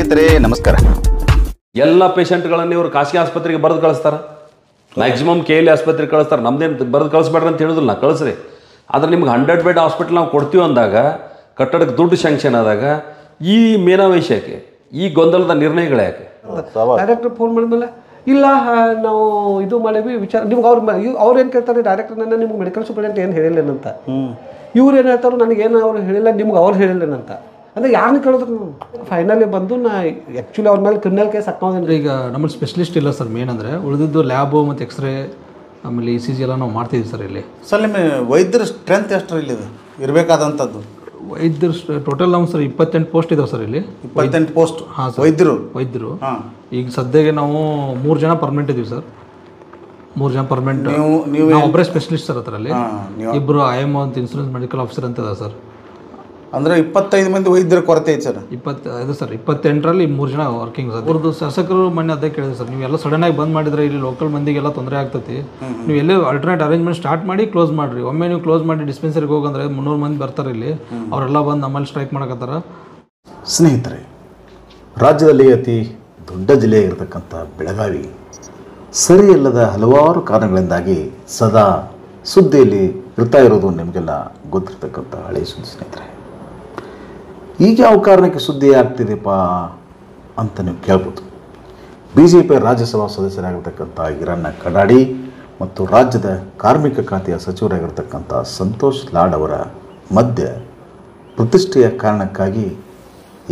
ಸ್ನೇಹಿತರೆ ನಮಸ್ಕಾರ. ಎಲ್ಲ ಪೇಷಂಟ್ಗಳನ್ನು ಇವರು ಖಾಸಗಿ ಆಸ್ಪತ್ರೆಗೆ ಬರೆದು ಕಳಿಸ್ತಾರೆ. ಮ್ಯಾಕ್ಸಿಮಮ್ KL ಆಸ್ಪತ್ರೆಗೆ ಕಳಿಸ್ತಾರೆ. ನಮ್ದೇನು ಬರೆದು ಕಳಿಸ್ಬೇಡ್ರಿ ಅಂತ ಹೇಳಿದ್ರಲ್ಲ, ಕಳಿಸ್ರಿ. ಆದರೆ ನಿಮ್ಗೆ 100 ಬೆಡ್ ಹಾಸ್ಪಿಟ್ಲ್ ನಾವು ಕೊಡ್ತೀವಿ ಅಂದಾಗ, ಕಟ್ಟಡಕ್ಕೆ ದುಡ್ಡು ಶಾಂಕ್ಷನ್ ಆದಾಗ ಈ ಮೇನಾವೇಶ ಯಾಕೆ, ಈ ಗೊಂದಲದ ನಿರ್ಣಯಗಳು ಯಾಕೆ? ಡೈರೆಕ್ಟರ್ ಫೋನ್ ಮಾಡಿದ್ಮೇಲೆ ಇಲ್ಲ ನಾವು ಇದು ಮಾಡೀವಿ ವಿಚಾರ ನಿಮ್ಗೆ ಅವ್ರು ಏನು ಕೇಳ್ತಾರೆ, ಡೈರೆಕ್ಟರ್ ನನ್ನ ನಿಮ್ಗೆ ಮೆಡಿಕಲ್ ಸೂಪರಿಂಟೆಂಡೆಂಟ್ ಏನು ಹೇಳಿಲ್ಲೇನಂತ. ಇವ್ರು ಏನು ಹೇಳ್ತಾರೋ ನನಗೇನು ಅವ್ರು ಹೇಳಿಲ್ಲ, ನಿಮ್ಗೆ ಅವ್ರು ಹೇಳಿಲ್ಲೇನಂತ. ಅಂದರೆ ಯಾರನ್ನ ಕೇಳಿದ್ರು ಫೈನಲಿ ಬಂದು ನಾ ಆ್ಯಕ್ಚುಲಿ ಅವ್ರ ಮೇಲೆ ಕ್ರಿಮಿನಲ್ ಕೇಸ್ ಹಾಕೋದ್ರಿ. ಈಗ ನಮ್ಮಲ್ಲಿ ಸ್ಪೆಷಲಿಸ್ಟ್ ಇಲ್ಲ ಸರ್, ಮೇನ್ ಅಂದರೆ ಉಳಿದಿದ್ದು ಲ್ಯಾಬು ಮತ್ತು ಎಕ್ಸ್ರೇ ಆಮೇಲೆ ECG ಎಲ್ಲ ನಾವು ಮಾಡ್ತಿದ್ದೀವಿ ಸರ್ ಇಲ್ಲಿ. ಸರ್ ನಿಮ್ಮ ವೈದ್ಯರ ಸ್ಟ್ರೆಂತ್ ಎಷ್ಟು ಇಲ್ಲಿದೆ ಇರಬೇಕಾದಂಥದ್ದು? ವೈದ್ಯರು ಟೋಟಲ್ ನಮ್ಮ ಸರ್ 28 ಪೋಸ್ಟ್ ಇದಾವೆ ಸರ್ ಇಲ್ಲಿ. 28 ಪೋಸ್ಟ್? ಹಾಂ ಸರ್, ವೈದ್ಯರು. ಈಗ ಸದ್ಯಕ್ಕೆ ನಾವು 3 ಜನ ಪರ್ಮನೆಂಟ್ ಇದ್ದೀವಿ ಸರ್. 3 ಜನ ಪರ್ಮನೆಂಟ್. ನೀವು ಒಬ್ಬರೇ ಸ್ಪೆಷಲಿಸ್ಟ್ ಸರ್ ಅದರಲ್ಲಿ. ಇಬ್ಬರು IM ಅಂತ ಇನ್ಶೂರೆನ್ಸ್ ಮೆಡಿಕಲ್ ಆಫೀಸರ್ ಅಂತ ಇದೆ ಸರ್. ಅಂದರೆ 25 ಮಂದಿ ವೈದ್ಯರ ಕೊರತೆ ಐತೆ ಸರ್. 25 ಸರ್. 28ರಲ್ಲಿ 3 ಜನ ವರ್ಕಿಂಗ್ ಸರ್. ಅವ್ರದ್ದು ಶಾಸಕರು ಮೊನ್ನೆ ಅದೇ ಕೇಳಿದೆ ಸರ್, ನೀವೆಲ್ಲ ಸಡನ್ನಾಗಿ ಬಂದ್ ಮಾಡಿದ್ರೆ ಇಲ್ಲಿ ಲೋಕಲ್ ಮಂದಿಗೆಲ್ಲ ತೊಂದರೆ ಆಗ್ತೈತಿ, ನೀವು ಎಲ್ಲೇ ಆಲ್ಟರ್ನೇಟ್ ಅರೇಂಜ್ಮೆಂಟ್ ಸ್ಟಾರ್ಟ್ ಮಾಡಿ ಕ್ಲೋಸ್ ಮಾಡಿರಿ. ಒಮ್ಮೆ ನೀವು ಕ್ಲೋಸ್ ಮಾಡಿ ಡಿಸ್ಪೆನ್ಸರಿಗೆ ಹೋಗಂದ್ರೆ 300 ಮಂದಿ ಬರ್ತಾರೆ ಇಲ್ಲಿ, ಅವರೆಲ್ಲ ಬಂದು ನಮ್ಮಲ್ಲಿ ಸ್ಟ್ರೈಕ್ ಮಾಡಕತ್ತಾರ. ಸ್ನೇಹಿತರೆ, ರಾಜ್ಯದಲ್ಲಿ ಅತಿ ದೊಡ್ಡ ಜಿಲ್ಲೆಯಾಗಿರ್ತಕ್ಕಂಥ ಬೆಳಗಾವಿ ಸರಿಯಲ್ಲದ ಹಲವಾರು ಕಾರಣಗಳಿಂದಾಗಿ ಸದಾ ಸುದ್ದಿಯಲ್ಲಿ ಇರ್ತಾ ಇರೋದು ನಿಮಗೆಲ್ಲ ಗೊತ್ತಿರ್ತಕ್ಕಂಥ ಹಳೆಯ ಸುದ್ದಿ. ಸ್ನೇಹಿತರೆ, ಈಗ ಯಾವ ಕಾರಣಕ್ಕೆ ಸುದ್ದಿ ಆಗ್ತಿದೆಯಪ್ಪ ಅಂತ ನೀವು ಕೇಳ್ಬೋದು. BJP ರಾಜ್ಯಸಭಾ ಸದಸ್ಯರಾಗಿರ್ತಕ್ಕಂಥ ಈರಣ್ಣ ಕಡಾಡಿ ಮತ್ತು ರಾಜ್ಯದ ಕಾರ್ಮಿಕ ಖಾತೆಯ ಸಚಿವರಾಗಿರ್ತಕ್ಕಂಥ ಸಂತೋಷ್ ಲಾಡ್ ಅವರ ಮಧ್ಯೆ ಪ್ರತಿಷ್ಠೆಯ ಕಾರಣಕ್ಕಾಗಿ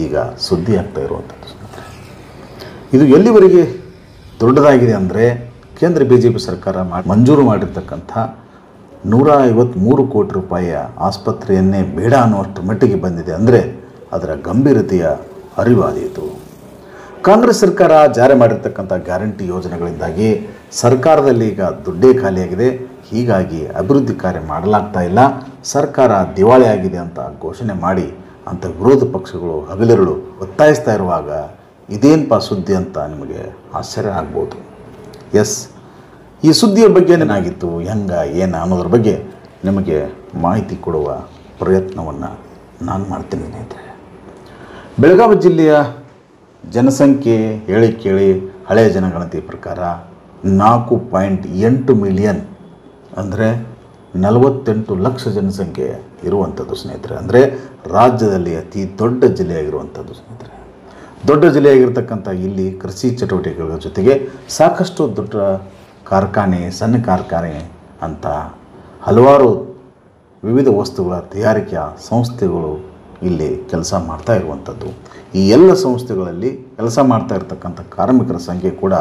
ಈಗ ಸುದ್ದಿ ಆಗ್ತಾ ಇರುವಂಥದ್ದು. ಇದು ಎಲ್ಲಿವರೆಗೆ ದೊಡ್ಡದಾಗಿದೆ ಅಂದರೆ, ಕೇಂದ್ರ BJP ಸರ್ಕಾರ ಮಂಜೂರು ಮಾಡಿರ್ತಕ್ಕಂಥ 153 ಕೋಟಿ ರೂಪಾಯಿಯ ಆಸ್ಪತ್ರೆಯನ್ನೇ ಬೇಡ ಅನ್ನುವಷ್ಟು ಮಟ್ಟಿಗೆ ಬಂದಿದೆ. ಅಂದರೆ ಅದರ ಗಂಭೀರತೆಯ ಅರಿವಾದೀತು. ಕಾಂಗ್ರೆಸ್ ಸರ್ಕಾರ ಜಾರಿ ಮಾಡಿರ್ತಕ್ಕಂಥ ಗ್ಯಾರಂಟಿ ಯೋಜನೆಗಳಿಂದಾಗಿ ಸರ್ಕಾರದಲ್ಲಿ ಈಗ ದುಡ್ಡೇ ಖಾಲಿಯಾಗಿದೆ. ಹೀಗಾಗಿ ಅಭಿವೃದ್ಧಿ ಕಾರ್ಯ ಮಾಡಲಾಗ್ತಾ ಇಲ್ಲ, ಸರ್ಕಾರ ದಿವಾಳಿ ಆಗಿದೆ ಅಂತ ಘೋಷಣೆ ಮಾಡಿ ಅಂತ ವಿರೋಧ ಪಕ್ಷಗಳು ಹಗಲಿರುಳು ಒತ್ತಾಯಿಸ್ತಾ ಇರುವಾಗ ಇದೇನಪ್ಪ ಸುದ್ದಿ ಅಂತ ನಿಮಗೆ ಆಶ್ಚರ್ಯ ಆಗ್ಬೋದು. ಎಸ್, ಈ ಸುದ್ದಿಯ ಬಗ್ಗೆ ಏನಾಗಿತ್ತು, ಏನು ಅನ್ನೋದ್ರ ಬಗ್ಗೆ ನಿಮಗೆ ಮಾಹಿತಿ ಕೊಡುವ ಪ್ರಯತ್ನವನ್ನು ನಾನು ಮಾಡ್ತೀನಿ. ಸ್ನೇಹಿತರೆ, ಬೆಳಗಾವಿ ಜಿಲ್ಲೆಯ ಜನಸಂಖ್ಯೆ ಹೇಳಿ ಕೇಳಿ ಹಳೆಯ ಜನಗಣತಿ ಪ್ರಕಾರ 4.8 ಮಿಲಿಯನ್ ಅಂದರೆ 48 ಲಕ್ಷ ಜನಸಂಖ್ಯೆ ಇರುವಂಥದ್ದು. ಸ್ನೇಹಿತರೆ, ಅಂದರೆ ರಾಜ್ಯದಲ್ಲಿ ಅತಿ ದೊಡ್ಡ ಜಿಲ್ಲೆಯಾಗಿರುವಂಥದ್ದು. ಸ್ನೇಹಿತರೆ, ದೊಡ್ಡ ಜಿಲ್ಲೆಯಾಗಿರ್ತಕ್ಕಂಥ ಇಲ್ಲಿ ಕೃಷಿ ಚಟುವಟಿಕೆಗಳ ಜೊತೆಗೆ ಸಾಕಷ್ಟು ದೊಡ್ಡ ಕಾರ್ಖಾನೆ, ಸಣ್ಣ ಕಾರ್ಖಾನೆ ಅಂತ ಹಲವಾರು ವಿವಿಧ ವಸ್ತುಗಳ ತಯಾರಿಕೆಯ ಸಂಸ್ಥೆಗಳು ಇಲ್ಲಿ ಕೆಲಸ ಮಾಡ್ತಾ ಇರುವಂಥದ್ದು. ಈ ಎಲ್ಲ ಸಂಸ್ಥೆಗಳಲ್ಲಿ ಕೆಲಸ ಮಾಡ್ತಾ ಇರತಕ್ಕಂಥ ಕಾರ್ಮಿಕರ ಸಂಖ್ಯೆ ಕೂಡ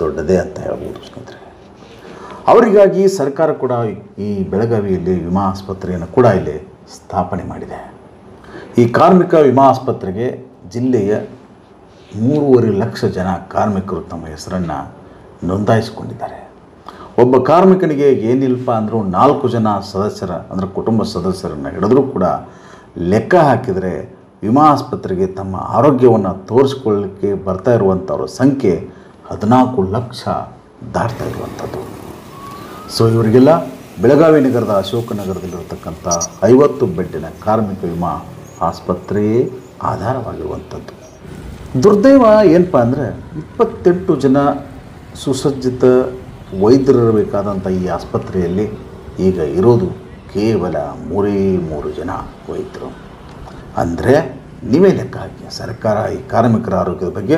ದೊಡ್ಡದೇ ಅಂತ ಹೇಳ್ಬೋದು. ಸ್ನೇಹಿತರೆ, ಅವರಿಗಾಗಿ ಸರ್ಕಾರ ಕೂಡ ಈ ಬೆಳಗಾವಿಯಲ್ಲಿ ವಿಮಾ ಆಸ್ಪತ್ರೆಯನ್ನು ಕೂಡ ಇಲ್ಲಿ ಸ್ಥಾಪನೆ ಮಾಡಿದೆ. ಈ ಕಾರ್ಮಿಕ ವಿಮಾ ಆಸ್ಪತ್ರೆಗೆ ಜಿಲ್ಲೆಯ 3.5 ಲಕ್ಷ ಜನ ಕಾರ್ಮಿಕರು ತಮ್ಮ ಹೆಸರನ್ನು ನೋಂದಾಯಿಸಿಕೊಂಡಿದ್ದಾರೆ. ಒಬ್ಬ ಕಾರ್ಮಿಕನಿಗೆ ಏನಿಲ್ಲಪ್ಪ ಅಂದರೂ 4 ಜನ ಸದಸ್ಯರ ಅಂದರೆ ಕುಟುಂಬ ಸದಸ್ಯರನ್ನು ಹಿಡಿದ್ರೂ ಕೂಡ ಲೆಕ್ಕ ಹಾಕಿದರೆ ವಿಮಾ ಆಸ್ಪತ್ರೆಗೆ ತಮ್ಮ ಆರೋಗ್ಯವನ್ನು ತೋರಿಸ್ಕೊಳ್ಳಲಿಕ್ಕೆ ಬರ್ತಾ ಇರುವಂಥವ್ರ ಸಂಖ್ಯೆ 14 ಲಕ್ಷ ದಾಟ್ತಾ ಇರುವಂಥದ್ದು. ಸೊ ಇವರಿಗೆಲ್ಲ ಬೆಳಗಾವಿ ನಗರದ ಅಶೋಕನಗರದಲ್ಲಿರತಕ್ಕಂಥ 50 ಬೆಡ್ಡಿನ ಕಾರ್ಮಿಕ ವಿಮಾ ಆಸ್ಪತ್ರೆಯೇ ಆಧಾರವಾಗಿರುವಂಥದ್ದು. ದುರ್ದೈವ ಏನಪ್ಪ ಅಂದರೆ 28 ಜನ ಸುಸಜ್ಜಿತ ವೈದ್ಯರಿರಬೇಕಾದಂಥ ಈ ಆಸ್ಪತ್ರೆಯಲ್ಲಿ ಈಗ ಇರೋದು ಕೇವಲ 3 ಜನ ವೈದ್ಯರು. ಅಂದರೆ ನೀವೇ ಲೆಕ್ಕ ಹಾಕಿ, ಸರ್ಕಾರ ಈ ಕಾರ್ಮಿಕರ ಆರೋಗ್ಯದ ಬಗ್ಗೆ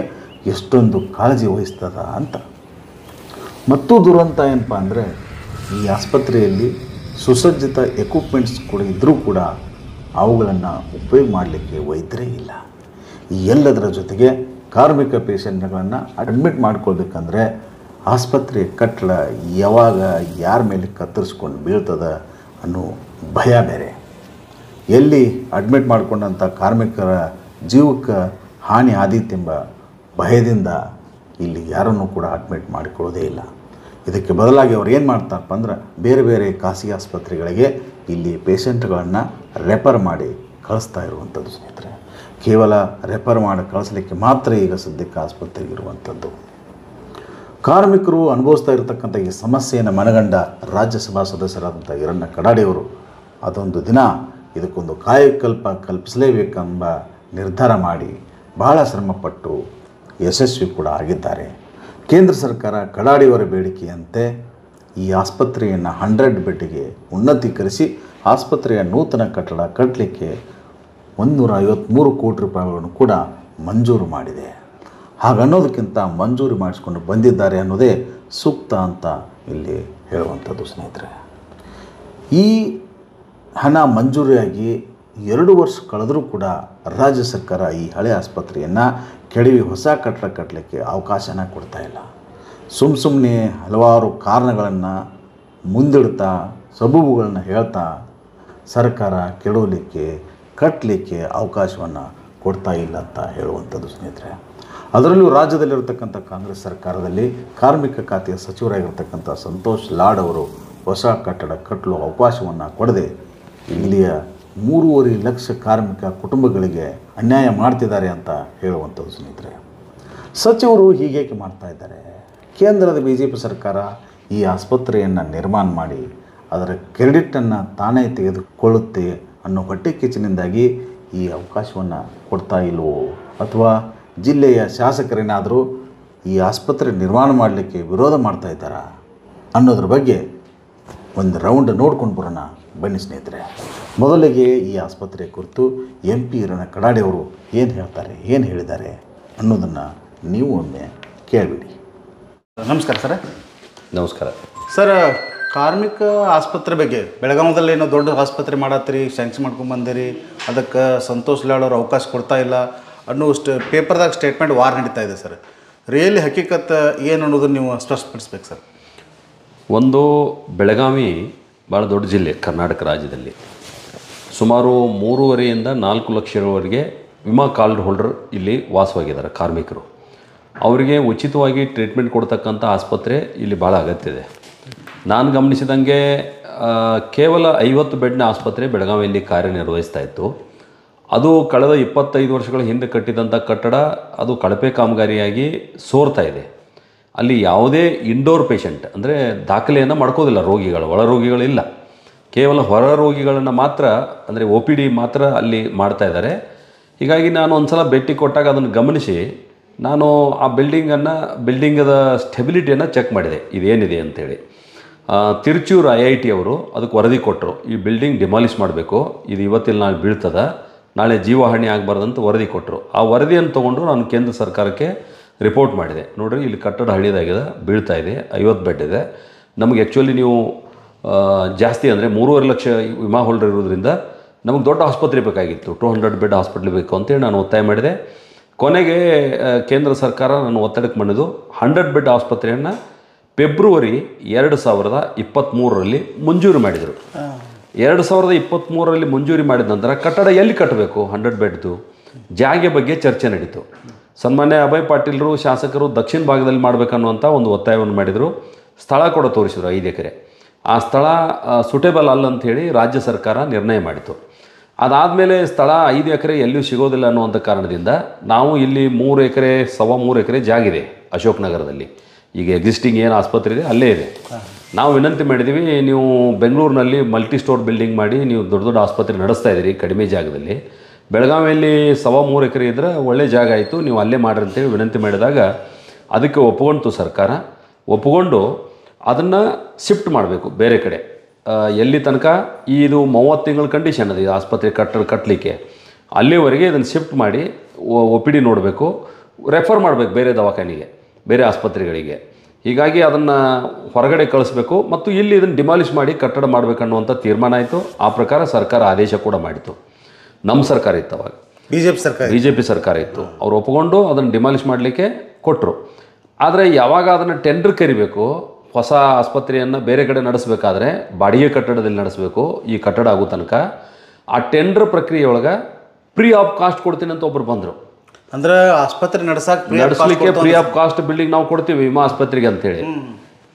ಎಷ್ಟೊಂದು ಕಾಳಜಿ ವಹಿಸ್ತದ ಅಂತ. ಮತ್ತೂ ದುರಂತ ಏನಪ್ಪ ಅಂದರೆ, ಈ ಆಸ್ಪತ್ರೆಯಲ್ಲಿ ಸುಸಜ್ಜಿತ ಎಕ್ವಿಪ್ಮೆಂಟ್ಸ್ ಕೂಡ ಇದ್ದರೂ ಕೂಡ ಅವುಗಳನ್ನು ಉಪಯೋಗ ಮಾಡಲಿಕ್ಕೆ ವೈದ್ಯರೇ ಇಲ್ಲ. ಈ ಎಲ್ಲದರ ಜೊತೆಗೆ ಕಾರ್ಮಿಕ ಪೇಷಂಟ್ಗಳನ್ನು ಅಡ್ಮಿಟ್ ಮಾಡ್ಕೊಳ್ಬೇಕಂದ್ರೆ ಆಸ್ಪತ್ರೆ ಕಟ್ಟಡ ಯಾವಾಗ ಯಾರ ಮೇಲೆ ಕತ್ತರಿಸ್ಕೊಂಡು ಬೀಳ್ತದ ಅನ್ನೋ ಭಯ ಬೇರೆ. ಎಲ್ಲಿ ಅಡ್ಮಿಟ್ ಮಾಡಿಕೊಂಡಂಥ ಕಾರ್ಮಿಕರ ಜೀವಕ್ಕೆ ಹಾನಿ ಆದೀತೆಂಬ ಭಯದಿಂದ ಇಲ್ಲಿ ಯಾರನ್ನೂ ಕೂಡ ಅಡ್ಮಿಟ್ ಮಾಡಿಕೊಳ್ಳೋದೇ ಇಲ್ಲ. ಇದಕ್ಕೆ ಬದಲಾಗಿ ಅವ್ರು ಏನು ಮಾಡ್ತಾರಪ್ಪ ಅಂದ್ರೆ, ಬೇರೆ ಬೇರೆ ಖಾಸಗಿ ಆಸ್ಪತ್ರೆಗಳಿಗೆ ಇಲ್ಲಿ ಪೇಷಂಟ್ಗಳನ್ನು ರೆಫರ್ ಮಾಡಿ ಕಳಿಸ್ತಾ ಇರುವಂಥದ್ದು. ಸ್ನೇಹಿತರೆ, ಕೇವಲ ರೆಫರ್ ಮಾಡಿ ಕಳಿಸ್ಲಿಕ್ಕೆ ಮಾತ್ರ ಈಗ ಸದ್ಯಕ್ಕೆ ಆಸ್ಪತ್ರೆಗಿರುವಂಥದ್ದು. ಕಾರ್ಮಿಕರು ಅನುಭವಿಸ್ತಾ ಇರತಕ್ಕಂಥ ಈ ಸಮಸ್ಯೆಯನ್ನು ಮನಗಂಡ ರಾಜ್ಯಸಭಾ ಸದಸ್ಯರಾದಂಥ ಈರಣ್ಣ ಕಡಾಡಿಯವರು ಅದೊಂದು ದಿನ ಇದಕ್ಕೊಂದು ಕಾಯಕಲ್ಪ ಕಲ್ಪಿಸಲೇಬೇಕೆಂಬ ನಿರ್ಧಾರ ಮಾಡಿ ಬಹಳ ಶ್ರಮಪಟ್ಟು ಯಶಸ್ವಿ ಕೂಡ ಆಗಿದ್ದಾರೆ. ಕೇಂದ್ರ ಸರ್ಕಾರ ಕಡಾಡಿಯವರ ಬೇಡಿಕೆಯಂತೆ ಈ ಆಸ್ಪತ್ರೆಯನ್ನು 100 ಬೆಡ್ಗೆ ಉನ್ನತೀಕರಿಸಿ ಆಸ್ಪತ್ರೆಯ ನೂತನ ಕಟ್ಟಡ ಕಟ್ಟಲಿಕ್ಕೆ 153 ಕೋಟಿ ರೂಪಾಯಿಗಳನ್ನು ಕೂಡ ಮಂಜೂರು ಮಾಡಿದೆ. ಹಾಗನ್ನೋದಕ್ಕಿಂತ ಮಂಜೂರು ಮಾಡಿಸ್ಕೊಂಡು ಬಂದಿದ್ದಾರೆ ಅನ್ನೋದೇ ಸೂಕ್ತ ಅಂತ ಇಲ್ಲಿ ಹೇಳುವಂಥದ್ದು ಸ್ನೇಹಿತರೆ. ಈ ಹಣ ಮಂಜೂರಿಯಾಗಿ 2 ವರ್ಷ ಕಳೆದರೂ ಕೂಡ ರಾಜ್ಯ ಸರ್ಕಾರ ಈ ಹಳೆ ಆಸ್ಪತ್ರೆಯನ್ನು ಕೆಡವಿ ಹೊಸ ಕಟ್ಟಡ ಕಟ್ಟಲಿಕ್ಕೆ ಅವಕಾಶನ ಕೊಡ್ತಾಯಿಲ್ಲ. ಸುಮ್ಮನೆ ಹಲವಾರು ಕಾರಣಗಳನ್ನು ಮುಂದಿಡ್ತಾ ಸಬೂಬುಗಳನ್ನು ಹೇಳ್ತಾ ಸರ್ಕಾರ ಕೆಡವಲಿಕ್ಕೆ ಕಟ್ಟಲಿಕ್ಕೆ ಅವಕಾಶವನ್ನು ಕೊಡ್ತಾ ಇಲ್ಲ ಅಂತ ಹೇಳುವಂಥದ್ದು ಸ್ನೇಹಿತರೆ. ಅದರಲ್ಲೂ ರಾಜ್ಯದಲ್ಲಿರತಕ್ಕಂಥ ಕಾಂಗ್ರೆಸ್ ಸರ್ಕಾರದಲ್ಲಿ ಕಾರ್ಮಿಕ ಖಾತೆಯ ಸಚಿವರಾಗಿರ್ತಕ್ಕಂಥ ಸಂತೋಷ್ ಲಾಡ್ ಅವರು ಹೊಸ ಕಟ್ಟಡ ಕಟ್ಟಲು ಅವಕಾಶವನ್ನು ಕೊಡದೆ ಇಲ್ಲಿಯ 3.5 ಲಕ್ಷ ಕಾರ್ಮಿಕ ಕುಟುಂಬಗಳಿಗೆ ಅನ್ಯಾಯ ಮಾಡ್ತಿದ್ದಾರೆ ಅಂತ ಹೇಳುವಂಥದ್ದು ಸ್ನೇಹಿತರೆ. ಸಚಿವರು ಹೀಗೇಕೆ ಮಾಡ್ತಾ ಇದ್ದಾರೆ? ಕೇಂದ್ರದ BJP ಸರ್ಕಾರ ಈ ಆಸ್ಪತ್ರೆಯನ್ನು ನಿರ್ಮಾಣ ಮಾಡಿ ಅದರ ಕ್ರೆಡಿಟನ್ನು ತಾನೇ ತೆಗೆದುಕೊಳ್ಳುತ್ತೆ ಅನ್ನೋ ಹೊಟ್ಟೆ ಕಿಚ್ಚಿನಿಂದಾಗಿ ಈ ಅವಕಾಶವನ್ನು ಕೊಡ್ತಾ ಇಲ್ವೋ, ಅಥವಾ ಜಿಲ್ಲೆಯ ಶಾಸಕರೇನಾದರೂ ಈ ಆಸ್ಪತ್ರೆ ನಿರ್ಮಾಣ ಮಾಡಲಿಕ್ಕೆ ವಿರೋಧ ಮಾಡ್ತಾ ಇದ್ದಾರಾ ಅನ್ನೋದ್ರ ಬಗ್ಗೆ ಒಂದು ರೌಂಡ್ ನೋಡ್ಕೊಂಡು ಬರೋಣ ಬನ್ನಿ ಸ್ನೇಹಿತರೆ. ಮೊದಲಿಗೆ ಈ ಆಸ್ಪತ್ರೆ ಕುರಿತು MP ಈರಣ್ಣ ಕಡಾಡಿಯವರು ಏನು ಹೇಳ್ತಾರೆ, ಏನು ಹೇಳಿದ್ದಾರೆ ಅನ್ನೋದನ್ನು ನೀವು ಒಮ್ಮೆ ಕೇಳಿಬಿಡಿ. ನಮಸ್ಕಾರ ಸರ್. ನಮಸ್ಕಾರ ಸರ್, ಕಾರ್ಮಿಕ ಆಸ್ಪತ್ರೆ ಬಗ್ಗೆ ಬೆಳಗಾವದಲ್ಲಿ ಏನೋ ದೊಡ್ಡ ಆಸ್ಪತ್ರೆ ಮಾಡತ್ತೀರಿ, ಸ್ಯಾಂಕ್ಷನ್ ಮಾಡ್ಕೊಂಡು ಬಂದಿರಿ, ಅದಕ್ಕೆ ಸಂತೋಷ್ ಲಾಡ್ ಅವ್ರು ಅವಕಾಶ ಕೊಡ್ತಾ ಇಲ್ಲ ಅನ್ನೋ ಪೇಪರ್ದಾಗ ಸ್ಟೇಟ್ಮೆಂಟ್ ವಾರ್ ನಡೀತಾ ಇದೆ ಸರ್. ರಿಯಲಿ ಹಕೀಕತ್ ಏನು ಅನ್ನೋದನ್ನು ನೀವು ಸ್ಪಷ್ಟಪಡಿಸ್ಬೇಕು ಸರ್. ಒಂದು, ಬೆಳಗಾವಿ ಭಾಳ ದೊಡ್ಡ ಜಿಲ್ಲೆ ಕರ್ನಾಟಕ ರಾಜ್ಯದಲ್ಲಿ. ಸುಮಾರು 3.5 to 4 ಲಕ್ಷವರೆಗೆ ವಿಮಾ ಕಾರ್ಡ್ ಹೋಲ್ಡರ್ ಇಲ್ಲಿ ವಾಸವಾಗಿದ್ದಾರೆ ಕಾರ್ಮಿಕರು. ಅವರಿಗೆ ಉಚಿತವಾಗಿ ಟ್ರೀಟ್ಮೆಂಟ್ ಕೊಡ್ತಕ್ಕಂಥ ಆಸ್ಪತ್ರೆ ಇಲ್ಲಿ ಭಾಳ ಅಗತ್ಯ ಇದೆ. ನಾನು ಗಮನಿಸಿದಂಗೆ ಕೇವಲ 50 ಬೆಡ್ನ ಆಸ್ಪತ್ರೆ ಬೆಳಗಾವಿಯಲ್ಲಿ ಕಾರ್ಯನಿರ್ವಹಿಸ್ತಾ ಇತ್ತು. ಅದು ಕಳೆದ 25 ವರ್ಷಗಳ ಹಿಂದೆ ಕಟ್ಟಿದಂಥ ಕಟ್ಟಡ ಅದು ಕಳಪೆ ಕಾಮಗಾರಿಯಾಗಿ ಸೋರ್ತಾ ಇದೆ. ಅಲ್ಲಿ ಯಾವುದೇ ಇಂಡೋರ್ ಪೇಷಂಟ್ ಅಂದರೆ ದಾಖಲೆಯನ್ನು ಮಾಡ್ಕೋದಿಲ್ಲ ರೋಗಿಗಳು, ಒಳ ರೋಗಿಗಳಿಲ್ಲ. ಕೇವಲ ಹೊರ ರೋಗಿಗಳನ್ನು ಮಾತ್ರ ಅಂದರೆ OPD ಮಾತ್ರ ಅಲ್ಲಿ ಮಾಡ್ತಾ ಇದ್ದಾರೆ. ಹೀಗಾಗಿ ನಾನು ಒಂದು ಸಲ ಭೇಟಿ ಕೊಟ್ಟಾಗ ಅದನ್ನು ಗಮನಿಸಿ ನಾನು ಆ ಬಿಲ್ಡಿಂಗದ ಸ್ಟೆಬಿಲಿಟಿಯನ್ನು ಚೆಕ್ ಮಾಡಿದೆ, ಇದೇನಿದೆ ಅಂಥೇಳಿ. ತಿರುಚೂರು IIT ಅವರು ಅದಕ್ಕೆ ವರದಿ ಕೊಟ್ಟರು, ಈ ಬಿಲ್ಡಿಂಗ್ ಡಿಮಾಲಿಷ್ ಮಾಡಬೇಕು, ಇದು ಇವತ್ತಿಲ್ಲಿ ನಾಳೆ ಬೀಳ್ತದೆ, ನಾಳೆ ಜೀವಹಾನಿ ಆಗಬಾರ್ದಂತ ವರದಿ ಕೊಟ್ಟರು. ಆ ವರದಿಯನ್ನು ತೊಗೊಂಡು ನಾನು ಕೇಂದ್ರ ಸರ್ಕಾರಕ್ಕೆ ರಿಪೋರ್ಟ್ ಮಾಡಿದೆ. ನೋಡಿರಿ, ಇಲ್ಲಿ ಕಟ್ಟಡ ಹಳಿದಾಗಿದೆ, ಬೀಳ್ತಾ ಇದೆ, 50 ಬೆಡ್ ಇದೆ. ನಮಗೆ ಆ್ಯಕ್ಚುಲಿ ನೀವು ಜಾಸ್ತಿ ಅಂದರೆ 3.5 ಲಕ್ಷ ವಿಮಾ ಹೋಲ್ಡರ್ ಇರೋದ್ರಿಂದ ನಮಗೆ ದೊಡ್ಡ ಆಸ್ಪತ್ರೆ ಬೇಕಾಗಿತ್ತು, 200 ಬೆಡ್ ಹಾಸ್ಪಿಟ್ಲ್ ಬೇಕು ಅಂತೇಳಿ ನಾನು ಒತ್ತಾಯ ಮಾಡಿದೆ. ಕೊನೆಗೆ ಕೇಂದ್ರ ಸರ್ಕಾರ ನಾನು ಒತ್ತಡಕ್ಕೆ ಮಾಡಿದ್ದು 100 ಬೆಡ್ ಆಸ್ಪತ್ರೆಯನ್ನು ಫೆಬ್ರವರಿ 2023ರಲ್ಲಿ ಮಂಜೂರು ಮಾಡಿದರು. 2023ರಲ್ಲಿ ಮಂಜೂರಿ ಮಾಡಿದ ನಂತರ ಕಟ್ಟಡ ಎಲ್ಲಿ ಕಟ್ಟಬೇಕು 100 ಬೆಡ್ದು ಜಾಗೆ ಬಗ್ಗೆ ಚರ್ಚೆ ನಡೀತು. ಸನ್ಮಾನ್ಯ ಅಭಯ್ ಪಾಟೀಲ್ರು ಶಾಸಕರು ದಕ್ಷಿಣ ಭಾಗದಲ್ಲಿ ಮಾಡಬೇಕನ್ನುವಂಥ ಒಂದು ಒತ್ತಾಯವನ್ನು ಮಾಡಿದರು. ಸ್ಥಳ ಕೂಡ ತೋರಿಸಿದರು 5 ಎಕರೆ. ಆ ಸ್ಥಳ ಸೂಟೇಬಲ್ ಅಲ್ಲ ಅಂಥೇಳಿ ರಾಜ್ಯ ಸರ್ಕಾರ ನಿರ್ಣಯ ಮಾಡಿತು. ಅದಾದಮೇಲೆ ಸ್ಥಳ 5 ಎಕರೆ ಎಲ್ಲಿಯೂ ಸಿಗೋದಿಲ್ಲ ಅನ್ನುವಂಥ ಕಾರಣದಿಂದ ನಾವು ಇಲ್ಲಿ 3 ಎಕರೆ 3.25 ಎಕರೆ ಜಾಗಿದೆ ಅಶೋಕ್ ನಗರದಲ್ಲಿ, ಈಗ ಎಕ್ಸಿಸ್ಟಿಂಗ್ ಏನು ಆಸ್ಪತ್ರೆ ಇದೆ ಅಲ್ಲೇ ಇದೆ. ನಾವು ವಿನಂತಿ ಮಾಡಿದ್ದೀವಿ, ನೀವು ಬೆಂಗಳೂರಿನಲ್ಲಿ ಮಲ್ಟಿ ಸ್ಟೋರ್ ಬಿಲ್ಡಿಂಗ್ ಮಾಡಿ ನೀವು ದೊಡ್ಡ ದೊಡ್ಡ ಆಸ್ಪತ್ರೆ ನಡೆಸ್ತಾ ಇದ್ದೀರಿ ಕಡಿಮೆ ಜಾಗದಲ್ಲಿ, ಬೆಳಗಾವಿಯಲ್ಲಿ 3.25 ಎಕರೆ ಇದ್ದರೆ ಒಳ್ಳೆ ಜಾಗ ಆಯಿತು, ನೀವು ಅಲ್ಲೇ ಮಾಡಿರಿ ಅಂತೇಳಿ ವಿನಂತಿ ಮಾಡಿದಾಗ ಅದಕ್ಕೆ ಒಪ್ಪಿಕೊಂತು ಸರ್ಕಾರ. ಒಪ್ಪಿಕೊಂಡು ಅದನ್ನು ಶಿಫ್ಟ್ ಮಾಡಬೇಕು ಬೇರೆ ಕಡೆ. ಎಲ್ಲಿ ತನಕ ಇದು 30 ತಿಂಗಳ ಕಂಡೀಷನ್ ಅದು, ಆಸ್ಪತ್ರೆ ಕಟ್ಟಲಿಕ್ಕೆ ಅಲ್ಲಿವರೆಗೆ ಇದನ್ನು ಶಿಫ್ಟ್ ಮಾಡಿ OPD ನೋಡಬೇಕು, ರೆಫರ್ ಮಾಡಬೇಕು ಬೇರೆ ದವಾಖಾನೆಗೆ, ಬೇರೆ ಆಸ್ಪತ್ರೆಗಳಿಗೆ. ಹೀಗಾಗಿ ಅದನ್ನು ಹೊರಗಡೆ ಕಳಿಸ್ಬೇಕು ಮತ್ತು ಇಲ್ಲಿ ಇದನ್ನು ಡಿಮಾಲಿಷ್ ಮಾಡಿ ಕಟ್ಟಡ ಮಾಡಬೇಕನ್ನುವಂಥ ತೀರ್ಮಾನ ಆಯಿತು. ಆ ಪ್ರಕಾರ ಸರ್ಕಾರ ಆದೇಶ ಕೂಡ ಮಾಡಿತು. ನಮ್ಮ ಸರ್ಕಾರ ಇತ್ತು ಅವಾಗ, BJP ಸರ್ಕಾರ ಇತ್ತು. ಅವ್ರು ಒಪ್ಪಿಕೊಂಡು ಅದನ್ನು ಡಿಮಾಲಿಷ್ ಮಾಡಲಿಕ್ಕೆ ಕೊಟ್ಟರು. ಆದರೆ ಯಾವಾಗ ಅದನ್ನು ಟೆಂಡರ್ ಕರಿಬೇಕು, ಹೊಸ ಆಸ್ಪತ್ರೆಯನ್ನು ಬೇರೆ ಕಡೆ ನಡೆಸಬೇಕಾದ್ರೆ ಬಾಡಿಗೆ ಕಟ್ಟಡದಲ್ಲಿ ನಡೆಸಬೇಕು, ಈ ಕಟ್ಟಡ ಆಗೋ ತನಕ ಆ ಟೆಂಡರ್ ಪ್ರಕ್ರಿಯೆಯೊಳಗೆ ಫ್ರೀ ಆಫ್ ಕಾಸ್ಟ್ ಕೊಡ್ತೀನಿ ಅಂತ ಒಬ್ಬರು ಬಂದರು. ಅಂದ್ರೆ ಆಸ್ಪತ್ರೆ ನಡೆಸಲಿಕ್ಕೆ ಫ್ರೀ ಆಫ್ ಕಾಸ್ಟ್ ಬಿಲ್ಡಿಂಗ್ ನಾವು ಕೊಡ್ತೀವಿ ವಿಮಾ ಆಸ್ಪತ್ರೆಗೆ ಅಂತೇಳಿ.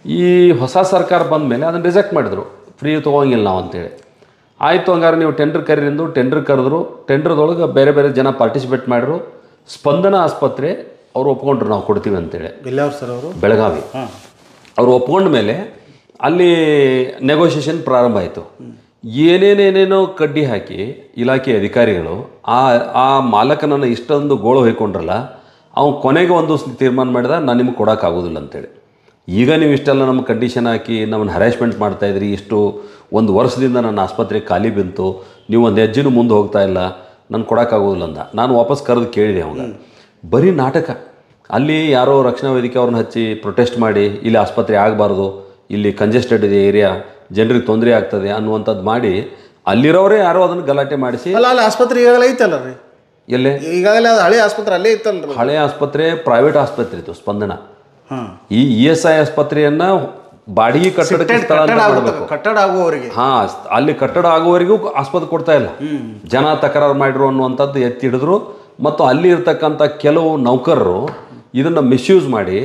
ಈ ಹೊಸ ಸರ್ಕಾರ ಬಂದ ಮೇಲೆ ಅದನ್ನು ರಿಜೆಕ್ಟ್ ಮಾಡಿದ್ರು, ಫ್ರೀ ತೊಗೋಂಗಿಲ್ಲ ನಾವು ಅಂತೇಳಿ. ಆಯಿತು, ಹಂಗಾರೆ ನೀವು ಟೆಂಡರ್ ಕರೀರಿಂದು ಟೆಂಡರ್ ಕರೆದ್ರು. ಟೆಂಡರ್ದೊಳಗೆ ಬೇರೆ ಬೇರೆ ಜನ ಪಾರ್ಟಿಸಿಪೇಟ್ ಮಾಡಿದ್ರು. ಸ್ಪಂದನ ಆಸ್ಪತ್ರೆ ಅವರು ಒಪ್ಕೊಂಡ್ರು, ನಾವು ಕೊಡ್ತೀವಿ ಅಂತೇಳಿ. ಸರ್ ಅವರು ಬೆಳಗಾವಿ ಅವರು ಒಪ್ಕೊಂಡ ಮೇಲೆ ಅಲ್ಲಿ ನೆಗೋಷಿಯೇಷನ್ ಪ್ರಾರಂಭ ಆಯಿತು. ಏನೇನೇನೇನೋ ಕಡ್ಡಿ ಹಾಕಿ ಇಲಾಖೆ ಅಧಿಕಾರಿಗಳು ಆ ಮಾಲಕನನ್ನು ಇಷ್ಟೊಂದು ಗೋಳು ಹೊಯ್ಕೊಂಡ್ರಲ್ಲ, ಅವ್ನು ಕೊನೆಗೆ ಒಂದು ತೀರ್ಮಾನ ಮಾಡಿದ, ನಾನು ನಿಮ್ಗೆ ಕೊಡೋಕ್ಕಾಗೋದಿಲ್ಲ ಅಂತೇಳಿ. ಈಗ ನೀವು ಇಷ್ಟೆಲ್ಲ ನಮ್ಮ ಕಂಡೀಷನ್ ಹಾಕಿ ನಮ್ಮನ್ನು ಹರಾಸ್ಮೆಂಟ್ ಮಾಡ್ತಾಯಿದ್ರಿ, ಇಷ್ಟು ಒಂದು ವರ್ಷದಿಂದ ನನ್ನ ಆಸ್ಪತ್ರೆ ಖಾಲಿ ಬಂತು, ನೀವು ಒಂದು ಹೆಜ್ಜೆನೂ ಮುಂದೆ ಹೋಗ್ತಾ ಇಲ್ಲ, ನಾನು ಕೊಡೋಕ್ಕಾಗೋದಿಲ್ಲ ಅಂದ. ನಾನು ವಾಪಸ್ ಕರೆದು ಕೇಳಿದೆ ಅವಾಗ, ಬರೀ ನಾಟಕ. ಅಲ್ಲಿ ಯಾರೋ ರಕ್ಷಣಾ ವೇದಿಕೆ ಅವ್ರನ್ನ ಹಚ್ಚಿ ಪ್ರೊಟೆಸ್ಟ್ ಮಾಡಿ ಇಲ್ಲಿ ಆಸ್ಪತ್ರೆ ಆಗಬಾರ್ದು, ಇಲ್ಲಿ ಕಂಜೆಸ್ಟೆಡ್ ಇದೆ ಏರಿಯಾ, ಜನರಿಗೆ ತೊಂದರೆ ಆಗ್ತದೆ ಅನ್ನುವಂಥದ್ದು ಮಾಡಿ ಅಲ್ಲಿರೋರೇ ಯಾರೋ ಅದನ್ನು ಗಲಾಟೆ ಮಾಡಿಸಿ. ಅಲ್ಲ ಅಲ್ಲಿ ಆಸ್ಪತ್ರೆ ಈಗಾಗಲೇ ಐತಲ್ಲ ರೀ, ಎಲ್ಲೇ ಈಗಾಗಲೇ ಅದು ಹಳೆ ಆಸ್ಪತ್ರೆ ಅಲ್ಲೇ ಇತ್ತಲ್ಲ. ಹಳೆ ಆಸ್ಪತ್ರೆ ಪ್ರೈವೇಟ್ ಆಸ್ಪತ್ರೆ ಇತ್ತು, ಸ್ಪಂದನ. ಈ ESI ಆಸ್ಪತ್ರೆಯನ್ನು ಬಾಡಿಗೆ ಕಟ್ಟಡಕ್ಕೆ ಸ್ಥಳಾಂತರ ಮಾಡಬೇಕು. ಕಟ್ಟಡ ಆಗುವವರಿಗೆ ಅಲ್ಲಿ ಕಟ್ಟಡ ಆಗುವವರೆಗೂ ಆಸ್ಪತ್ರೆ ಕೊಡ್ತಾ ಇಲ್ಲ. ಜನ ತಕರಾರು ಮಾಡಿರು ಅನ್ನುವಂಥದ್ದು ಎತ್ತಿ ಹಿಡಿದ್ರು. ಮತ್ತು ಅಲ್ಲಿ ಇರ್ತಕ್ಕಂಥ ಕೆಲವು ನೌಕರರು ಇದನ್ನು ಮಿಸ್ಯೂಸ್ ಮಾಡಿ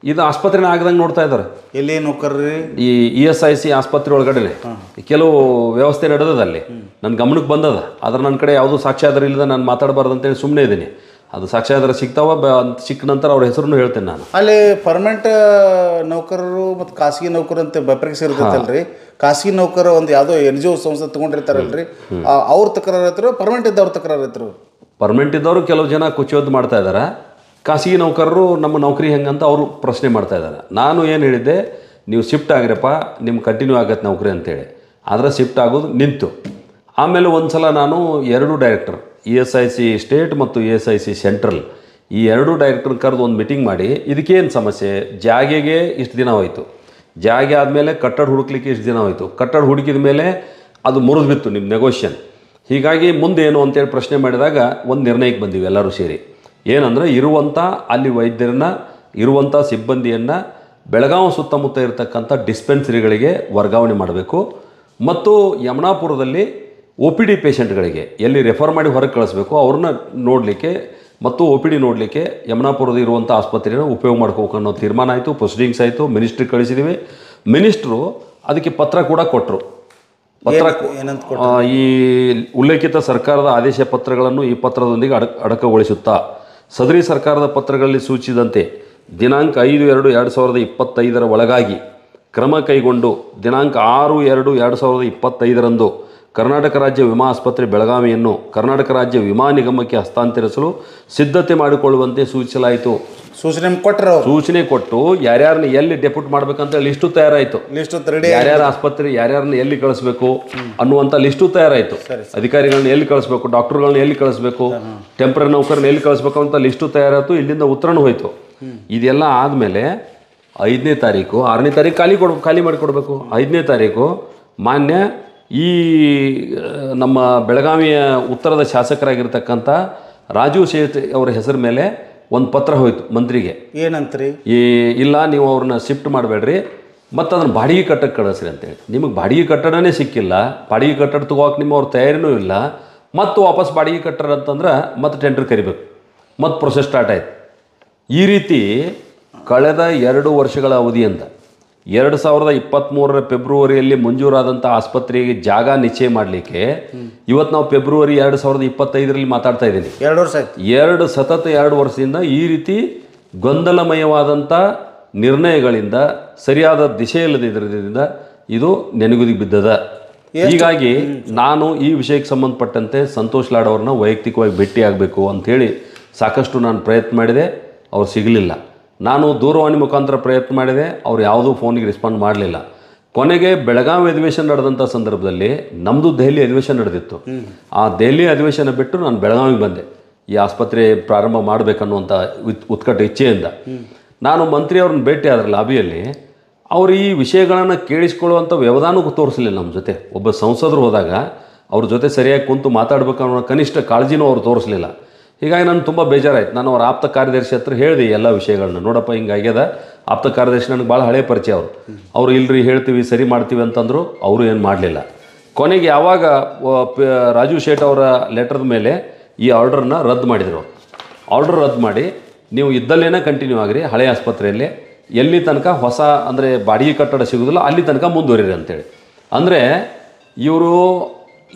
ಇದು ಆಸ್ಪತ್ರೆನ ಆಗದಂಗೆ ನೋಡ್ತಾ ಇದ್ದಾರೆ. ಎಲ್ಲಿ ನೌಕರರು ಈ ESIC ಆಸ್ಪತ್ರೆ ಒಳಗಡೆ ಕೆಲವು ವ್ಯವಸ್ಥೆ ನಡೆದದ, ಅಲ್ಲಿ ನನ್ನ ಗಮನಕ್ಕೆ ಬಂದದ. ಆದ್ರೆ ನನ್ನ ಕಡೆ ಯಾವುದೂ ಸಾಕ್ಷ್ಯಾಧಾರ ಇಲ್ಲದೆ ನಾನು ಮಾತಾಡಬಾರ್ದು ಅಂತೇಳಿ ಸುಮ್ಮನೆ ಇದ್ದೀನಿ. ಅದು ಸಾಕ್ಷ್ಯಾಧಾರ ಸಿಗ್ತಾವ, ಸಿಕ್ಕ ನಂತರ ಅವ್ರ ಹೆಸರನ್ನು ಹೇಳ್ತೇನೆ ನಾನು. ಅಲ್ಲಿ ಪರ್ಮನೆಂಟ್ ನೌಕರರು ಮತ್ತು ಖಾಸಗಿ ನೌಕರು ಅಂತ ಬೆಪ್ರಿಕ್ಸ್ ಇರ್ತೈತಲ್ರಿ. ಖಾಸಗಿ ನೌಕರ ಒಂದು ಯಾವುದೋ NGO ಸಂಸ್ಥೆ ತೊಗೊಂಡಿರ್ತಾರಲ್ರಿ, ಅವ್ರ ತಕರಾರು ಇದ್ರು, ಪರ್ಮನೆಂಟ್ ಇದ್ದವ್ರ ತಕರಾರು ಇದ್ರು. ಪರ್ಮನೆಂಟ್ ಇದ್ದವರು ಕೆಲವು ಜನ ಕುಚ್ಚೋದು ಮಾಡ್ತಾ ಇದ್ದಾರೆ. ಖಾಸಗಿ ನೌಕರರು ನಮ್ಮ ನೌಕರಿ ಹೆಂಗಂತ ಅವರು ಪ್ರಶ್ನೆ ಮಾಡ್ತಾ ಇದ್ದಾರೆ. ನಾನು ಏನು ಹೇಳಿದ್ದೆ, ನೀವು ಶಿಫ್ಟ್ ಆಗಿರಪ್ಪ, ನಿಮ್ಮ ಕಂಟಿನ್ಯೂ ಆಗತ್ತೆ ನೌಕರಿ ಅಂತೇಳಿ. ಆದರೆ ಶಿಫ್ಟ್ ಆಗೋದು ನಿಂತು. ಆಮೇಲೆ ಒಂದು ಸಲ ನಾನು 2 ಡೈರೆಕ್ಟರ್, ESIC ಸ್ಟೇಟ್ ಮತ್ತು ESIC ಸೆಂಟ್ರಲ್, ಈ 2 ಡೈರೆಕ್ಟರ್ ಕರೆದು ಒಂದು ಮೀಟಿಂಗ್ ಮಾಡಿ, ಇದಕ್ಕೇನು ಸಮಸ್ಯೆ, ಜಾಗೆಗೆ ಇಷ್ಟು ದಿನ ಹೋಯಿತು, ಜಾಗೆ ಆದಮೇಲೆ ಕಟ್ಟಡ ಹುಡುಕ್ಲಿಕ್ಕೆ ಇಷ್ಟು ದಿನ ಹೋಯಿತು, ಕಟ್ಟಡ ಹುಡುಕಿದ ಮೇಲೆ ಅದು ಮುರಿದು ಬಿತ್ತು ನಿಮ್ಮ ನೆಗೋಷಿಯನ್, ಹೀಗಾಗಿ ಮುಂದೆ ಏನು ಅಂತೇಳಿ ಪ್ರಶ್ನೆ ಮಾಡಿದಾಗ ಒಂದು ನಿರ್ಣಯಕ್ಕೆ ಬಂದೀವಿ ಎಲ್ಲರೂ ಸೇರಿ. ಏನಂದರೆ ಇರುವಂಥ ಅಲ್ಲಿ ವೈದ್ಯರನ್ನ, ಇರುವಂಥ ಸಿಬ್ಬಂದಿಯನ್ನು ಬೆಳಗಾವಿ ಸುತ್ತಮುತ್ತ ಇರತಕ್ಕಂಥ ಡಿಸ್ಪೆನ್ಸರಿಗಳಿಗೆ ವರ್ಗಾವಣೆ ಮಾಡಬೇಕು. ಮತ್ತು ಯಮನಾಪುರದಲ್ಲಿ OPD ಪೇಷಂಟ್ಗಳಿಗೆ ಎಲ್ಲಿ ರೆಫರ್ ಮಾಡಿ ಹೊರಗೆ ಕಳಿಸ್ಬೇಕು ಅವ್ರನ್ನ ನೋಡಲಿಕ್ಕೆ ಮತ್ತು OPD ನೋಡಲಿಕ್ಕೆ ಯಮನಾಪುರದ ಇರುವಂಥ ಆಸ್ಪತ್ರೆಯನ್ನು ಉಪಯೋಗ ಮಾಡ್ಕೋಬೇಕು ಅನ್ನೋ ತೀರ್ಮಾನ ಆಯಿತು. ಪ್ರೊಸೀಡಿಂಗ್ಸ್ ಆಯಿತು, ಮಿನಿಸ್ಟ್ರಿಗೆ ಕಳಿಸಿದ್ದೀವಿ. ಮಿನಿಸ್ಟ್ರು ಅದಕ್ಕೆ ಪತ್ರ ಕೂಡ ಕೊಟ್ಟರು. ಈ ಉಲ್ಲೇಖಿತ ಸರ್ಕಾರದ ಆದೇಶ ಪತ್ರಗಳನ್ನು ಈ ಪತ್ರದೊಂದಿಗೆ ಅಡಕಗೊಳಿಸುತ್ತಾ ಸದರಿ ಸರ್ಕಾರದ ಪತ್ರಗಳಲ್ಲಿ ಸೂಚಿಸಿದಂತೆ ದಿನಾಂಕ 5/2/2025 ಒಳಗಾಗಿ ಕ್ರಮ ಕೈಗೊಂಡು ದಿನಾಂಕ 6/2/2025 ಕರ್ನಾಟಕ ರಾಜ್ಯ ವಿಮಾ ಆಸ್ಪತ್ರೆ ಬೆಳಗಾವಿಯನ್ನು ಕರ್ನಾಟಕ ರಾಜ್ಯ ವಿಮಾ ನಿಗಮಕ್ಕೆ ಹಸ್ತಾಂತರಿಸಲು ಸಿದ್ಧತೆ ಮಾಡಿಕೊಳ್ಳುವಂತೆ ಸೂಚಿಸಲಾಯಿತು. ಸೂಚನೆ ಕೊಟ್ಟು ಯಾರ್ಯಾರನ್ನ ಎಲ್ಲಿ ಡೆಪ್ಯೂಟ್ ಮಾಡ್ಬೇಕಂತ ಲಿಸ್ಟು ತಯಾರಾಯಿತು. ಯಾರ್ಯಾರ ಆಸ್ಪತ್ರೆ ಯಾರ್ಯಾರನ್ನ ಎಲ್ಲಿ ಕಳಿಸ್ಬೇಕು ಅನ್ನುವಂಥ ಲಿಸ್ಟು ತಯಾರಾಯಿತು. ಅಧಿಕಾರಿಗಳನ್ನ ಎಲ್ಲಿ ಕಳಿಸ್ಬೇಕು, ಡಾಕ್ಟರ್ಗಳನ್ನ ಎಲ್ಲಿ ಕಳಿಸ್ಬೇಕು, ಟೆಂಪ್ರರಿ ನೌಕರನ್ನ ಎಲ್ಲಿ ಕಳಿಸ್ಬೇಕು ಅಂತ ಲಿಸ್ಟು ತಯಾರಾಯಿತು. ಇಲ್ಲಿಂದ ಉತ್ತರನೂ ಹೋಯಿತು. ಇದೆಲ್ಲ ಆದಮೇಲೆ 5ನೇ ತಾರೀಕು 6ನೇ ತಾರೀಕು ಖಾಲಿ ಮಾಡಿಕೊಡ್ಬೇಕು. 5ನೇ ತಾರೀಕು ಮಾನ್ಯ ಈ ನಮ್ಮ ಬೆಳಗಾವಿಯ ಉತ್ತರದ ಶಾಸಕರಾಗಿರ್ತಕ್ಕಂಥ ರಾಜು ಶೇಟ್ ಅವರ ಹೆಸರ ಮೇಲೆ ಒಂದು ಪತ್ರ ಹೋಯಿತು ಮಂತ್ರಿಗೆ. ಏನಂತ್ರಿ? ಇಲ್ಲ ನೀವು ಅವ್ರನ್ನ ಶಿಫ್ಟ್ ಮಾಡಬೇಡ್ರಿ ಮತ್ತು ಅದನ್ನು ಬಾಡಿಗೆ ಕಟ್ಟಕ್ಕೆ ಕಳಿಸ್ರಿ ಅಂತೇಳಿ. ನಿಮಗೆ ಬಾಡಿಗೆ ಕಟ್ಟಡನೇ ಸಿಕ್ಕಿಲ್ಲ, ಬಾಡಿಗೆ ಕಟ್ಟಡ ತೊಗೋಕೆ ನಿಮ್ಮ ಅವ್ರ ತಯಾರಿನೂ ಇಲ್ಲ, ಮತ್ತು ವಾಪಸ್ ಬಾಡಿಗೆ ಕಟ್ಟಡ ಅಂತಂದ್ರೆ ಮತ್ತೆ ಟೆಂಡರ್ ಕರಿಬೇಕು, ಮತ್ತು ಪ್ರೊಸೆಸ್ ಸ್ಟಾರ್ಟ್ ಆಯ್ತು. ಈ ರೀತಿ ಕಳೆದ 2 ವರ್ಷಗಳ ಅವಧಿಯಿಂದ 2023 ಫೆಬ್ರವರಿಯಲ್ಲಿ ಮಂಜೂರಾದಂಥ ಆಸ್ಪತ್ರೆಗೆ ಜಾಗ ನಿಶ್ಚಯ ಮಾಡಲಿಕ್ಕೆ ಇವತ್ತು ನಾವು ಫೆಬ್ರವರಿ 2025 ಮಾತಾಡ್ತಾ ಇದ್ದೀನಿ. 2 ವರ್ಷ ಆಯ್ತು. ಸತತ 2 ವರ್ಷದಿಂದ ಈ ರೀತಿ ಗೊಂದಲಮಯವಾದಂಥ ನಿರ್ಣಯಗಳಿಂದ ಸರಿಯಾದ ದಿಶೆ ಇಲ್ಲದಿದ್ದರಿಂದ ಇದು ನೆನೆಗುದಿಗೆ ಬಿದ್ದದ. ಹೀಗಾಗಿ ನಾನು ಈ ವಿಷಯಕ್ಕೆ ಸಂಬಂಧಪಟ್ಟಂತೆ ಸಂತೋಷ್ ಲಾಡ್ ಅವ್ರನ್ನ ವೈಯಕ್ತಿಕವಾಗಿ ಭೇಟಿಯಾಗಬೇಕು ಅಂಥೇಳಿ ಸಾಕಷ್ಟು ನಾನು ಪ್ರಯತ್ನ ಮಾಡಿದೆ, ಅವ್ರು ಸಿಗಲಿಲ್ಲ. ನಾನು ದೂರವಾಣಿ ಮುಖಾಂತರ ಪ್ರಯತ್ನ ಮಾಡಿದೆ, ಅವ್ರು ಯಾವುದೂ ಫೋನಿಗೆ ರೆಸ್ಪಾಂಡ್ ಮಾಡಲಿಲ್ಲ. ಕೊನೆಗೆ ಬೆಳಗಾವಿ ಅಧಿವೇಶನ ನಡೆದಂಥ ಸಂದರ್ಭದಲ್ಲಿ ನಮ್ಮದು ದೆಹಲಿ ಅಧಿವೇಶನ ನಡೆದಿತ್ತು. ಆ ದೆಹಲಿ ಅಧಿವೇಶನ ಬಿಟ್ಟು ನಾನು ಬೆಳಗಾವಿಗೆ ಬಂದೆ ಈ ಆಸ್ಪತ್ರೆ ಪ್ರಾರಂಭ ಮಾಡಬೇಕನ್ನುವಂಥ ಉತ್ಕಟ ಇಚ್ಛೆಯಿಂದ. ನಾನು ಮಂತ್ರಿಯವ್ರನ್ನ ಭೇಟಿ ಆದ್ರೆ ಲಾಬಿಯಲ್ಲಿ ಅವರು ಈ ವಿಷಯಗಳನ್ನು ಕೇಳಿಸ್ಕೊಳ್ಳುವಂಥ ವ್ಯವಧಾನಕ್ಕೂ ತೋರಿಸಲಿಲ್ಲ. ನಮ್ಮ ಜೊತೆ ಒಬ್ಬ ಸಂಸದರು ಹೋದಾಗ ಅವ್ರ ಜೊತೆ ಸರಿಯಾಗಿ ಕುಂತು ಮಾತಾಡಬೇಕು ಅನ್ನೋ ಕನಿಷ್ಠ ಕಾಳಜಿನೂ ಅವ್ರು ತೋರಿಸಲಿಲ್ಲ. ಹೀಗಾಗಿ ನಾನು ತುಂಬ ಬೇಜಾರಾಯ್ತು. ನಾನು ಅವ್ರ ಆಪ್ತ ಕಾರ್ಯದರ್ಶಿ ಹತ್ರ ಹೇಳಿದೆ ಎಲ್ಲ ವಿಷಯಗಳನ್ನ, ನೋಡಪ್ಪ ಹಿಂಗಾಗ್ಯದ. ಆಪ್ತ ಕಾರ್ಯದರ್ಶಿ ನನಗೆ ಭಾಳ ಹಳೆ ಪರಿಚಯ ಅವರು ಇಲ್ರಿ ಹೇಳ್ತೀವಿ ಸರಿ ಮಾಡ್ತೀವಿ ಅಂತಂದರು, ಅವರು ಏನು ಮಾಡಲಿಲ್ಲ. ಕೊನೆಗೆ ಯಾವಾಗ ರಾಜು ಶೇಟ್ ಅವರ ಲೆಟರ್ದ ಮೇಲೆ ಈ ಆರ್ಡ್ರನ್ನ ರದ್ದು ಮಾಡಿದರು. ಆರ್ಡ್ರ್ ರದ್ದು ಮಾಡಿ ನೀವು ಇದ್ದಲ್ಲೇನೇ ಕಂಟಿನ್ಯೂ ಆಗಿರಿ ಹಳೆ ಆಸ್ಪತ್ರೆಯಲ್ಲಿ, ಎಲ್ಲಿ ತನಕ ಹೊಸ ಅಂದರೆ ಬಾಡಿಗೆ ಕಟ್ಟಡ ಸಿಗೋದಿಲ್ಲ ಅಲ್ಲಿ ತನಕ ಮುಂದುವರಿರಿ ಅಂತೇಳಿ. ಅಂದರೆ ಇವರು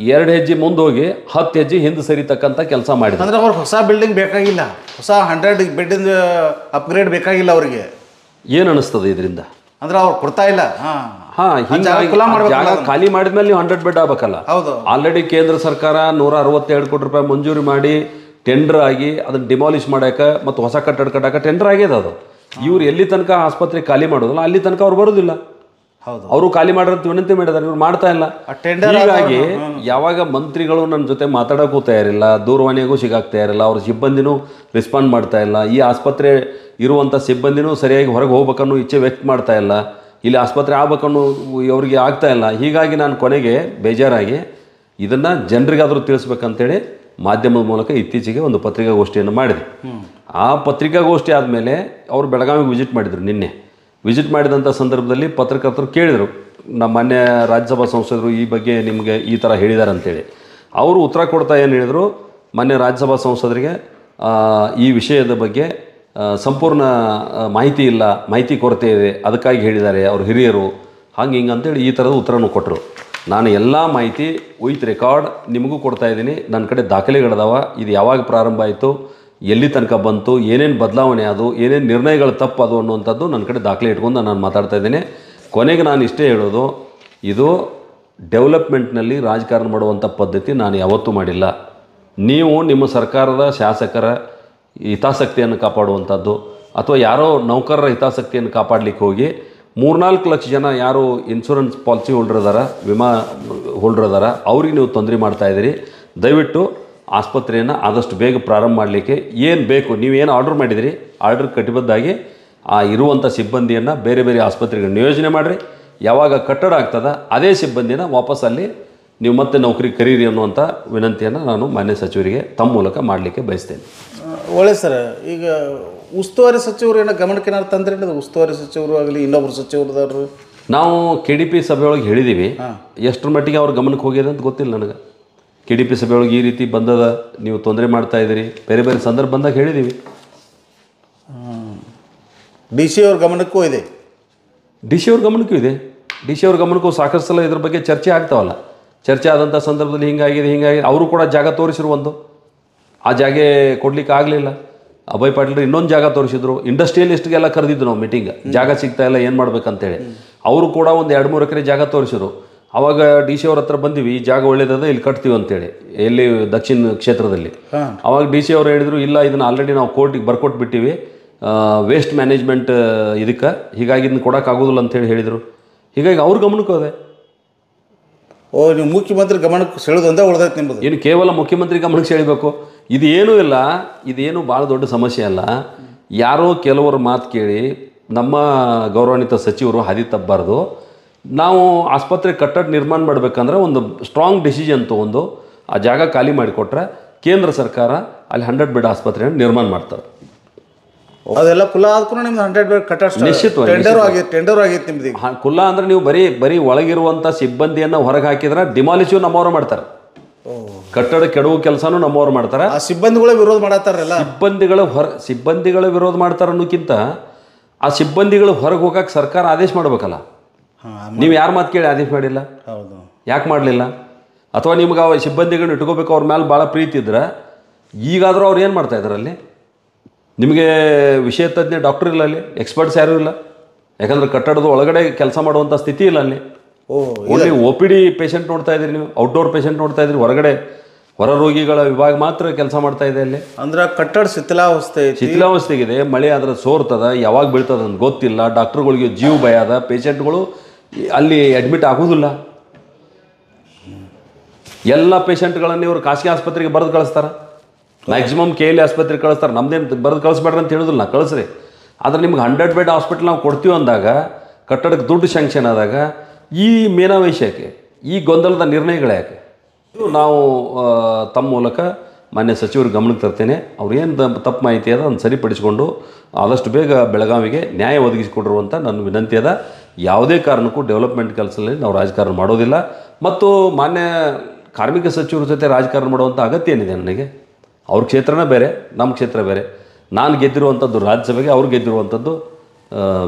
2 ಹೆಜ್ಜೆ ಮುಂದೆ ಹೋಗಿ 10 ಹೆಜ್ಜೆ ಹಿಂದೆ ಸರಿತಕ್ಕಂಥ ಕೆಲಸ ಮಾಡಿದ್ರು. ಅಂದರೆ ಅವ್ರಿಗೆ ಹೊಸ ಬಿಲ್ಡಿಂಗ್ ಬೇಕಾಗಿಲ್ಲ, ಹೊಸ 100 ಬೆಡ್ಡಿಂದ ಅಪ್ಗ್ರೇಡ್ ಬೇಕಾಗಿಲ್ಲ ಅವರಿಗೆ. ಏನು ಅನ್ನಿಸ್ತದೆ ಇದರಿಂದ? ಅಂದರೆ ಅವ್ರು ಕೊಡ್ತಾ ಇಲ್ಲ. ಜಾಗ ಖಾಲಿ ಮಾಡಿದ್ಮೇಲೆ ನೀವು 100 ಬೆಡ್ ಆಗ್ಬೇಕಲ್ಲ. ಹೌದು. ಆಲ್ರೆಡಿ ಕೇಂದ್ರ ಸರ್ಕಾರ 162 ಕೋಟಿ ರೂಪಾಯಿ ಮಂಜೂರಿ ಮಾಡಿ ಟೆಂಡರ್ ಆಗಿ ಅದನ್ನ ಡಿಮಾಲಿಷ್ ಮಾಡಕ್ಕೆ ಮತ್ತು ಹೊಸ ಕಟ್ಟಡ ಕಟ್ಟಕ್ಕೆ ಟೆಂಡರ್ ಆಗ್ಯದ. ಅದು ಇವ್ರು ಎಲ್ಲಿ ತನಕ ಆಸ್ಪತ್ರೆ ಖಾಲಿ ಮಾಡೋದಿಲ್ಲ ಅಲ್ಲಿ ತನಕ ಅವ್ರು ಬರೋದಿಲ್ಲ. ಅವರು ಖಾಲಿ ಮಾಡಿರೋದು ವಿನಂತಿ ಮಾಡಿದಾರೆ, ಇವ್ರು ಮಾಡ್ತಾ ಇಲ್ಲ. ಹೀಗಾಗಿ ಯಾವಾಗ ಮಂತ್ರಿಗಳು ನನ್ನ ಜೊತೆ ಮಾತಾಡೋಕ್ಕೂ ತಯಾರಿಲ್ಲ, ದೂರವಾಣಿಗೂ ಸಿಗಾಕ್ ತಯಾರಿಲ್ಲ, ಅವ್ರ ಸಿಬ್ಬಂದಿನೂ ರೆಸ್ಪಾಂಡ್ ಮಾಡ್ತಾ ಇಲ್ಲ, ಈ ಆಸ್ಪತ್ರೆ ಇರುವಂಥ ಸಿಬ್ಬಂದಿನೂ ಸರಿಯಾಗಿ ಹೊರಗೆ ಹೋಗ್ಬೇಕನ್ನೋ ಇಚ್ಛೆ ವ್ಯಕ್ತ ಮಾಡ್ತಾ ಇಲ್ಲ, ಇಲ್ಲಿ ಆಸ್ಪತ್ರೆ ಆಗ್ಬೇಕನ್ನೋ ಅವ್ರಿಗೆ ಆಗ್ತಾ ಇಲ್ಲ. ಹೀಗಾಗಿ ನಾನು ಕೊನೆಗೆ ಬೇಜಾರಾಗಿ ಇದನ್ನು ಜನರಿಗಾದರೂ ತಿಳಿಸ್ಬೇಕಂತೇಳಿ ಮಾಧ್ಯಮದ ಮೂಲಕ ಇತ್ತೀಚೆಗೆ ಒಂದು ಪತ್ರಿಕಾಗೋಷ್ಠಿಯನ್ನು ಮಾಡಿದೆ. ಆ ಪತ್ರಿಕಾಗೋಷ್ಠಿ ಆದಮೇಲೆ ಅವರು ಬೆಳಗಾವಿಗೆ ವಿಸಿಟ್ ಮಾಡಿದರು. ನಿನ್ನೆ ವಿಸಿಟ್ ಮಾಡಿದಂಥ ಸಂದರ್ಭದಲ್ಲಿ ಪತ್ರಕರ್ತರು ಕೇಳಿದರು, ನಮ್ಮ ಮಾನ್ಯ ರಾಜ್ಯಸಭಾ ಸಂಸದರು ಈ ಬಗ್ಗೆ ನಿಮಗೆ ಈ ಥರ ಹೇಳಿದ್ದಾರೆ ಅಂತೇಳಿ. ಅವರು ಉತ್ತರ ಕೊಡ್ತಾ ಏನು ಹೇಳಿದರು, ಮಾನ್ಯ ರಾಜ್ಯಸಭಾ ಸಂಸದರಿಗೆ ಈ ವಿಷಯದ ಬಗ್ಗೆ ಸಂಪೂರ್ಣ ಮಾಹಿತಿ ಇಲ್ಲ, ಮಾಹಿತಿ ಕೊರತೆ ಇದೆ, ಅದಕ್ಕಾಗಿ ಹೇಳಿದ್ದಾರೆ ಅವರು ಹಿರಿಯರು, ಹಂಗೆ ಹಿಂಗೆ ಅಂತೇಳಿ ಈ ಥರದ ಉತ್ತರನೂ ಕೊಟ್ಟರು. ನಾನು ಎಲ್ಲ ಮಾಹಿತಿ ವಿತ್ ರೆಕಾರ್ಡ್ ನಿಮಗೂ ಕೊಡ್ತಾ ಇದ್ದೀನಿ. ನನ್ನ ಕಡೆ ದಾಖಲೆಗಳದಾವ, ಇದು ಯಾವಾಗ ಪ್ರಾರಂಭ ಆಯಿತು, ಎಲ್ಲಿ ತನಕ ಬಂತು, ಏನೇನು ಬದಲಾವಣೆ ಅದು, ಏನೇನು ನಿರ್ಣಯಗಳು ತಪ್ಪದು ಅನ್ನುವಂಥದ್ದು ನನ್ನ ಕಡೆ ದಾಖಲೆ ಇಟ್ಕೊಂಡು ನಾನು ಮಾತಾಡ್ತಾ ಇದ್ದೀನಿ. ಕೊನೆಗೆ ನಾನು ಇಷ್ಟೇ ಹೇಳೋದು, ಇದು ಡೆವಲಪ್ಮೆಂಟ್ನಲ್ಲಿ ರಾಜಕಾರಣ ಮಾಡುವಂಥ ಪದ್ಧತಿ ನಾನು ಯಾವತ್ತೂ ಮಾಡಿಲ್ಲ. ನೀವು ನಿಮ್ಮ ಸರ್ಕಾರದ ಶಾಸಕರ ಹಿತಾಸಕ್ತಿಯನ್ನು ಕಾಪಾಡುವಂಥದ್ದು ಅಥವಾ ಯಾರೋ ನೌಕರರ ಹಿತಾಸಕ್ತಿಯನ್ನು ಕಾಪಾಡಲಿಕ್ಕೆ ಹೋಗಿ 3-4 ಲಕ್ಷ ಜನ ಯಾರು ಇನ್ಶೂರೆನ್ಸ್ ಪಾಲಿಸಿ ಹೋಲ್ಡರ್ ಅದಾರ, ವಿಮಾ ಹೋಲ್ಡರ್ ಅದಾರ, ಅವ್ರಿಗೆ ನೀವು ತೊಂದರೆ ಮಾಡ್ತಾಯಿದ್ದೀರಿ. ದಯವಿಟ್ಟು ಆಸ್ಪತ್ರೆಯನ್ನು ಆದಷ್ಟು ಬೇಗ ಪ್ರಾರಂಭ ಮಾಡಲಿಕ್ಕೆ ಏನು ಬೇಕು ನೀವೇನು ಆರ್ಡರ್ ಮಾಡಿದಿರಿ, ಆರ್ಡರ್ ಕಟಿಬದ್ಧಾಗಿ ಆ ಇರುವಂಥ ಸಿಬ್ಬಂದಿಯನ್ನು ಬೇರೆ ಬೇರೆ ಆಸ್ಪತ್ರೆಗೆ ನಿಯೋಜನೆ ಮಾಡಿರಿ. ಯಾವಾಗ ಕಟ್ಟಡ ಆಗ್ತದೆ ಅದೇ ಸಿಬ್ಬಂದಿನ ವಾಪಸ್ ಅಲ್ಲಿ ನೀವು ಮತ್ತೆ ನೌಕರಿ ಕರೀರಿ ಅನ್ನುವಂಥ ವಿನಂತಿಯನ್ನು ನಾನು ಮಾನ್ಯ ಸಚಿವರಿಗೆ ತಮ್ಮ ಮೂಲಕ ಮಾಡಲಿಕ್ಕೆ ಬಯಸ್ತೇನೆ. ಒಳ್ಳೆ ಸರ್, ಈಗ ಉಸ್ತುವಾರಿ ಸಚಿವರು ಏನೋ ಗಮನಕ್ಕೆ ಏನಾದ್ರು ತಂದ್ರೆ, ಉಸ್ತುವಾರಿ ಸಚಿವರು ಆಗಲಿ ಇನ್ನೊಬ್ಬರು ಸಚಿವರದಾರರು ನಾವು KDP ಸಭೆಯೊಳಗೆ ಹೇಳಿದ್ದೀವಿ. ಎಷ್ಟರ ಮಟ್ಟಿಗೆ ಅವ್ರ ಗಮನಕ್ಕೆ ಹೋಗಿದೆ ಅಂತ ಗೊತ್ತಿಲ್ಲ ನನಗೆ. KDP ಸಭೆಯೊಳಗೆ ಈ ರೀತಿ ಬಂದದ, ನೀವು ತೊಂದರೆ ಮಾಡ್ತಾ ಇದ್ದೀರಿ, ಬೇರೆ ಬೇರೆ ಸಂದರ್ಭ ಬಂದಾಗ ಹೇಳಿದ್ದೀವಿ. DC ಅವ್ರ ಗಮನಕ್ಕೂ ಇದೆ, DC ಅವ್ರ ಗಮನಕ್ಕೂ ಇದೆ. DC ಅವ್ರ ಗಮನಕ್ಕೂ ಸಾಕಷ್ಟು ಸಲ ಇದ್ರ ಬಗ್ಗೆ ಚರ್ಚೆ ಆಗ್ತಾವಲ್ಲ. ಚರ್ಚೆ ಆದಂಥ ಸಂದರ್ಭದಲ್ಲಿ ಹಿಂಗಾಗಿದೆ ಅವರು ಕೂಡ ಜಾಗ ತೋರಿಸಿರುವಂದು, ಆ ಜಾಗ ಕೊಡ್ಲಿಕ್ಕೆ ಆಗಲಿಲ್ಲ. ಅಭಯ್ ಪಾಟೀಲ್ರು ಇನ್ನೊಂದು ಜಾಗ ತೋರಿಸಿದ್ರು. ಇಂಡಸ್ಟ್ರಿಯಲಿಸ್ಟ್ಗೆಲ್ಲ ಕರೆದಿದ್ದು ನಾವು ಮೀಟಿಂಗ್, ಜಾಗ ಸಿಗ್ತಾ ಇಲ್ಲ ಏನು ಮಾಡ್ಬೇಕಂತೇಳಿ. ಅವರು ಕೂಡ ಒಂದು 2-3 ಎಕರೆ ಜಾಗ ತೋರಿಸಿದ್ರು. ಆವಾಗ DC ಅವ್ರ ಹತ್ರ ಬಂದಿವಿ, ಈ ಜಾಗ ಒಳ್ಳೇದದ, ಇಲ್ಲಿ ಕಟ್ತೀವಿ ಅಂತೇಳಿ, ಎಲ್ಲಿ ದಕ್ಷಿಣ ಕ್ಷೇತ್ರದಲ್ಲಿ. ಆವಾಗ DC ಅವರು ಹೇಳಿದರು, ಇಲ್ಲ ಇದನ್ನು ಆಲ್ರೆಡಿ ನಾವು ಕೋರ್ಟಿಗೆ ಬರ್ಕೊಟ್ಬಿಟ್ಟಿವಿ, ವೇಸ್ಟ್ ಮ್ಯಾನೇಜ್ಮೆಂಟ್ ಇದಕ್ಕೆ, ಹೀಗಾಗಿ ಇದನ್ನು ಕೊಡೋಕ್ಕಾಗೋದಿಲ್ಲ ಅಂತೇಳಿ ಹೇಳಿದರು. ಹೀಗಾಗಿ ಅವ್ರ ಗಮನಕ್ಕೂ ಅದೇ. ನೀವು ಮುಖ್ಯಮಂತ್ರಿ ಗಮನಕ್ಕೆ ಸೆಳೆದೊಂದೇ ಉಳ್ದೈತೆ ನಿಮ್ಮದು. ಏನು ಕೇವಲ ಮುಖ್ಯಮಂತ್ರಿ ಗಮನಕ್ಕೆ ಸೆಳಿಬೇಕು ಇದೇನೂ ಇಲ್ಲ. ಇದೇನು ಭಾಳ ದೊಡ್ಡ ಸಮಸ್ಯೆ ಅಲ್ಲ. ಯಾರೋ ಕೆಲವರು ಮಾತು ಕೇಳಿ ನಮ್ಮ ಗೌರವಾನ್ವಿತ ಸಚಿವರು ಹಾದಿ ತಪ್ಪಬಾರ್ದು. ನಾವು ಆಸ್ಪತ್ರೆ ಕಟ್ಟಡ ನಿರ್ಮಾಣ ಮಾಡಬೇಕಂದ್ರೆ ಒಂದು ಸ್ಟ್ರಾಂಗ್ ಡಿಸಿಷನ್ ತೊಗೊಂಡು ಆ ಜಾಗ ಖಾಲಿ ಮಾಡಿಕೊಟ್ರೆ ಕೇಂದ್ರ ಸರ್ಕಾರ ಅಲ್ಲಿ 100 ಬೆಡ್ ಆಸ್ಪತ್ರೆಯನ್ನು ನಿರ್ಮಾಣ ಮಾಡ್ತಾರೆ. ಅದೆಲ್ಲ ಕುಲ್ಲ ಆದ್ರೂ ನಿಮ್ದು 100 ಬೆಡ್ ಕಟ್ಟಡ ನಿಶ್ಚಿತವಾಗಿ ಟೆಂಡರ್ ಆಗೈತೆ ನಿಮ್ದು. ಕುಲ್ಲ ಅಂದ್ರೆ ನೀವು ಬರೀ ಒಳಗಿರುವಂಥ ಸಿಬ್ಬಂದಿಯನ್ನು ಹೊರಗೆ ಹಾಕಿದ್ರೆ ಡಿಮಾಲಿಶು ನಮ್ಮವರು ಮಾಡ್ತಾರೆ, ಕಟ್ಟಡ ಕೆಡವು ಕೆಲಸನೂ ನಮ್ಮವ್ರು ಮಾಡ್ತಾರೆ. ಆ ಸಿಬ್ಬಂದಿಗಳೇ ವಿರೋಧ ಮಾಡತ್ತಾರಲ್ಲ. ಸಿಬ್ಬಂದಿಗಳ ವಿರೋಧ ಮಾಡ್ತಾರೆ ಅನ್ನೋಕ್ಕಿಂತ ಆ ಸಿಬ್ಬಂದಿಗಳು ಹೊರಗೆ ಹೋಗಕ್ಕೆ ಸರ್ಕಾರ ಆದೇಶ ಮಾಡಬೇಕಲ್ಲ. ನೀವು ಯಾರ ಮಾತು ಕೇಳಿ ಆದೇಶ ಮಾಡಿಲ್ಲ, ಹೌದು, ಯಾಕೆ ಮಾಡಲಿಲ್ಲ? ಅಥವಾ ನಿಮ್ಗೆ ಆ ಸಿಬ್ಬಂದಿಗಳನ್ನ ಇಟ್ಕೋಬೇಕು, ಅವ್ರ ಮೇಲೆ ಭಾಳ ಪ್ರೀತಿ ಇದ್ರೆ ಈಗಾದರೂ ಅವ್ರು ಏನು ಮಾಡ್ತಾಯಿದ್ದಾರೆ ಅಲ್ಲಿ? ನಿಮಗೆ ವಿಷಯ ತಜ್ಞ ಡಾಕ್ಟರ್ ಇಲ್ಲ ಅಲ್ಲಿ, ಎಕ್ಸ್ಪರ್ಟ್ಸ್ ಯಾರೂ ಇಲ್ಲ. ಯಾಕಂದ್ರೆ ಕಟ್ಟಡದ ಒಳಗಡೆ ಕೆಲಸ ಮಾಡುವಂಥ ಸ್ಥಿತಿ ಇಲ್ಲ ಅಲ್ಲಿ. ಓನ್ಲಿ OPD ಪೇಷಂಟ್ ನೋಡ್ತಾ ಇದ್ದೀರಿ ನೀವು, ಔಟ್ಡೋರ್ ಪೇಷಂಟ್ ನೋಡ್ತಾ ಇದ್ದೀರಿ, ಹೊರ ರೋಗಿಗಳ ವಿಭಾಗ ಮಾತ್ರ ಕೆಲಸ ಮಾಡ್ತಾ ಇದೆ ಅಲ್ಲಿ. ಅಂದ್ರೆ ಕಟ್ಟಡ ಶಿಥಿಲಾವಸ್ಥೆಗಿದೆ. ಮಳೆ ಆದ್ರೆ ಸೋರ್ತದ, ಯಾವಾಗ ಬೀಳ್ತದ ಅಂತ ಗೊತ್ತಿಲ್ಲ. ಡಾಕ್ಟರ್ಗಳಿಗೆ ಜೀವ ಭಯ ಅದ, ಪೇಷಂಟ್ಗಳು ಅಲ್ಲಿ ಅಡ್ಮಿಟ್ ಆಗೋದಿಲ್ಲ. ಎಲ್ಲ ಪೇಷಂಟ್ಗಳನ್ನು ಇವರು ಖಾಸಗಿ ಆಸ್ಪತ್ರೆಗೆ ಬರೆದು ಕಳಿಸ್ತಾರೆ. ಮ್ಯಾಕ್ಸಿಮಮ್ KL ಆಸ್ಪತ್ರೆಗೆ ಕಳಿಸ್ತಾರೆ. ನಮ್ದೇನು ಬರೆದು ಕಳಿಸ್ಬೇಡ್ರಿ ಅಂತ ಹೇಳೋದಿಲ್ಲ, ಕಳಿಸ್ರಿ. ಆದರೆ ನಿಮ್ಗೆ 100 ಬೆಡ್ ಹಾಸ್ಪಿಟ್ಲ್ ನಾವು ಕೊಡ್ತೀವಿ ಅಂದಾಗ, ಕಟ್ಟಡಕ್ಕೆ ದುಡ್ಡು ಶಾಂಕ್ಷನ್ ಆದಾಗ ಈ ಮೇನಾವೇಶ ಯಾಕೆ, ಈ ಗೊಂದಲದ ನಿರ್ಣಯಗಳು ಯಾಕೆ? ನಾವು ತಮ್ಮ ಮೂಲಕ ಮಾನ್ಯ ಸಚಿವರು ಗಮನಕ್ಕೆ ತರ್ತೇನೆ. ಅವ್ರು ಏನು ತಪ್ಪು ಮಾಹಿತಿ ಅದ ಅದನ್ನು ಸರಿಪಡಿಸಿಕೊಂಡು ಆದಷ್ಟು ಬೇಗ ಬೆಳಗಾವಿಗೆ ನ್ಯಾಯ ಒದಗಿಸಿಕೊಡಿರುವಂಥ ನನ್ನ ವಿನಂತಿ ಅದ. ಯಾವುದೇ ಕಾರಣಕ್ಕೂ ಡೆವಲಪ್ಮೆಂಟ್ ಕೆಲಸದಲ್ಲಿ ನಾವು ರಾಜಕಾರಣ ಮಾಡೋದಿಲ್ಲ. ಮತ್ತು ಮಾನ್ಯ ಕಾರ್ಮಿಕ ಸಚಿವರ ಜೊತೆ ರಾಜಕಾರಣ ಮಾಡುವಂಥ ಅಗತ್ಯ ಏನಿದೆ ನನಗೆ? ಅವ್ರ ಕ್ಷೇತ್ರನೇ ಬೇರೆ, ನಮ್ಮ ಕ್ಷೇತ್ರ ಬೇರೆ. ನಾನು ಗೆದ್ದಿರುವಂಥದ್ದು ರಾಜ್ಯಸಭೆಗೆ, ಅವ್ರು ಗೆದ್ದಿರುವಂಥದ್ದು